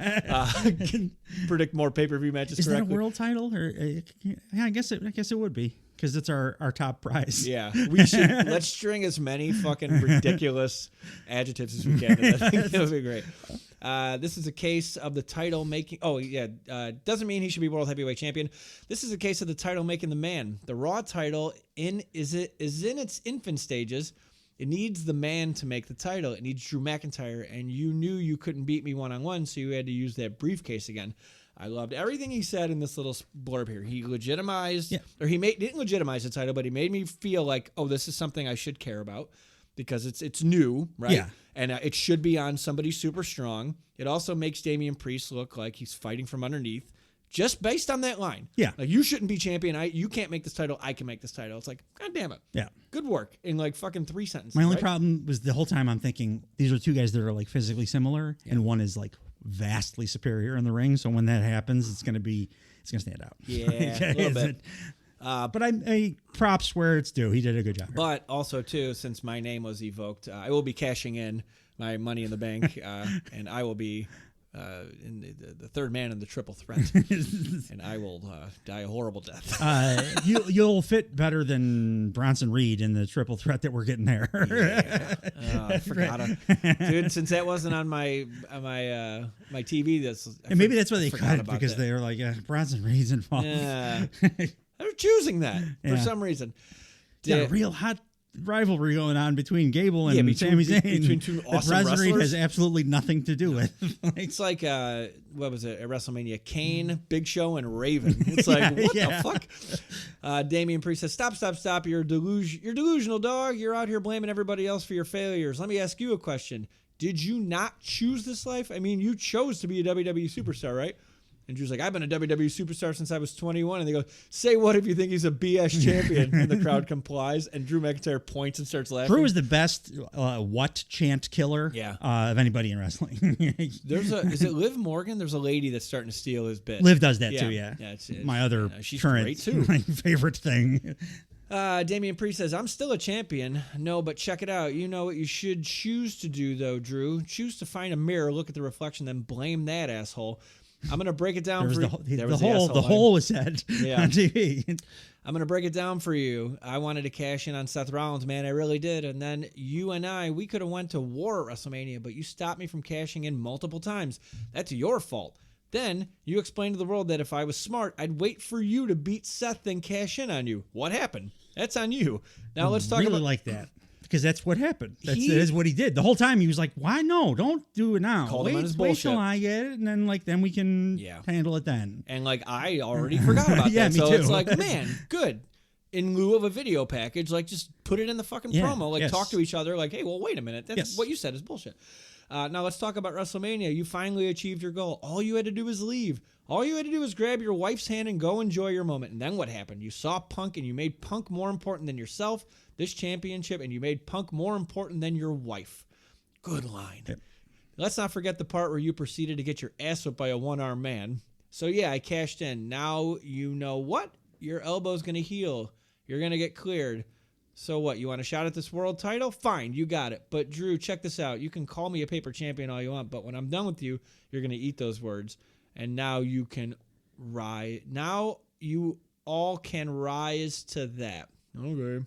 Predict more pay-per-view matches. Is correctly. that a world title? Or yeah, I guess it would be, because it's our top prize. Yeah, let's string as many fucking ridiculous adjectives as we can. I think that would be great. This is a case of the title making. Oh yeah, doesn't mean he should be world heavyweight champion. This is a case of the title making the man. The Raw title is in its infant stages. It needs the man to make the title. It needs Drew McIntyre, and you knew you couldn't beat me one-on-one, so you had to use that briefcase again. I loved everything he said in this little blurb here. He legitimized, or didn't legitimize the title, but he made me feel like, oh, this is something I should care about, because it's new, right? Yeah. And it should be on somebody super strong. It also makes Damian Priest look like he's fighting from underneath, just based on that line. Yeah. Like, you shouldn't be champion. You can't make this title. I can make this title. It's like, God damn it. Yeah. Good work in like fucking 3 sentences. My only right? problem was the whole time I'm thinking these are two guys that are like physically similar, and one is like vastly superior in the ring. So when that happens, it's gonna stand out. Yeah, a little bit. But I props where it's due. He did a good job. But also too, since my name was evoked, I will be cashing in my Money in the Bank, and I will be in the third man in the triple threat, and I will die a horrible death. You'll fit better than Bronson Reed in the triple threat that we're getting there. Yeah. I forgot, dude. Since that wasn't on my TV, Maybe that's why they cut it, because that. they were like, Bronson Reed's involved. Yeah, they're choosing that for some reason. A real hot rivalry going on between Gable and between Sami Zayn. Between two awesome Bronson Reed wrestlers. has absolutely nothing to do with. It's like what was it at WrestleMania? Kane, Big Show, and Raven. It's like what the fuck? Damian Priest says, "Stop! You're delusional, dog. You're out here blaming everybody else for your failures. Let me ask you a question. Did you not choose this life? I mean, you chose to be a WWE superstar, right?" And Drew's like, I've been a WWE superstar since I was 21. And they go, say what if you think he's a BS champion? And the crowd complies. And Drew McIntyre points and starts laughing. Drew is the best what chant killer of anybody in wrestling. Is it Liv Morgan? There's a lady that's starting to steal his bit. Liv does that too, yeah. It's my other she's current great too. My favorite thing. Damian Priest says, I'm still a champion. No, but check it out. You know what you should choose to do, though, Drew? Choose to find a mirror, look at the reflection, then blame that asshole. I'm going to break it down for you. The hole was said on TV. I'm going to break it down for you. I wanted to cash in on Seth Rollins, man. I really did. And then you and we could have went to war at WrestleMania, but you stopped me from cashing in multiple times. That's your fault. Then you explained to the world that if I was smart, I'd wait for you to beat Seth, then cash in on you. What happened? That's on you. Now let's talk about like that. Because that's what happened. That is what he did. The whole time he was like, why no? Don't do it now. Called him on his wait bullshit. till I get it, and then we can handle it then. And like I already forgot about that. Me so too. It's like, man, good. In lieu of a video package, like just put it in the fucking promo. Like talk to each other like, hey, well, wait a minute. That's what you said is bullshit. Now let's talk about WrestleMania. You finally achieved your goal. All you had to do was leave. All you had to do was grab your wife's hand and go enjoy your moment. And then what happened? You saw Punk and you made Punk more important than yourself, this championship, and you made Punk more important than your wife. Good line. Yep. Let's not forget the part where you proceeded to get your ass whipped by a one-armed man. So yeah, I cashed in. Now you know what? Your elbow's going to heal. You're going to get cleared. So what? You want a shot at this world title? Fine, you got it. But Drew, check this out. You can call me a paper champion all you want, but when I'm done with you, you're going to eat those words. And now you can rise. Now you all can rise to that. Okay.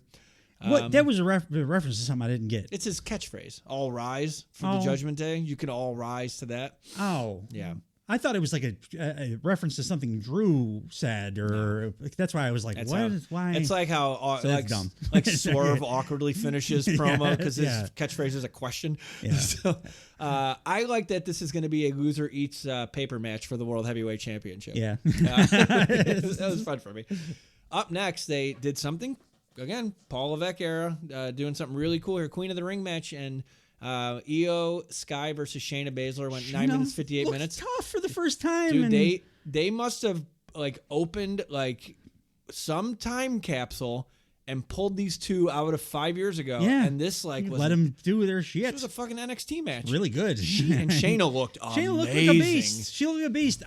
What? That was a reference to something I didn't get. It's his catchphrase. All rise for the Judgment Day. You can all rise to that. Oh. Yeah. I thought it was like a reference to something Drew said, or that's why I was like, what? Why? It's like how So that's dumb. like Swerve awkwardly finishes promo because his yeah. catchphrase is a question. Yeah. So I like that this is going to be a loser eats paper match for the World Heavyweight Championship. Yeah. That was fun for me. Up next, they did something, again, Paul Levesque era, doing something really cool here. Queen of the Ring match, and Io Sky versus Shayna Baszler went 9 minutes 58 minutes. Tough for the first time. Dude, and they must have like opened like some time capsule and pulled these two out of 5 years ago. Yeah. And this like was let them do their shit. This was a fucking NXT match. Really good. And Shayna looked amazing. Shayna looked like a beast. She looked like a beast.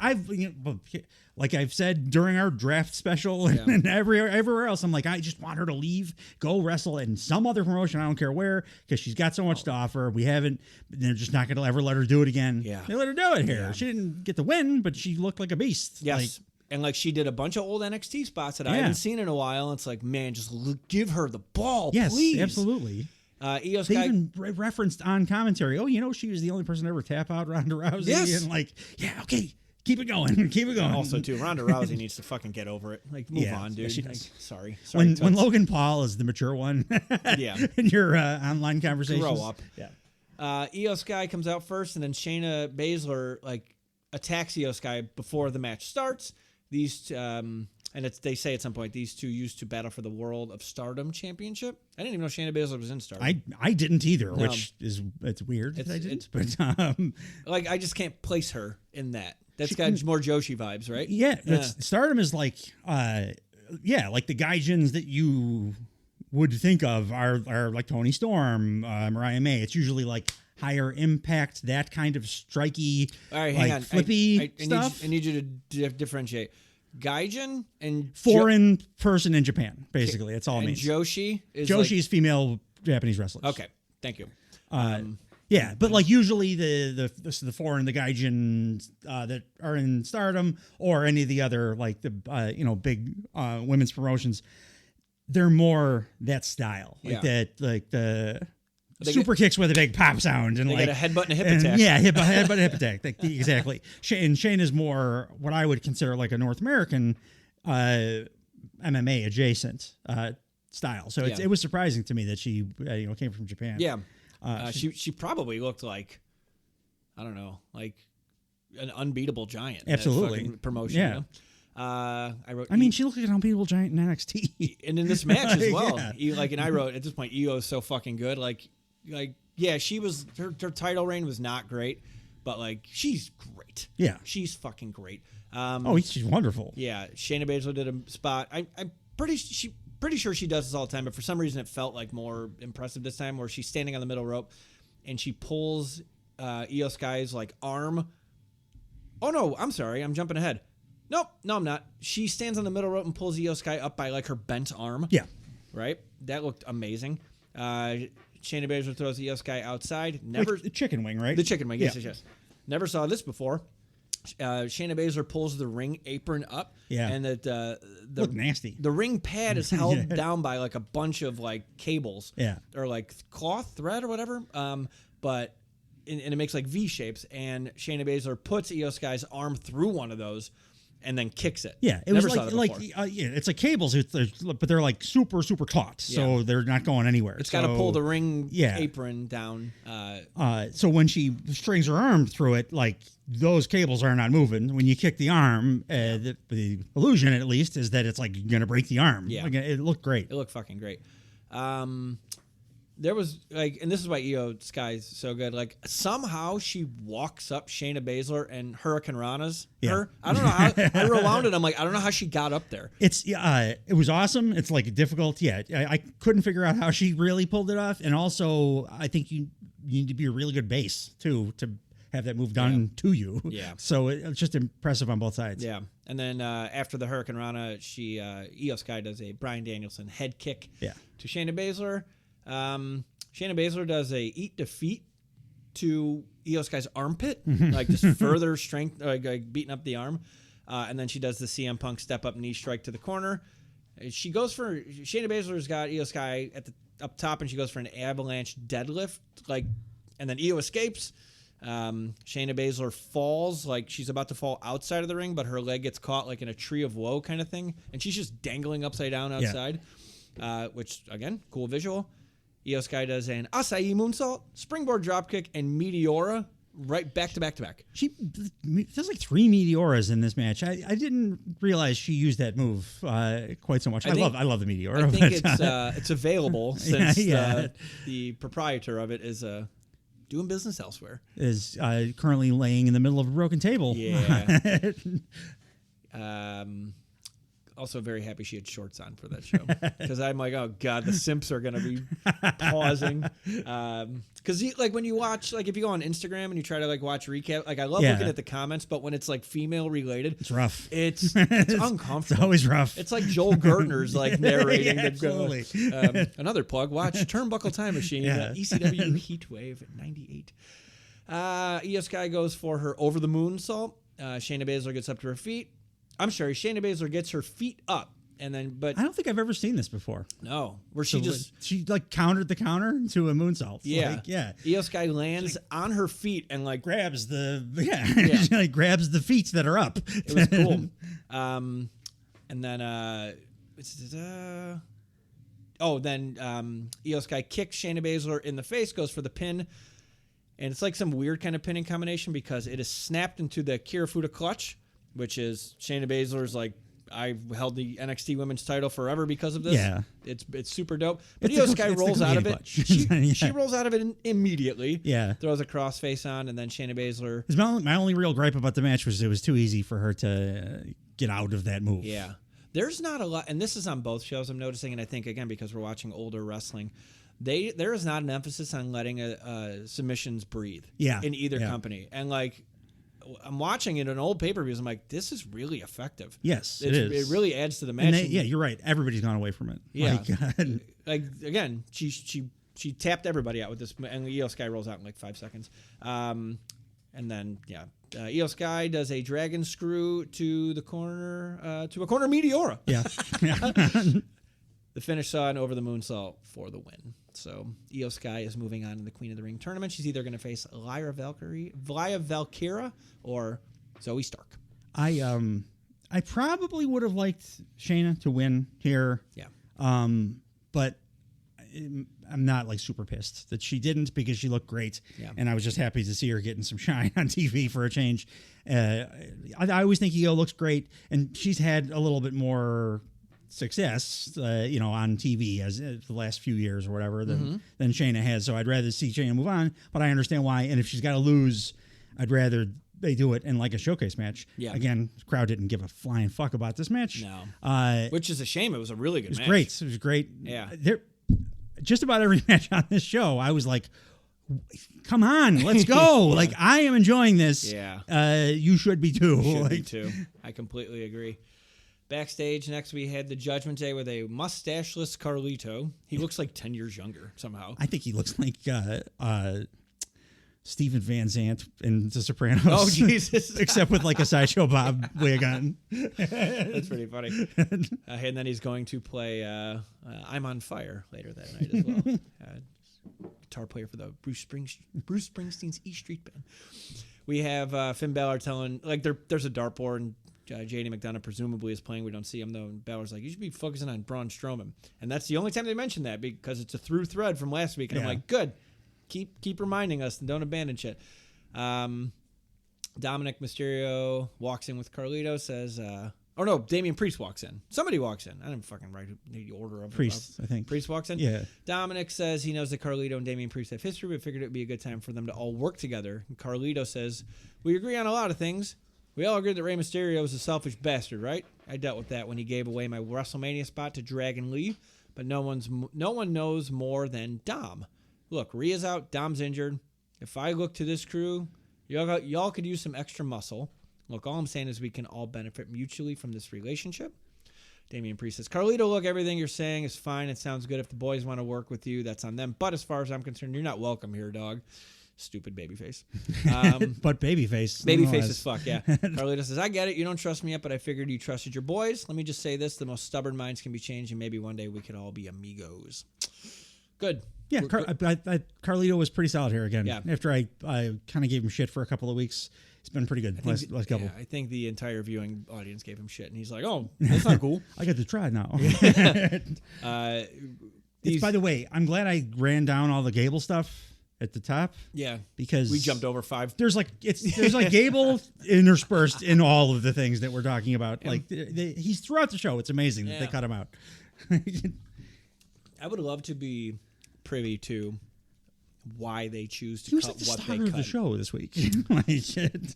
Like I've said during our draft special and everywhere else, I'm like, I just want her to leave, go wrestle in some other promotion. I don't care where, because she's got so much to offer. They're just not going to ever let her do it again. Yeah. They let her do it here. Yeah. She didn't get the win, but she looked like a beast. Yes. And like she did a bunch of old NXT spots that I haven't seen in a while. It's like, man, just give her the ball, please. Yes, absolutely. Io They Sky even referenced on commentary, she was the only person to ever tap out Ronda Rousey. Yes. And like, okay, keep it going. Keep it going. also too, Ronda Rousey needs to fucking get over it. Like, move on, dude. she Like, does. sorry. When Toots. Logan Paul is the mature one in your online conversations. Grow up. Yeah. Io Sky comes out first, and then Shayna Baszler like attacks Io Sky before the match starts. These and they say at some point these two used to battle for the World of Stardom Championship. I didn't even know Shayna Baszler was in Stardom. I didn't either, which is it's weird that I didn't. But like I just can't place her in that. That's got more Joshi vibes, right? Yeah, Stardom is like like the gaijins that you would think of are like Tony Storm, Mariah May. It's usually like higher impact, that kind of striky, all right, hang on. flippy stuff. I need you to differentiate Gaijin and foreign person in Japan. Basically, that's all it means. Joshi is Joshi's female Japanese wrestlers. Okay, thank you. Yeah, but like usually the foreign, the gaijin that are in Stardom or any of the other like the big women's promotions, they're more that style, like the super kicks with a big pop sound and they like get a headbutt and a hip attack. Yeah, headbutt and hip attack. Exactly. Shane is more what I would consider like a North American MMA adjacent style. So it was surprising to me that she came from Japan. Yeah. She probably looked like, I don't know, like an unbeatable giant. Absolutely. In that promotion. Yeah. You know? She looked like an unbeatable giant in NXT. And in this match as well. Yeah. And I wrote, at this point, Io is so fucking good. She was, her title reign was not great, but like, she's great. Yeah. She's fucking great. She's wonderful. Yeah. Shayna Baszler did a spot. I'm pretty sure she does this all the time, but for some reason it felt like more impressive this time, where she's standing on the middle rope and she pulls Io Sky's like arm. Oh no, I'm sorry, I'm jumping ahead. Nope, no, I'm not. She stands on the middle rope and pulls Io Sky up by like her bent arm. Yeah. Right? That looked amazing. Shayna Baszler throws Io Sky outside. Like the chicken wing, right? The chicken wing, yes. Never saw this before. Shayna Baszler pulls the ring apron up. Yeah. And that looked nasty. The ring pad is held down by like a bunch of like cables. Yeah. Or like cloth, thread, or whatever. But it makes like V shapes, and Shayna Baszler puts Io Sky's arm through one of those and then kicks it. Yeah, it Never was it's like cables, but they're like super taut, so they're not going anywhere. It's got to pull the ring apron down. So when she strings her arm through it, like those cables are not moving. When you kick the arm, the illusion at least is that it's like going to break the arm. Yeah, like, it looked great. It looked fucking great. There was like, and this is why Io Sky's so good. Like somehow she walks up Shayna Baszler and Hurricane Rana's her. I don't know how. I rewound it. I'm like, I don't know how she got up there. It was awesome. It's like difficult. Yeah, I couldn't figure out how she really pulled it off. And also, I think you need to be a really good base too to have that move done to you. Yeah. So it's just impressive on both sides. Yeah. And then after the Hurricane Rana, Io Sky does a Bryan Danielson head kick. To Shayna Baszler. Shayna Baszler does a eat defeat to Io Sky's armpit, like just further strength, like beating up the arm. And then she does the CM Punk step up knee strike to the corner. Shayna Baszler's got Io Sky up top, and she goes for an avalanche deadlift, and then Io escapes. Shayna Baszler falls like she's about to fall outside of the ring, but her leg gets caught like in a tree of woe kind of thing, and she's just dangling upside down outside, which, again, cool visual. Io Sky does an acai moonsault, springboard dropkick, and Meteora right back to back to back. There's like 3 Meteoras in this match. I didn't realize she used that move quite so much. I love the Meteora. I think it's available since yeah. The proprietor of it is doing business elsewhere. Is currently laying in the middle of a broken table. Yeah. Also very happy she had shorts on for that show, because I'm like, oh god, the simps are gonna be pausing. Because like when you watch, like if you go on Instagram and you try to like watch recap, like I love looking at the comments, but when it's like female related, it's rough. It's uncomfortable. It's always rough. It's like Joel Gertner's like narrating. Yeah, absolutely. Another plug: watch Turnbuckle Time Machine, ECW Heatwave at 98. Io Sky goes for her over the moonsault. Shayna Baszler gets up to her feet. I'm sorry, Shayna Baszler gets her feet up, and then I don't think I've ever seen this before. No, where she like countered the counter to a moonsault. Yeah, yeah. Io Sky lands on her feet and like grabs she like grabs the feet that are up. It was cool. And then Io Sky kicks Shayna Baszler in the face, goes for the pin. And it's like some weird kind of pinning combination because it is snapped into the Kirifuda clutch, which is Shayna Baszler's like, I've held the NXT Women's title forever because of this. Yeah. It's super dope. But Io Sky rolls out of it. She rolls out of it immediately. Yeah. Throws a crossface on, and then Shayna Baszler. My only real gripe about the match was it was too easy for her to get out of that move. Yeah. There's not a lot, and this is on both shows I'm noticing, and I think, again, because we're watching older wrestling, there is not an emphasis on letting submissions breathe in either company. And like, I'm watching it in old pay-per-views. I'm like, this is really effective. Yes, it is. It really adds to the match. You're right. Everybody's gone away from it. Yeah. Like again, she tapped everybody out with this, and Io Sky rolls out in like 5 seconds. And then Io Sky does a dragon screw to the corner, to a corner Meteora. Yeah. The finish saw an over the moonsault for the win. So Io Sky is moving on to the Queen of the Ring tournament. She's either going to face Lyra Valkyria or Zoe Stark. I probably would have liked Shayna to win here. Yeah. But I'm not like super pissed that she didn't, because she looked great. Yeah. And I was just happy to see her getting some shine on TV for a change. I always think Io looks great, and she's had a little bit more success, on TV as the last few years or whatever than Shayna has. So I'd rather see Shayna move on, but I understand why. And if she's got to lose, I'd rather they do it in like a showcase match. Yeah. Again, the crowd didn't give a flying fuck about this match. No. Which is a shame. It was a really good match. It was great. Yeah. Just about every match on this show, I was like, come on, let's go. Like, I am enjoying this. Yeah. You should be too. Should be too. I completely agree. Backstage, next we had the Judgment Day with a mustacheless Carlito. He looks like 10 years younger somehow. I think he looks like Steven Van Zandt in The Sopranos. Oh, Jesus. Except with like a Sideshow Bob wig on. That's pretty funny. And then he's going to play I'm on Fire later that night as well. Guitar player for the Bruce Springsteen's E Street Band. We have Finn Balor telling, like, there's a dartboard, and JD McDonough presumably is playing. We don't see him, though. And Balor's like, you should be focusing on Braun Strowman. And that's the only time they mention that, because it's a through thread from last week. And I'm like, good. Keep reminding us and don't abandon shit. Dominic Mysterio walks in with Carlito, says, Damian Priest walks in. Somebody walks in. I didn't fucking write the order of Priest, I think. Priest walks in? Yeah. Dominic says he knows that Carlito and Damian Priest have history, but figured it would be a good time for them to all work together. And Carlito says, we agree on a lot of things. We all agree that Rey Mysterio is a selfish bastard, right? I dealt with that when he gave away my WrestleMania spot to Dragon Lee, but no one knows more than Dom. Look, Rhea's out, Dom's injured. If I look to this crew, y'all could use some extra muscle. Look, all I'm saying is we can all benefit mutually from this relationship. Damian Priest says, Carlito, look, everything you're saying is fine. It sounds good. If the boys want to work with you, that's on them. But as far as I'm concerned, you're not welcome here, dog. Stupid babyface. But babyface. Babyface as fuck, yeah. Carlito says, I get it. You don't trust me yet, but I figured you trusted your boys. Let me just say this. The most stubborn minds can be changed, and maybe one day we could all be amigos. Good. Yeah, Carlito was pretty solid here again. Yeah. After I kind of gave him shit for a couple of weeks, it's been pretty good last couple. Yeah, I think the entire viewing audience gave him shit, and he's like, "Oh, that's not cool." I get to try now. These, By the way, I'm glad I ran down all the Gable stuff at the top. Yeah, because we jumped over 5. There's like Gable interspersed in all of the things that we're talking about. Yeah. Like he's throughout the show. It's amazing that they cut him out. I would love to be privy to why they choose to he was cut like the what star they of cut. the show this week.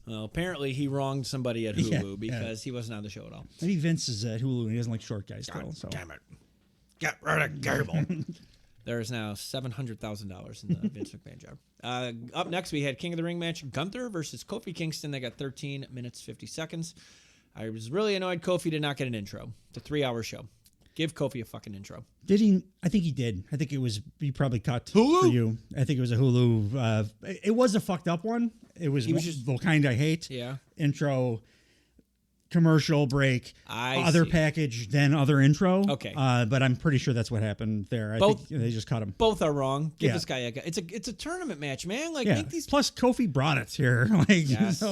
Well, apparently he wronged somebody at Hulu because he wasn't on the show at all. Maybe Vince is at Hulu and he doesn't like short guys still. God so. damn it. Get rid of Gable. There is now $700,000 in the Vince McMahon job. Up next, we had King of the Ring match, Gunther versus Kofi Kingston. They got 13 minutes, 50 seconds. I was really annoyed Kofi did not get an intro. It's a 3-hour show. Give Kofi a fucking intro. Did he? I think he did. I think he probably cut Hulu? For you. I think it was a Hulu. It was a fucked up one. It was just the kind I hate. Yeah. Intro, commercial break, other package, then other intro. Okay. But I'm pretty sure that's what happened there. I think they just cut him. Both are wrong. Give this guy a guy. It's a tournament match, man. Like make these. Plus, Kofi brought it here. Like, yes.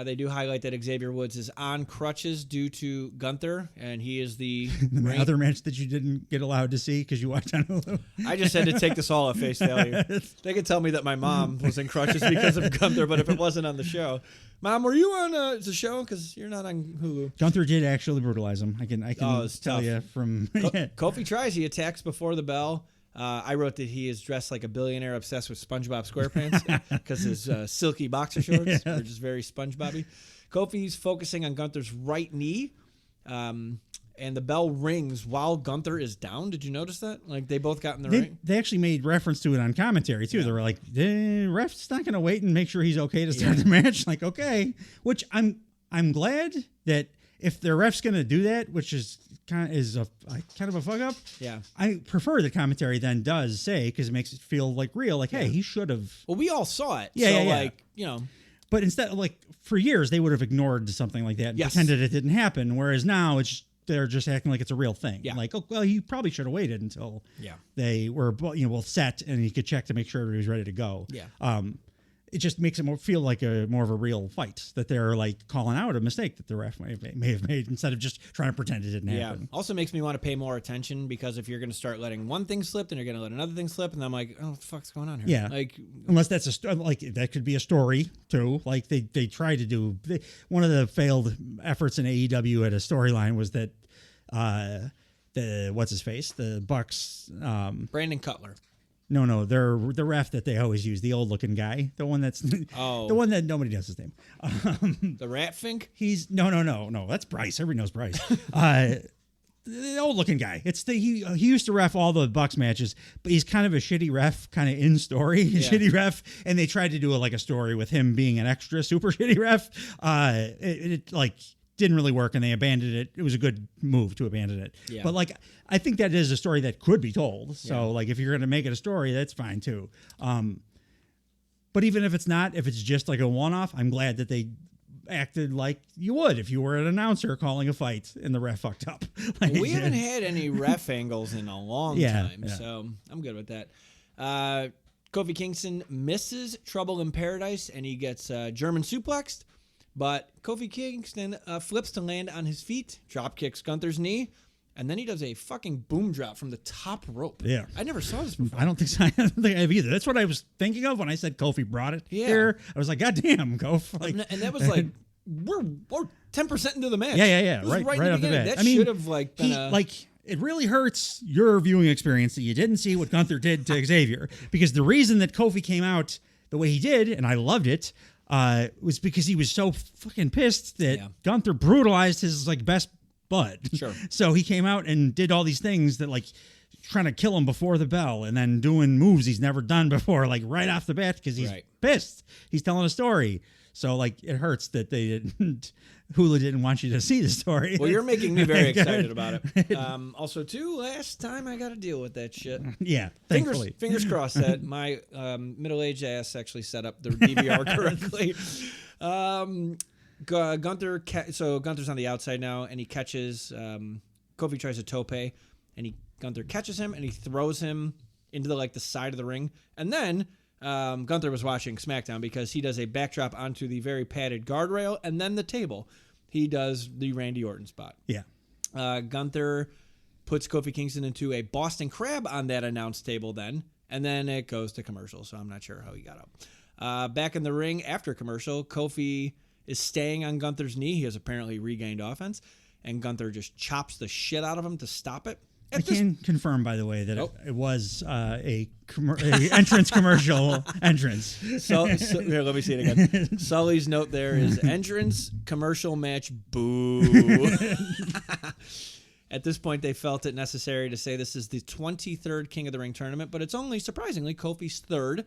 They do highlight that Xavier Woods is on crutches due to Gunther, and he is the other match that you didn't get allowed to see because you watched on Hulu. I just had to take this all at face value. They could tell me that my mom was in crutches because of Gunther, but if it wasn't on the show, Mom, were you on the show? Because you're not on Hulu. Gunther did actually brutalize him. I can tell you from Kofi tries. He attacks before the bell. I wrote that he is dressed like a billionaire obsessed with SpongeBob SquarePants because his silky boxer shorts are just very SpongeBob-y. Kofi's focusing on Gunther's right knee, and the bell rings while Gunther is down. Did you notice that? Like they both got in the ring. They actually made reference to it on commentary too. Yeah. They were like, "The ref's not going to wait and make sure he's okay to start the match." Like, okay, which I'm glad that if the ref's going to do that, which is kind of a fuck up. Yeah, I prefer the commentary then does say because it makes it feel like real. Like, hey, he should have. Well, we all saw it. Yeah, so yeah. Like But instead, like for years, they would have ignored something like that and pretended it didn't happen. Whereas now they're just acting like it's a real thing. Yeah. Like, oh, well, he probably should have waited until they were both set and he could check to make sure everybody was ready to go. Yeah. It just makes it feel like more of a real fight that they're like calling out a mistake that the ref may have made instead of just trying to pretend it didn't happen. Also makes me want to pay more attention because if you're going to start letting one thing slip, then you're going to let another thing slip, and I'm like, oh, what the fuck's going on here? Yeah, like unless that's that could be a story too. Like they tried to do one of the failed efforts in AEW at a storyline was that the what's his face the Bucks Brandon Cutler. No, they're the ref that they always use, the old looking guy, the one that's the one that nobody knows his name. The Rat Fink? He's no, that's Bryce. Everybody knows Bryce. The old looking guy. It's he used to ref all the Bucks matches, but he's kind of a shitty ref, kind of in story, shitty ref. And they tried to do a story with him being an extra super shitty ref. It didn't really work and they abandoned it. It was a good move to abandon it. Yeah. But I think that is a story that could be told. So if you're going to make it a story, that's fine too. But even if it's not, if it's just like a one-off, I'm glad that they acted like you would if you were an announcer calling a fight and the ref fucked up. We haven't had any ref angles in a long time, so I'm good with that. Kofi Kingston misses Trouble in Paradise and he gets German suplexed. But Kofi Kingston flips to land on his feet, drop kicks Gunther's knee, and then he does a fucking boom drop from the top rope. Yeah. I never saw this before. I don't think I have either. That's what I was thinking of when I said Kofi brought it here. I was like, God damn, Kofi. And that was we're 10% into the match. Yeah. Right off the bat. That should have been it really hurts your viewing experience that you didn't see what Gunther did to Xavier. Because the reason that Kofi came out the way he did, and I loved it, was because he was so fucking pissed that Gunther brutalized his best bud. Sure. So he came out and did all these things that trying to kill him before the bell and then doing moves he's never done before, right off the bat because he's pissed. He's telling a story. So it hurts that they didn't. Hulu didn't want you to see the story. Well, you're making me very excited about it. Also, too, last time I got to deal with that shit. Yeah, thankfully. Fingers crossed that my middle-aged ass actually set up the DVR correctly. Gunther. So Gunther's on the outside now, and he catches. Kofi tries a tope, and Gunther catches him, and he throws him into the side of the ring. And then Gunther was watching SmackDown because he does a backdrop onto the very padded guardrail and then the table. He does the Randy Orton spot. Yeah. Gunther puts Kofi Kingston into a Boston Crab on that announce table then, and then it goes to commercial, so I'm not sure how he got up. Back in the ring after commercial, Kofi is staying on Gunther's knee. He has apparently regained offense, and Gunther just chops the shit out of him to stop it. I can confirm, by the way, that it was a entrance commercial entrance. So here, let me see it again. Sully's note there is entrance commercial match. Boo. At this point, they felt it necessary to say this is the 23rd King of the Ring tournament, but it's only, surprisingly, Kofi's third.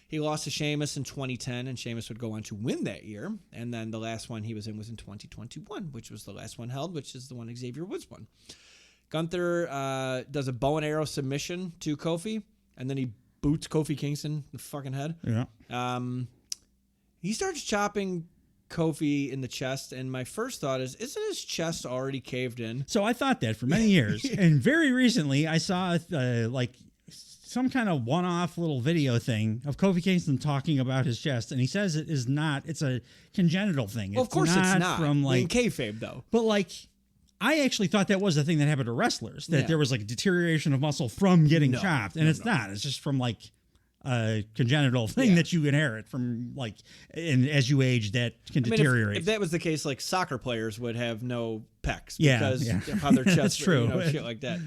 He lost to Sheamus in 2010, and Sheamus would go on to win that year. And then the last one he was in was in 2021, which was the last one held, which is the one Xavier Woods won. Gunther does a bow and arrow submission to Kofi, and then he boots Kofi Kingston in the fucking head. Yeah. He starts chopping Kofi in the chest, and my first thought is, isn't his chest already caved in? So I thought that for many years, and very recently I saw some kind of one-off little video thing of Kofi Kingston talking about his chest, and he says it is not. It's a congenital thing. Well, of course it's not. From in kayfabe, though. But I actually thought that was the thing that happened to wrestlers, that there was deterioration of muscle from getting chopped, and it's not. It's just from a congenital thing that you inherit from and as you age that can deteriorate. If that was the case, soccer players would have no pecs because of how their chest, that's true. Shit like that.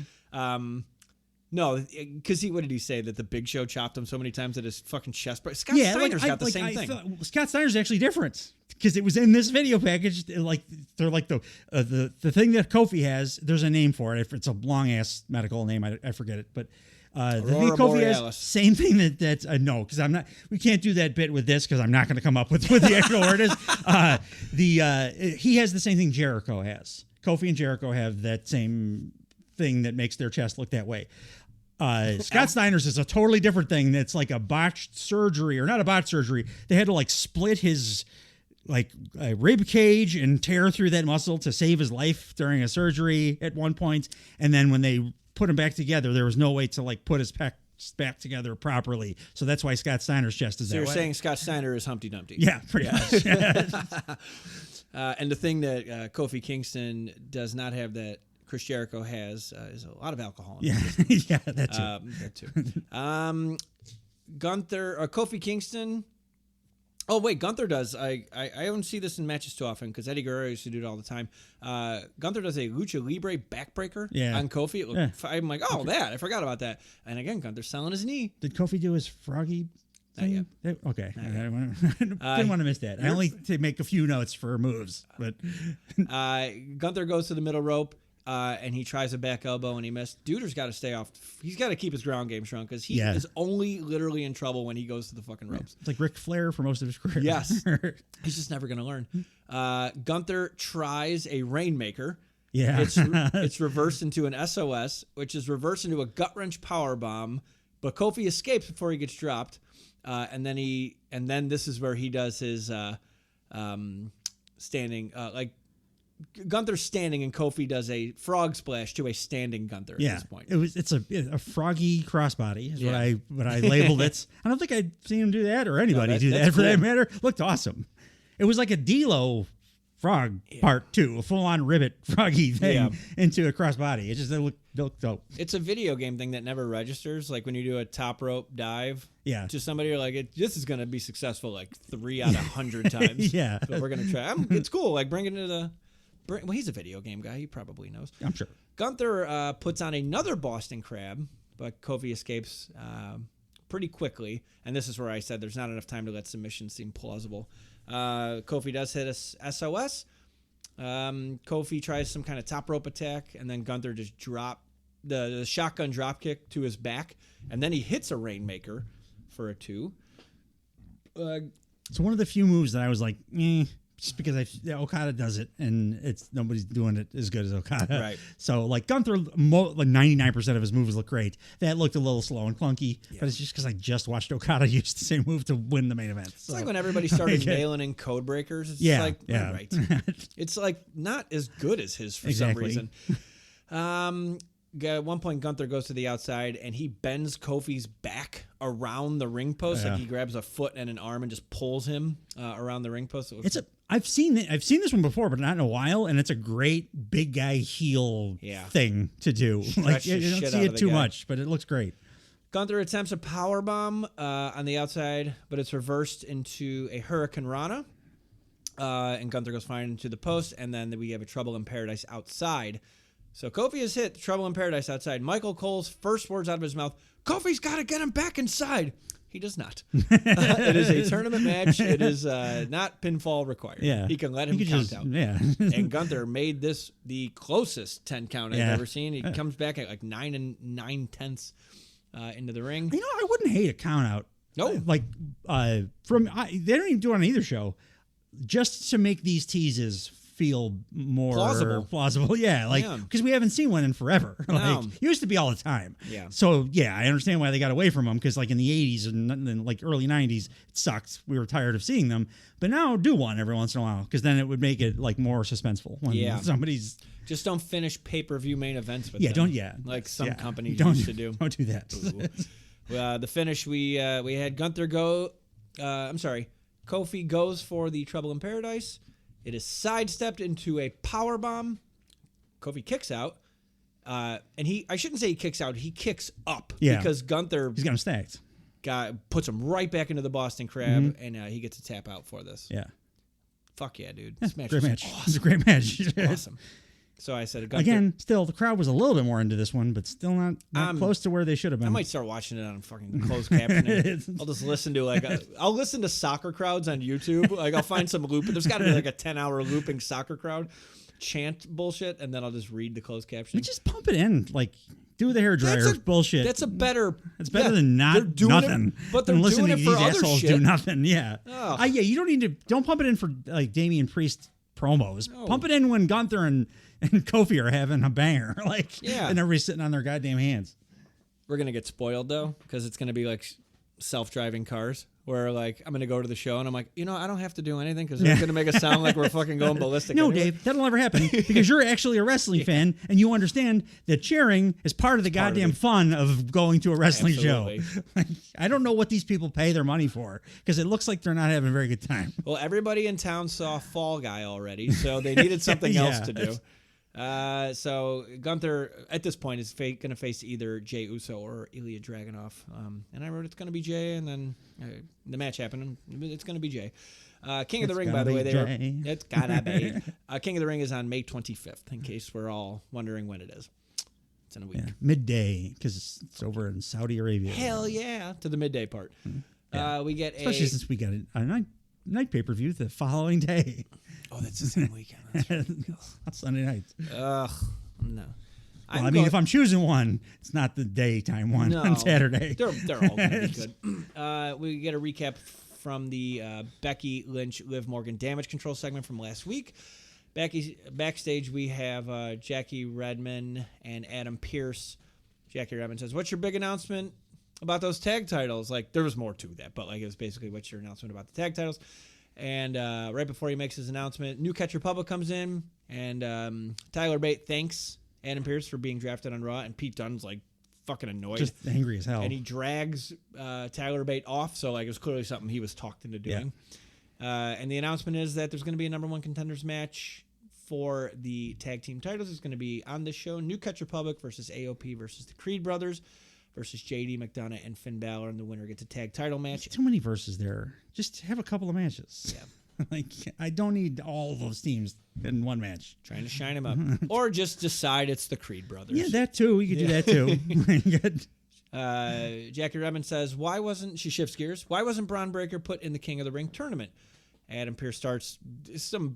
No, because what did he say? That the Big Show chopped him so many times that his fucking chest broke? Scott Steiner's got the same thing. Scott Steiner's actually different because it was in this video package. They're the thing that Kofi has. There's a name for it. It's a long ass medical name. I forget it, but the thing Kofi Borealis. has, same thing that no, because I'm not. We can't do that bit with this because I'm not going to come up with what the actual word is. He has the same thing Jericho has. Kofi and Jericho have that same thing that makes their chest look that way. Scott Steiner's is a totally different thing. That's like a botched surgery, or not a botched surgery. They had to split his rib cage and tear through that muscle to save his life during a surgery at one point. And then when they put him back together, there was no way to put his pecs back together properly. So that's why Scott Steiner's chest is that way. So you're saying Scott Steiner is Humpty Dumpty? Yeah, pretty much. And the thing that Kofi Kingston does not have that Chris Jericho has is a lot of alcohol. Yeah, yeah, that too. Kofi Kingston. Oh wait, Gunther does. I don't see this in matches too often because Eddie Guerrero used to do it all the time. Gunther does a lucha libre backbreaker on Kofi. I'm like, that I forgot about that. And again, Gunther's selling his knee. Did Kofi do his froggy thing? Okay, I didn't want to miss that. I only make a few notes for moves, but Gunther goes to the middle rope. And he tries a back elbow and he missed. Duder's got to stay off. He's got to keep his ground game strong because he is only literally in trouble when he goes to the fucking ropes. It's like Ric Flair for most of his career. Yes. He's just never going to learn. Gunther tries a Rainmaker. Yeah. It's reversed into an SOS, which is reversed into a gut wrench power bomb. But Kofi escapes before he gets dropped. And then this is where he does his standing, Gunther's standing and Kofi does a frog splash to a standing Gunther at this point. It's a froggy crossbody is what I labeled it. I don't think I'd seen him do that or anybody do that for that matter. Looked awesome. It was like a D-Lo frog part too, a full-on ribbit froggy thing into a crossbody. It just looked dope. It's a video game thing that never registers. Like when you do a top rope dive to somebody, you're like, this is going to be successful 3 out of 100 times. Yeah. But we're going to try. It's cool. Bring it into the... Well, he's a video game guy. He probably knows. I'm sure. Gunther puts on another Boston Crab, but Kofi escapes pretty quickly. And this is where I said there's not enough time to let submission seem plausible. Kofi does hit a SOS. Kofi tries some kind of top rope attack, and then Gunther just drop the shotgun drop kick to his back, and then he hits a Rainmaker for a 2. So one of the few moves that I was like, just because Okada does it, and nobody's doing it as good as Okada. Right. So Gunther, 99% of his moves look great. That looked a little slow and clunky, but it's just because I just watched Okada use the same move to win the main event. It's like when everybody started nailing in code breakers. It's right. It's not as good as his for some reason. at one point Gunther goes to the outside and he bends Kofi's back around the ring post. Like he grabs a foot and an arm and just pulls him around the ring post. I've seen this one before, but not in a while, and it's a great big guy heel thing to do. Like you don't see it too much, but it looks great. Gunther attempts a power bomb on the outside, but it's reversed into a Hurricane Rana. And Gunther goes flying into the post, and then we have a Trouble in Paradise outside. So Kofi has hit Trouble in Paradise outside. Michael Cole's first words out of his mouth, Kofi's got to get him back inside. He does not. It is a tournament match. It is not pinfall required. Yeah. He can let him count out. Yeah. And Gunther made this the closest 10 count I've ever seen. He comes back at like 9 9/10 into the ring. You know, I wouldn't hate a count out. No. Like, they don't even do it on either show. Just to make these teases feel more plausible. Yeah, like because we haven't seen one in forever. Like used to be all the time. Yeah. So yeah, I understand why they got away from them because like in the 80s and like early 90s, it sucked. We were tired of seeing them. But now do one every once in a while because then it would make it like more suspenseful when somebody's just don't finish pay-per-view main events with them. Like some companies used to do. Don't do that. The finish we had Gunther go. Kofi goes for the Trouble in Paradise. It is sidestepped into a power bomb. Kofi kicks out. And I shouldn't say he kicks out, he kicks up. Yeah. Because Gunther he's got him stacked. Puts him right back into the Boston Crab, and he gets a tap out for this. Yeah. Fuck yeah, dude. This match great was match. awesome. It's a great match. Awesome. So I said, Gunther, again, still the crowd was a little bit more into this one, but still not close to where they should have been. I might start watching it on fucking closed captioning. I'll just listen to I'll listen to soccer crowds on YouTube. Like I'll find some loop. There's got to be like a 10-hour looping soccer crowd chant bullshit, and then I'll just read the closed captioning. Just pump it in, like do the hairdryer bullshit. That's a better. It's better than not doing nothing. It, but they're doing it for these other assholes shit. Do nothing. Yeah. Oh. Yeah. You don't pump it in for like Damian Priest promos. No. Pump it in when Gunther and Kofi are having a banger, and everybody's sitting on their goddamn hands. We're gonna get spoiled though, because it's gonna be like self-driving cars, where like I'm gonna go to the show and I'm like, I don't have to do anything because they're gonna make us sound like we're fucking going ballistic. No, anyway. Dave, that'll never happen because you're actually a wrestling fan and you understand that cheering is part of the goddamn fun of going to a wrestling show. I don't know what these people pay their money for because it looks like they're not having a very good time. Well, everybody in town saw Fall Guy already, so they needed something else to do. So Gunther at this point is going to face either Jey Uso or Ilya Dragunov. And I wrote it's going to be Jey, and then the match happened. And it's going to be Jey. King of the Ring, by the way, it's gotta be. King of the Ring is on May 25th. In case we're all wondering when it is. It's in a week. Yeah, midday because it's over in Saudi Arabia. Hell yeah, to the midday part. Yeah. We get especially since we got a night pay-per-view the following day. Oh, that's the same weekend. That's right. Sunday night. Ugh, no. Well, if I'm choosing one, it's not the daytime one on Saturday. They're all going to be good. We get a recap from the Becky Lynch, Liv Morgan damage control segment from last week. Backstage, we have Jackie Redmond and Adam Pearce. Jackie Redmond says, "What's your big announcement about those tag titles?" Like, there was more to that, but it was basically, "What's your announcement about the tag titles?" And right before he makes his announcement, New Catch Republic comes in, and Tyler Bate thanks Adam Pearce for being drafted on Raw, and Pete Dunne's fucking annoyed, just angry as hell, and he drags Tyler Bate off. So it was clearly something he was talked into doing. Yeah. And the announcement is that there's going to be a number one contenders match for the tag team titles. It's going to be on this show: New Catch Republic versus AOP versus the Creed Brothers versus JD McDonough and Finn Balor, and the winner gets a tag title match. There's too many verses there. Just have a couple of matches. Yeah. I don't need all those teams in one match. Trying to shine them up. Or just decide it's the Creed Brothers. Yeah, that too. You could do that too. Jackie Redmond says, she shifts gears. Why wasn't Braun Breaker put in the King of the Ring tournament? Adam Pearce starts some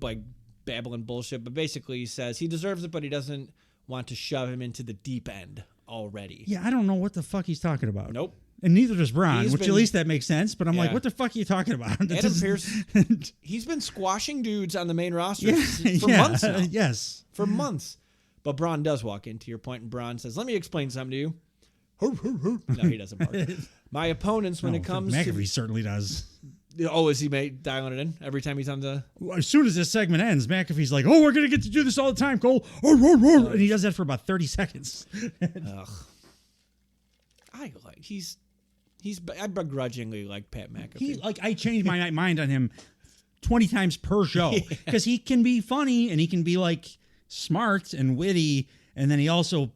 babbling bullshit, but basically he says he deserves it, but he doesn't want to shove him into the deep end already. Yeah, I don't know what the fuck he's talking about. Nope. And neither does Braun, at least that makes sense. But I'm like, what the fuck are you talking about? Adam Pearce, he's been squashing dudes on the main roster for months now. Yes. For months. But Braun does walk in, to your point, and Braun says, "Let me explain something to you." No, he doesn't bark. My opponents, when it comes McAfee certainly does. Oh, is he dialing it in every time he's on the? As soon as this segment ends, McAfee's like, "Oh, we're gonna get to do this all the time, Cole," and he does that for about 30 seconds. Ugh. I begrudgingly like Pat McAfee. I changed my mind on him 20 times per show because he can be funny and he can be like smart and witty, and then he also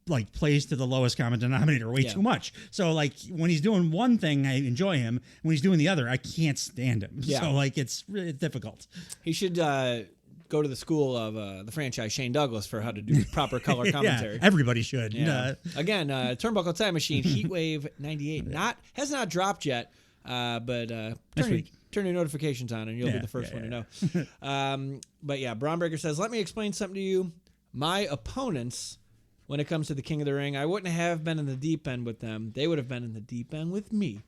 like plays to the lowest common denominator way too much. So like when he's doing one thing, I enjoy him. When he's doing the other, I can't stand him. Yeah. So like it's really difficult. He should go to the school of the franchise Shane Douglas for how to do proper color commentary. Yeah, everybody should. Yeah. Again, Turnbuckle Time Machine Heatwave 98 has not dropped yet, but turn your notifications on and you'll be the first one to know. But yeah, Braun Breaker says, "Let me explain something to you. My opponents, when it comes to the King of the Ring, I wouldn't have been in the deep end with them. They would have been in the deep end with me.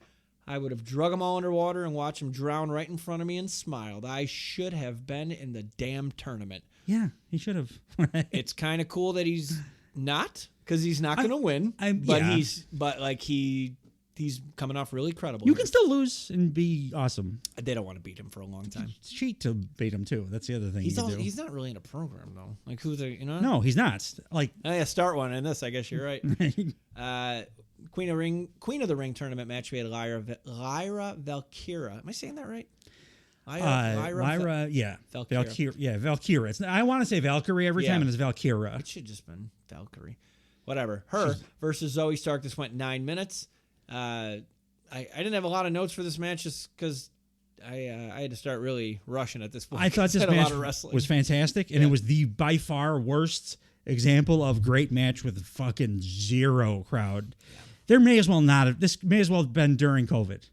I would have drug them all underwater and watched them drown right in front of me and smiled. I should have been in the damn tournament." Yeah, he should have. It's kind of cool that he's not, because he's not going to win. He's coming off really credible. You can still lose and be awesome. They don't want to beat him for a long time. Cheat to beat him too. That's the other thing. He's not really in a program though. Like who's a No, he's not. Like start one in this. I guess you're right. Queen of the Ring tournament match. We had Lyra Valkyra. Am I saying that right? Lyra, yeah, Valkyra. Valkyra. I want to say Valkyrie every time, and it's Valkyra. It should just been Valkyrie. Whatever. Her versus Zoe Stark. This went 9 minutes. I didn't have a lot of notes for this match just because I had to start really rushing at this point. I thought this match was fantastic, and it was the by far worst example of great match with fucking zero crowd. Yeah. There may as well not have. This may as well have been during COVID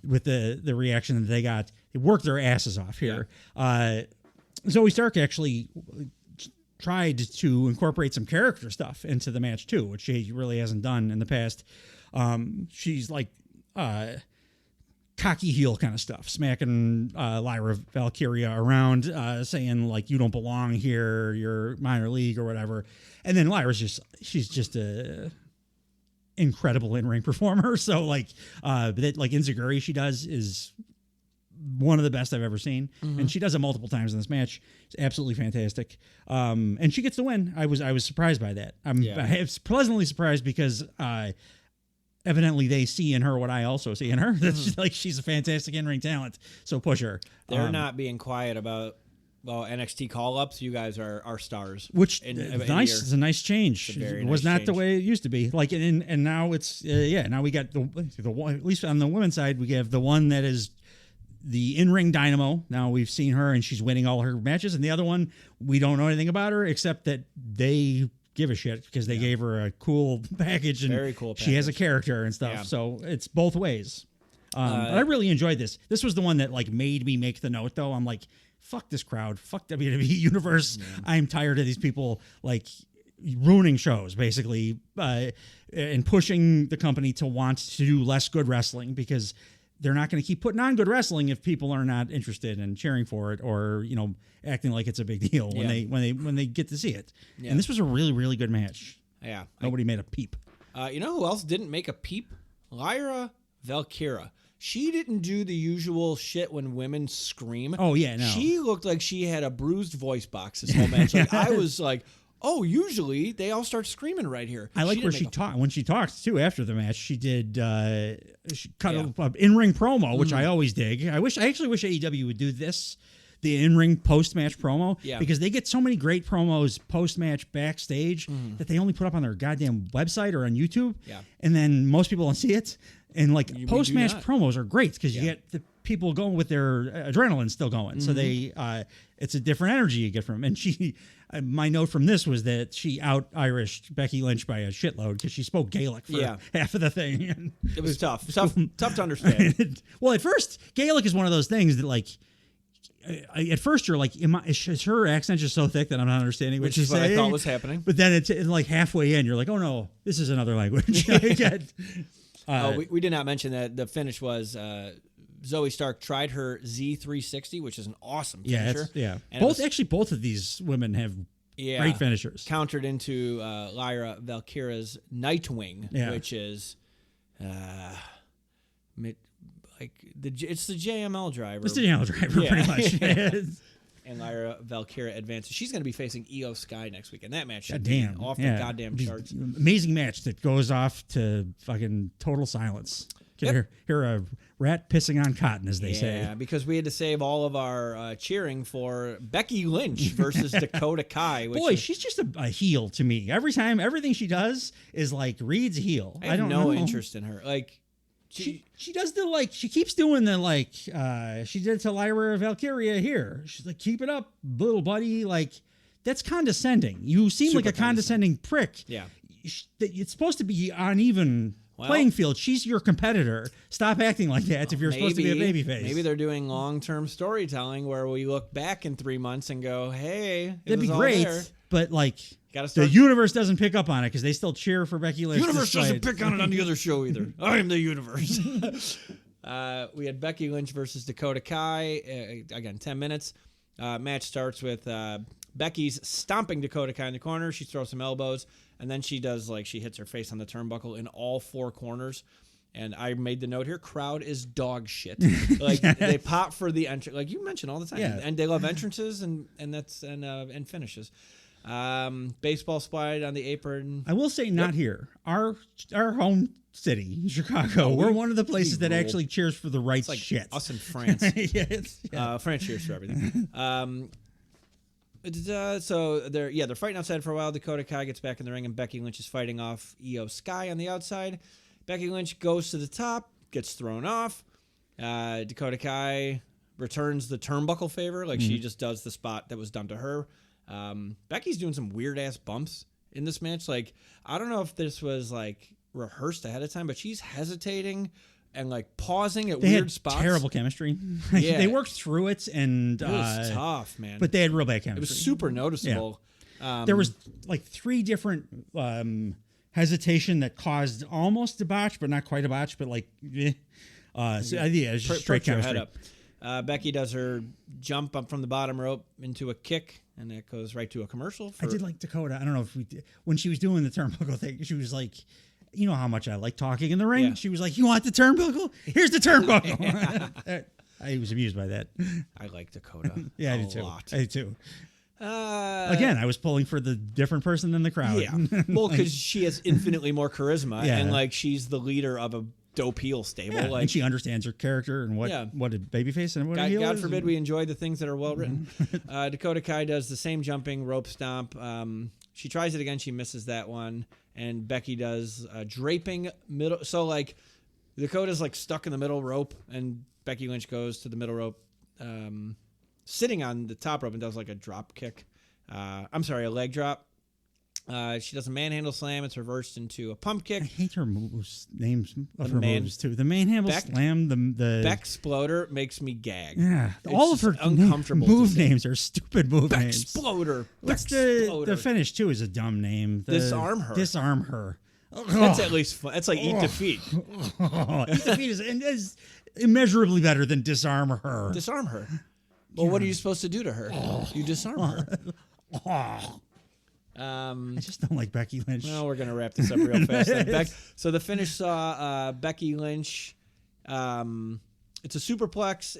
with the reaction that they got. They worked their asses off here. Yeah. Zoe Stark actually tried to incorporate some character stuff into the match too, which she really hasn't done in the past. She's like cocky heel kind of stuff, smacking Lyra Valkyria around, saying like, "You don't belong here, you're minor league," or whatever. And then she's just a incredible in-ring performer. So like Enziguri she does is one of the best I've ever seen, and she does it multiple times in this match. It's absolutely fantastic, and she gets the win. I was surprised by that. I was pleasantly surprised because evidently they see in her what I also see in her. That's she's a fantastic in-ring talent. So push her. They're not being quiet about NXT call-ups. You guys are stars, which nice. It's a nice change. It was not the way it used to be. Like and now it's now we got the one, at least on the women's side we have the one that is the in-ring dynamo. Now we've seen her and she's winning all her matches, and the other one we don't know anything about her except that they give a shit because they gave her a cool package and very cool package. She has a character and stuff. Yeah. So it's both ways. But I really enjoyed this. This was the one that like made me make the note though. I'm like, fuck this crowd, fuck WWE Universe. Yeah. I'm tired of these people like ruining shows basically, and pushing the company to want to do less good wrestling because they're not going to keep putting on good wrestling if people are not interested in cheering for it or acting like it's a big deal when they get to see it. Yeah. And this was a really, really good match. Yeah, nobody made a peep. You know who else didn't make a peep? Lyra Valkyra. She didn't do the usual shit when women scream. Oh yeah, no. She looked like she had a bruised voice box this whole match. Like I was like, oh, usually they all start screaming right here. I like where she talked. When she talked too after the match, she did. She cut an in-ring promo, which I always dig. I actually wish AEW would do this, the in-ring post-match promo, because they get so many great promos post-match backstage that they only put up on their goddamn website or on YouTube. Yeah, and then most people don't see it. And like post-match promos are great because you get the people going with their adrenaline still going. So they, it's a different energy you get from them. And she, my note from this was that she out-Irished Becky Lynch by a shitload because she spoke Gaelic for half of the thing. And it was tough to understand. Well, at first, Gaelic is one of those things that like, at first you're like, is her accent just so thick that I'm not understanding what she's saying? Which is what I thought was happening. But then it's like halfway in, you're like, oh no, this is another language. We did not mention that the finish was Zoe Stark tried her Z360, which is an awesome finisher. And both of these women have great finishers. Countered into Lyra Valkyra's Nightwing, which is it's the JML driver. It's the Daniel driver, Yeah. pretty much. And Lyra Valkyria advances. She's going to be facing Io Sky next week, and that match should Goddamn. be off the goddamn charts. Amazing match that goes off to fucking total silence. Hear a rat pissing on cotton, as they say. Yeah, because we had to save all of our cheering for Becky Lynch versus Dakota Kai. Which She's just a heel to me. Every time, everything she does is like Reed's heel. I have don't no know. interest in her. Like She does the she keeps doing the she did to Lyra Valkyria here. She's like, keep it up, little buddy. Like, that's condescending. You seem Super like a condescending prick. Yeah. It's supposed to be uneven playing field. She's your competitor. Stop acting like that if you're supposed to be a babyface. Maybe they're doing long-term storytelling where we look back in 3 months and go, hey, that'd be great. But the universe doesn't pick up on it because they still cheer for Becky Lynch. Universe doesn't pick on it on the other show either. I am the universe. We had Becky Lynch versus Dakota Kai. Again, 10 minutes. Match starts with Becky's stomping Dakota Kai in the corner. She throws some elbows, and then she does she hits her face on the turnbuckle in all 4 corners. And I made the note here: crowd is dog shit. They pop for the entrance, like you mentioned all the time, and they love entrances and finishes. Baseball slide on the apron. I will say, not here. Our home city, Chicago. We're one of the places that actually cheers for the right shit. Us in France. France cheers for everything. So they're fighting outside for a while. Dakota Kai gets back in the ring, and Becky Lynch is fighting off Io Sky on the outside. Becky Lynch goes to the top, gets thrown off. Dakota Kai returns the turnbuckle favor, she just does the spot that was done to her. Becky's doing some weird ass bumps in this match. I don't know if this was rehearsed ahead of time, but she's hesitating and pausing at weird spots. Terrible chemistry. Yeah. They worked through it, and it was tough, man. But they had real bad chemistry. It was super noticeable. Yeah. There was 3 different hesitation that caused almost a botch, but not quite a botch. But it's just straight chemistry. Head up. Becky does her jump up from the bottom rope into a kick, and that goes right to a commercial. I did like Dakota. I don't know if we did. When she was doing the turnbuckle thing, she was like, you know how much I like talking in the ring? Yeah. She was like, you want the turnbuckle? Here's the turnbuckle. I was amused by that. I like Dakota. Yeah, I do too. Lot. I do too. Again, I was pulling for the different person than the crowd. Yeah. Well, because she has infinitely more charisma, and she's the leader of a dope heel stable. Yeah, and she understands her character and what a babyface and what a heel God is. forbid we enjoy the things that are well written. Dakota Kai does the same jumping rope stomp. She tries it again. She misses that one. And Becky does draping middle. So Dakota's stuck in the middle rope, and Becky Lynch goes to the middle rope, sitting on the top rope, and does a drop kick. A leg drop. She does a manhandle slam. It's reversed into a pump kick. I hate her moves. Names of her moves too. The manhandle slam. The Beck-sploder makes me gag. Yeah, it's all of her uncomfortable move names are stupid move names. Beck-sploder. What's the finish too? Is a dumb name. Disarm her. Disarm her. That's at least fun. That's eat defeat. Eat defeat is immeasurably better than disarm her. Disarm her. Well, what are you supposed to do to her? You disarm her. I just don't like Becky Lynch. Well, we're gonna wrap this up real fast. So the finish saw Becky Lynch. It's a superplex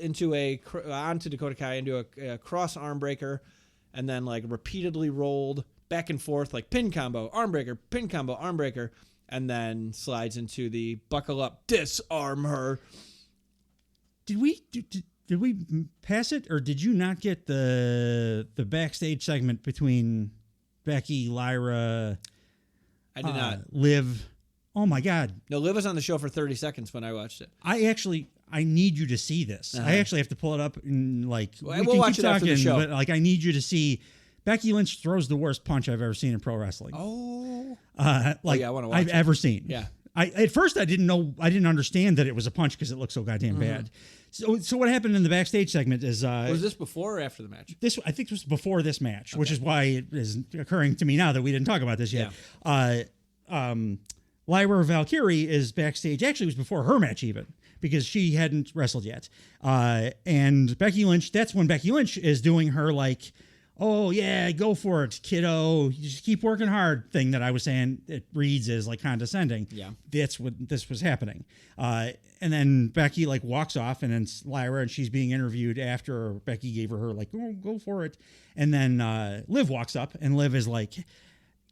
onto Dakota Kai into a cross arm breaker, and then repeatedly rolled back and forth pin combo, arm breaker, pin combo, arm breaker, and then slides into the buckle up, disarm her. Did we pass it, or did you not get the backstage segment between Becky, Lyra? I did not. Liv. Oh my God. No, Liv was on the show for 30 seconds when I watched it. I need you to see this. I actually have to pull it up and we'll watch it after the show. But I need you to see. Becky Lynch throws the worst punch I've ever seen in pro wrestling. Oh. I want to watch I've ever seen. Yeah. At first I didn't understand that it was a punch because it looked so goddamn bad. So what happened in the backstage segment is was this before or after the match? I think this was before this match, which is why it is occurring to me now that we didn't talk about this yet. Yeah. Lyra Valkyrie is backstage. Actually, it was before her match even because she hadn't wrestled yet. And Becky Lynch. That's when Becky Lynch is doing her oh yeah, go for it, kiddo. You just keep working hard thing that I was saying. It reads as like condescending. Yeah. That's what this was happening. And then Becky like walks off, and then it's Lyra, and she's being interviewed after Becky gave her like, oh, go for it. And then Liv walks up, and Liv is like,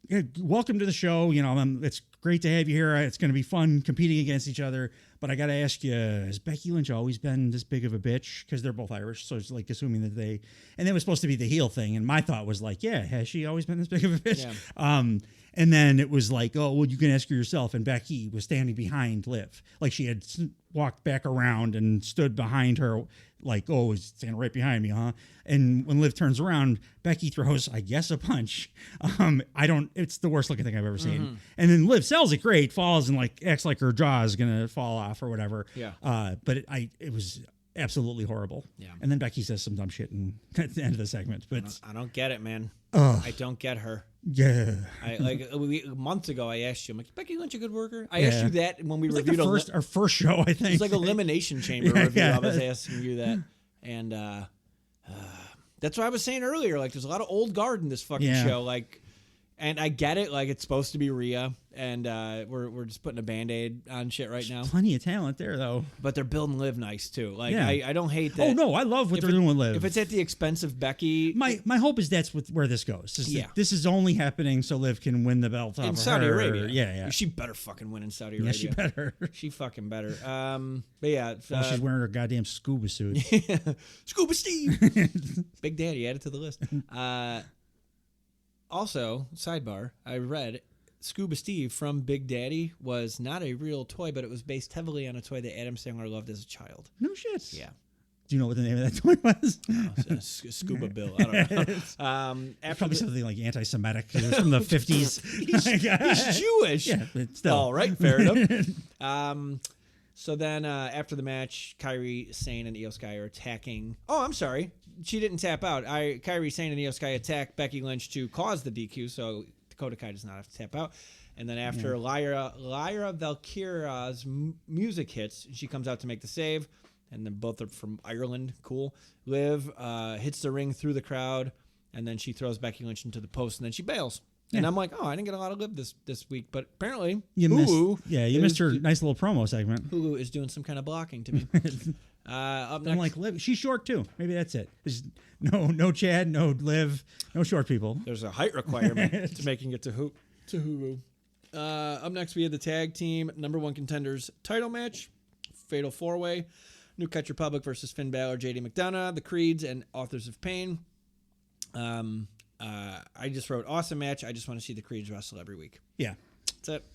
yeah, welcome to the show. You know, it's great to have you here. It's going to be fun competing against each other. But I got to ask you, has Becky Lynch always been this big of a bitch? Because they're both Irish. So it's like assuming that they, and that was supposed to be the heel thing. And my thought was like, yeah, has she always been this big of a bitch? Yeah. And then it was like, oh, well, you can ask her yourself. And Becky was standing behind Liv. Like she had walked back around and stood behind her, like, oh, he's standing right behind me, huh? And when Liv turns around, Becky throws, I guess, a punch. It's the worst looking thing I've ever seen. Mm-hmm. And then Liv sells it great, falls and like acts like her jaw is going to fall off or whatever. Yeah. But it was absolutely horrible. Yeah. And then Becky says some dumb shit at the end of the segment. But I don't get it, man. Ugh. I don't get her. Yeah. Months ago, I asked you, I'm like, Becky Lynch a good worker? I asked you that when we Like reviewed our first show, I think. It's like Elimination Chamber review. Yeah. I was asking you that. And that's what I was saying earlier. Like, there's a lot of old guard in this fucking show. Like, and I get it. Like, it's supposed to be Rhea. And we're just putting a Band-Aid on shit right now. Plenty of talent there, though. But they're building Liv nice, too. Like, Yeah. I don't hate that. Oh, no, I love what they're doing with Liv. If it's at the expense of Becky. My hope is that's where this goes. This is only happening so Liv can win the belt in off Saudi her. Arabia. Yeah. She better fucking win in Saudi Arabia. Yeah, she better. She fucking better. But yeah. Well, she's wearing her goddamn scuba suit. Scuba Steve. Big Daddy, add it to the list. Also, sidebar, I read Scuba Steve from Big Daddy was not a real toy, but it was based heavily on a toy that Adam Sandler loved as a child. No shit. Yeah. Do you know what the name of that toy was? Scuba Bill. I don't know. Probably something like anti-Semitic. It was from the 50s. He's Jewish. Yeah, but still. All right, fair enough. So then after the match, Kairi Sane and Io Sky are attacking. Oh, I'm sorry. She didn't tap out. Kairi Sane and Io Sky attack Becky Lynch to cause the DQ, so Dakota Kai does not have to tap out. And then after Lyra Valkyria's music hits, she comes out to make the save. And then both are from Ireland. Cool. Liv hits the ring through the crowd, and then she throws Becky Lynch into the post, and then she bails. Yeah. And I'm like, oh, I didn't get a lot of Liv this week, but apparently you Hulu missed her nice little promo segment. Hulu is doing some kind of blocking to me. Up next, I'm like, Liv, she's short too. Maybe that's it. There's no Chad, no Liv, no short people. There's a height requirement to making it to Hulu. Up next, we have the tag team #1 contenders title match, Fatal 4-Way. New Catch Republic versus Finn Balor, JD McDonough, the Creeds, and Authors of Pain. I just wrote awesome match. I just want to see the Creeds wrestle every week. Yeah, that's it.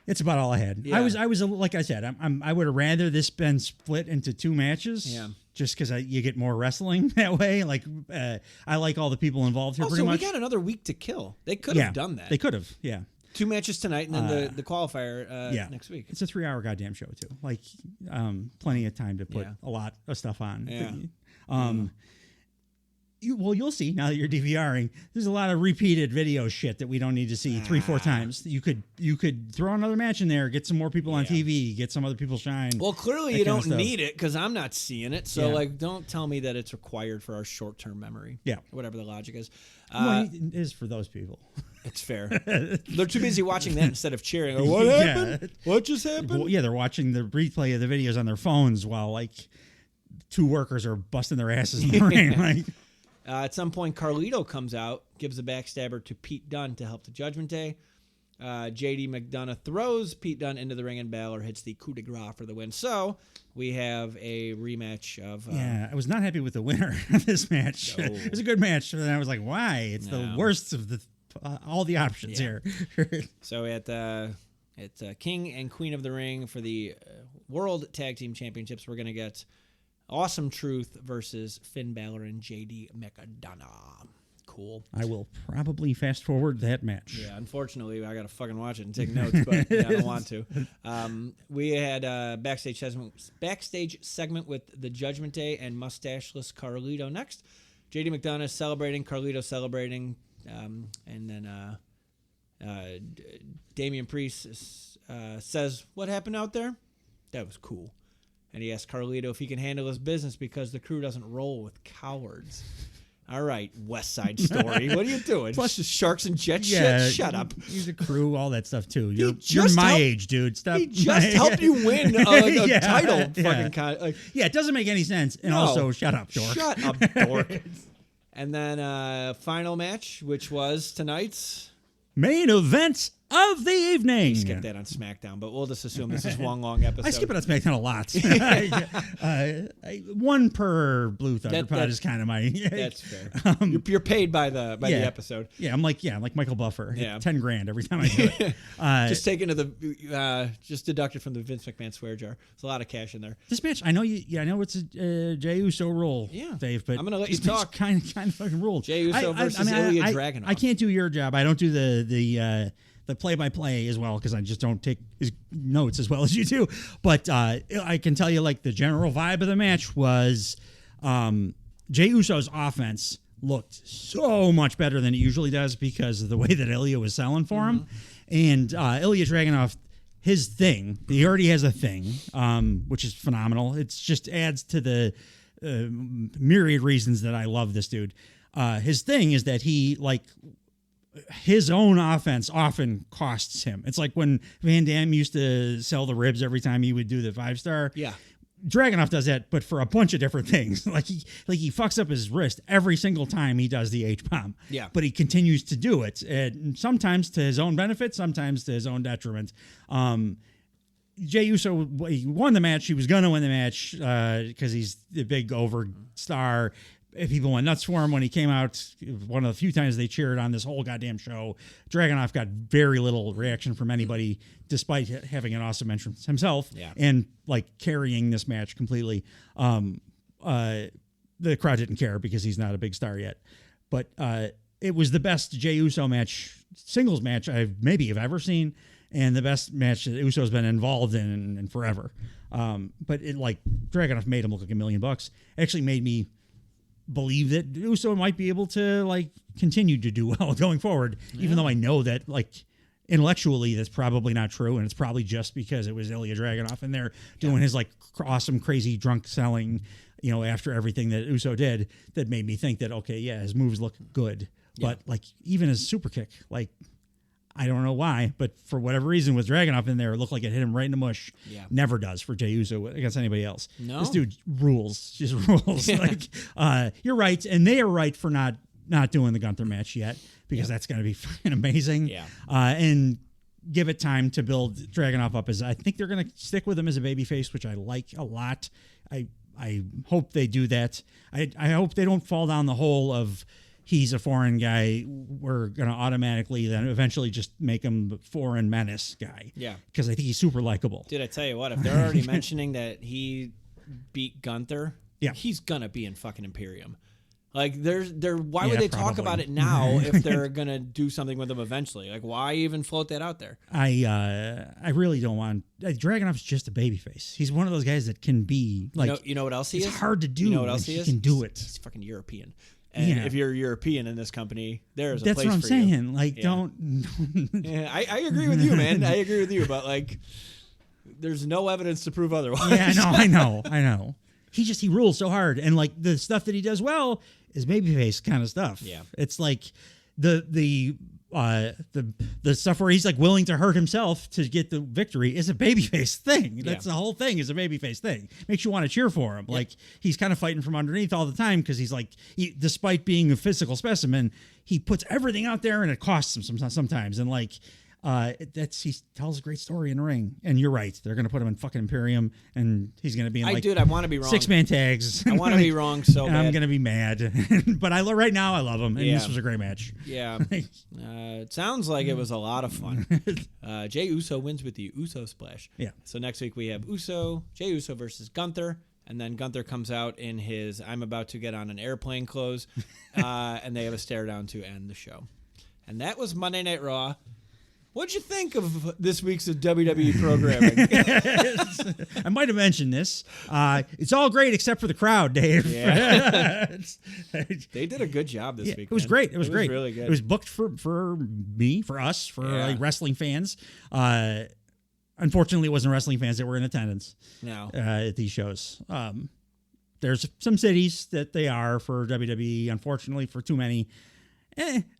It's about all I had. Yeah. I was like I said, I would have rather this been split into 2 matches. Yeah. Just because you get more wrestling that way. Like I like all the people involved here. Also, pretty much. We got another week to kill. They could have done that. They could have. Yeah. 2 matches tonight, and then the qualifier next week. It's a 3-hour goddamn show too. Like, plenty of time to put a lot of stuff on. Yeah. You'll see now that you're DVRing. There's a lot of repeated video shit that we don't need to see 3-4 times. You could throw another match in there, get some more people on TV, get some other people shine. Well, clearly you don't need it because I'm not seeing it. So like, don't tell me that it's required for our short-term memory. Yeah, whatever the logic is. Well, it is for those people. It's fair. They're too busy watching that instead of cheering. Like, what happened? What just happened? Well, yeah, they're watching the replay of the videos on their phones while like 2 workers are busting their asses in the ring. Like. At some point, Carlito comes out, gives a backstabber to Pete Dunne to help the Judgment Day. JD McDonough throws Pete Dunne into the ring, and Balor hits the coup de grace for the win. So we have a rematch of... I was not happy with the winner of this match. No. It was a good match, and I was like, why? It's the worst of the all the options here. So at King and Queen of the Ring for the World Tag Team Championships, we're going to get Awesome Truth versus Finn Balor and JD McDonough. Cool. I will probably fast forward that match. Yeah, unfortunately, I got to fucking watch it and take notes, but I don't want to. We had a backstage segment with the Judgment Day and mustacheless Carlito next. JD McDonough celebrating, Carlito celebrating, and then Damian Priest says, "What happened out there?" That was cool. And he asked Carlito if he can handle his business because the crew doesn't roll with cowards. All right, West Side Story. What are you doing? Plus- Just sharks and jet Yeah, shit? Shut up. He's a crew, all that stuff too. You're just my helped- age, dude. Stop. He just helped you win a Yeah, title. yeah. Fucking Yeah, it doesn't make any sense. And No. also, shut up, dork. Shut up, dork. And then final match, which was tonight's. Main event of the evening. Skip that on SmackDown, but we'll just assume this is one long episode. I skip it on SmackDown a lot. One per Blue Thunder pod is kind of my. That's fair. You're paid by the episode. Yeah, I'm like Michael Buffer. Yeah. $10,000 every time I do it. Just taken to the just deducted from the Vince McMahon swear jar. There's a lot of cash in there. This match, I know you. Yeah, I know it's a Jey Uso rule. Yeah, Dave, but I'm gonna let you this match talk. Kind of fucking ruled. Jey Uso versus Ilya Dragunov. I can't do your job. I don't do the play-by-play as well because I just don't take his notes as well as you do. But I can tell you, like, the general vibe of the match was Jey Uso's offense looked so much better than it usually does because of the way that Ilya was selling for him. And Ilya Dragunov, his thing, he already has a thing, which is phenomenal. It just adds to the myriad reasons that I love this dude. His thing is that he, like, his own offense often costs him. It's like when Van Damme used to sell the ribs every time he would do the 5-star. Yeah. Dragunov does that, but for a bunch of different things. Like he fucks up his wrist every single time he does the H-bomb. Yeah. But he continues to do it, and sometimes to his own benefit, sometimes to his own detriment. Jey Uso, he won the match. He was going to win the match because he's the big over star. People went nuts for him when he came out. One of the few times they cheered on this whole goddamn show. Dragunov got very little reaction from anybody, despite having an awesome entrance himself and like carrying this match completely. The crowd didn't care because he's not a big star yet. But it was the best Jey Uso singles match I've ever seen, and the best match that Uso's been involved in forever. But it, like, Dragunov made him look like $1 million. It actually made me believe that Uso might be able to, like, continue to do well going forward, even though I know that, like, intellectually that's probably not true, and it's probably just because it was Ilya Dragunov in there doing his, like, awesome, crazy drunk selling, you know, after everything that Uso did, that made me think that, okay, yeah, his moves look good. But, like, even his super kick, like, I don't know why, but for whatever reason with Dragunov in there, it looked like it hit him right in the mush. Yeah. Never does for Jey Uso against anybody else. No. This dude rules, just rules. Yeah. Like, you're right, and they are right for not doing the Gunther match yet, because that's going to be fucking amazing. Yeah. And give it time to build Dragunov up. I think they're going to stick with him as a babyface, which I like a lot. I hope they do that. I hope they don't fall down the hole of he's a foreign guy. We're going to automatically then eventually just make him the foreign menace guy. Yeah. Because I think he's super likable. Dude, I tell you what, if they're already mentioning that he beat Gunther, he's going to be in fucking Imperium. Like, why would they talk about it now if they're going to do something with him eventually? Like, why even float that out there? I really don't want... Dragunov's just a babyface. He's one of those guys that can be, like... You know what else he is? It's hard to do. You know what else he is? He can do it. He's fucking European. And if you're European in this company, there's a place for you. That's what I'm saying. Like, don't... I agree with you, man. I agree with you. But, like, there's no evidence to prove otherwise. Yeah, I know. He rules so hard. And, like, the stuff that he does well is babyface kind of stuff. Yeah. It's like the stuff where he's, like, willing to hurt himself to get the victory is a babyface thing. That's the whole thing, is a babyface thing. Makes you want to cheer for him. Yeah. Like, he's kind of fighting from underneath all the time because he's like, despite being a physical specimen, he puts everything out there and it costs him sometimes. And, like, he tells a great story in the ring. And you're right. They're going to put him in fucking Imperium and he's going to be in, like, I want to be wrong. 6-man tags. I want to be wrong so bad. I'm going to be mad. But right now I love him. And this was a great match. Yeah. It sounds like it was a lot of fun. Jey Uso wins with the Uso splash. Yeah. So next week we have Jey Uso versus Gunther. And then Gunther comes out in his I'm about to get on an airplane clothes. And they have a stare down to end the show. And that was Monday Night Raw. What'd you think of this week's WWE programming? I might have mentioned this. It's all great except for the crowd, Dave. Yeah. They did a good job this week. It was great. It was great. Really good. It was booked for me, for us, for like wrestling fans. Unfortunately, it wasn't wrestling fans that were in attendance at these shows. There's some cities that they are for WWE. Unfortunately, for too many.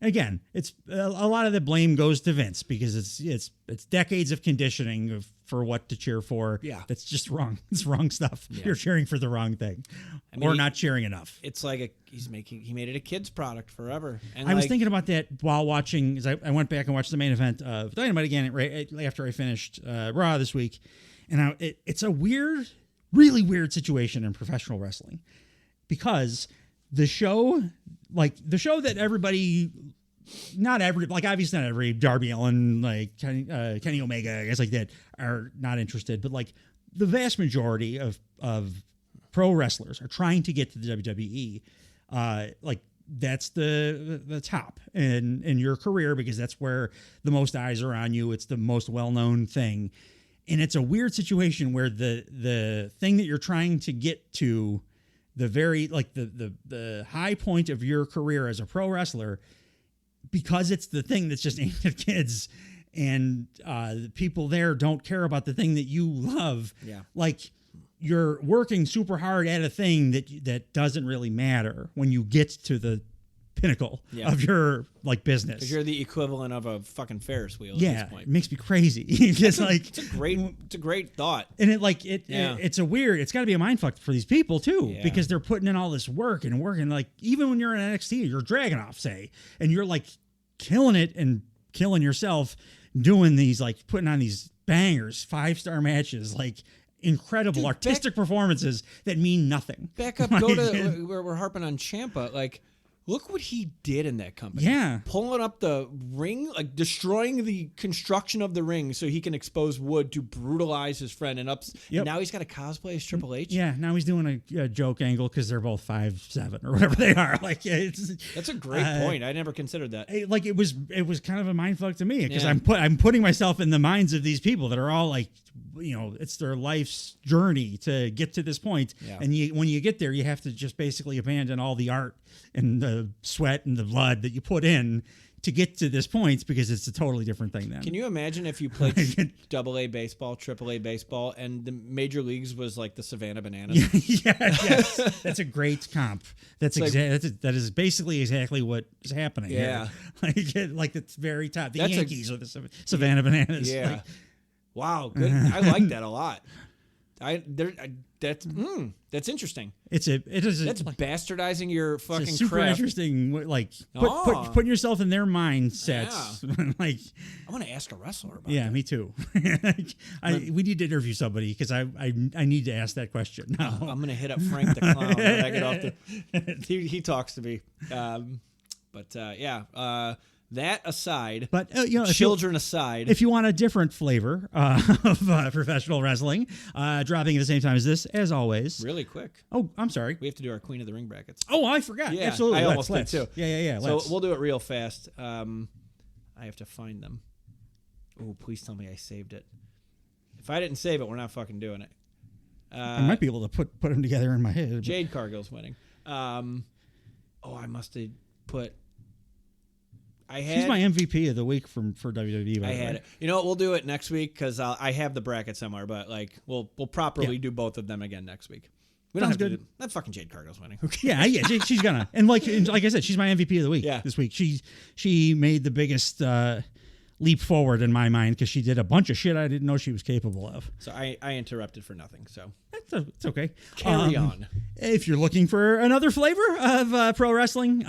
Again, it's a lot of the blame goes to Vince because it's decades of conditioning for what to cheer for. Yeah. That's just wrong. It's wrong stuff. Yeah. You're cheering for the wrong thing, or not cheering enough. It's like he made it a kid's product forever. And I was thinking about that while watching, as I went back and watched the main event of Dynamite again right after I finished Raw this week, and it's a weird, really weird situation in professional wrestling because the show that everybody, obviously not every Darby Allin, like Kenny Omega, guys like that are not interested, but like the vast majority of pro wrestlers are trying to get to the WWE. Like that's the top in your career because that's where the most eyes are on you. It's the most well-known thing. And it's a weird situation where the thing that you're trying to get to, the very like the high point of your career as a pro wrestler, because it's the thing that's just aimed at kids, and the people there don't care about the thing that you love. Yeah. Like you're working super hard at a thing that doesn't really matter when you get to the pinnacle of your like business. Because you're the equivalent of a fucking Ferris wheel at this point. It makes me crazy. It's like it's a great thought. And it's got to be a mind fuck for these people too, because they're putting in all this work and working. Like even when you're in NXT, you're Dragunov, say, and you're like killing it and killing yourself doing these, like putting on these bangers, 5-star matches, like incredible artistic performances that mean nothing. Back up, go to where we're harping on Ciampa. Like, look what he did in that company. Yeah. Pulling up the ring, like destroying the construction of the ring so he can expose Wood to brutalize his friend. And now he's got a cosplay as Triple H. Yeah, now he's doing a joke angle because they're both 5'7" or whatever they are. Like that's a great point. I never considered that. Like it was kind of a mindfuck to me because I'm putting myself in the minds of these people that are all like, it's their life's journey to get to this point. Yeah. And when you get there, you have to just basically abandon all the art and the sweat and the blood that you put in to get to this point because it's a totally different thing then. Can you imagine if you played AA baseball, AAA baseball, and the major leagues was like the Savannah Bananas? Yes. That's a great comp. That is basically exactly what is happening. Yeah. Here. Like it's very top. The Yankees are the Savannah Bananas. Yeah. Like, wow, good. I like that a lot. That's interesting. That's bastardizing your fucking it's super craft. Interesting. Like putting yourself in their mindsets. Yeah. Like I want to ask a wrestler about. Yeah, me too. We need to interview somebody because I need to ask that question now. I'm gonna hit up Frank the Clown when I get off he talks to me. That aside, but children aside, if you want a different flavor of professional wrestling, dropping at the same time as this, as always. Really quick. Oh, I'm sorry. We have to do our Queen of the Ring brackets. Oh, I forgot. Yeah, absolutely. I almost did too. Yeah. So we'll do it real fast. I have to find them. Oh, please tell me I saved it. If I didn't save it, we're not fucking doing it. I might be able to put them together in my head. Jade Cargill's winning. I must have put. She's my MVP of the week for WWE. I had it. You know what? We'll do it next week because I have the bracket somewhere. But like, we'll properly do both of them again next week. We don't have to do that. Fucking Jade Cargill's winning. Yeah. She's gonna. And like I said, she's my MVP of the week this week. She made the biggest leap forward in my mind because she did a bunch of shit I didn't know she was capable of. So I interrupted for nothing. So it's okay. Carry on. If you're looking for another flavor of pro wrestling,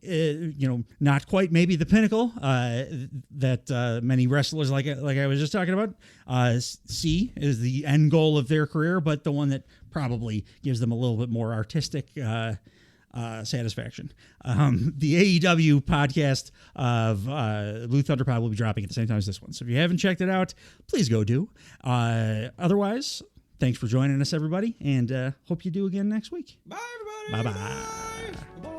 not quite maybe the pinnacle that many wrestlers like I was just talking about see is the end goal of their career, but the one that probably gives them a little bit more artistic satisfaction. The AEW podcast of Blue Thunder Pod will be dropping at the same time as this one, so if you haven't checked it out, please go do. Otherwise, thanks for joining us, everybody, and hope you do again next week. Bye, everybody. Bye.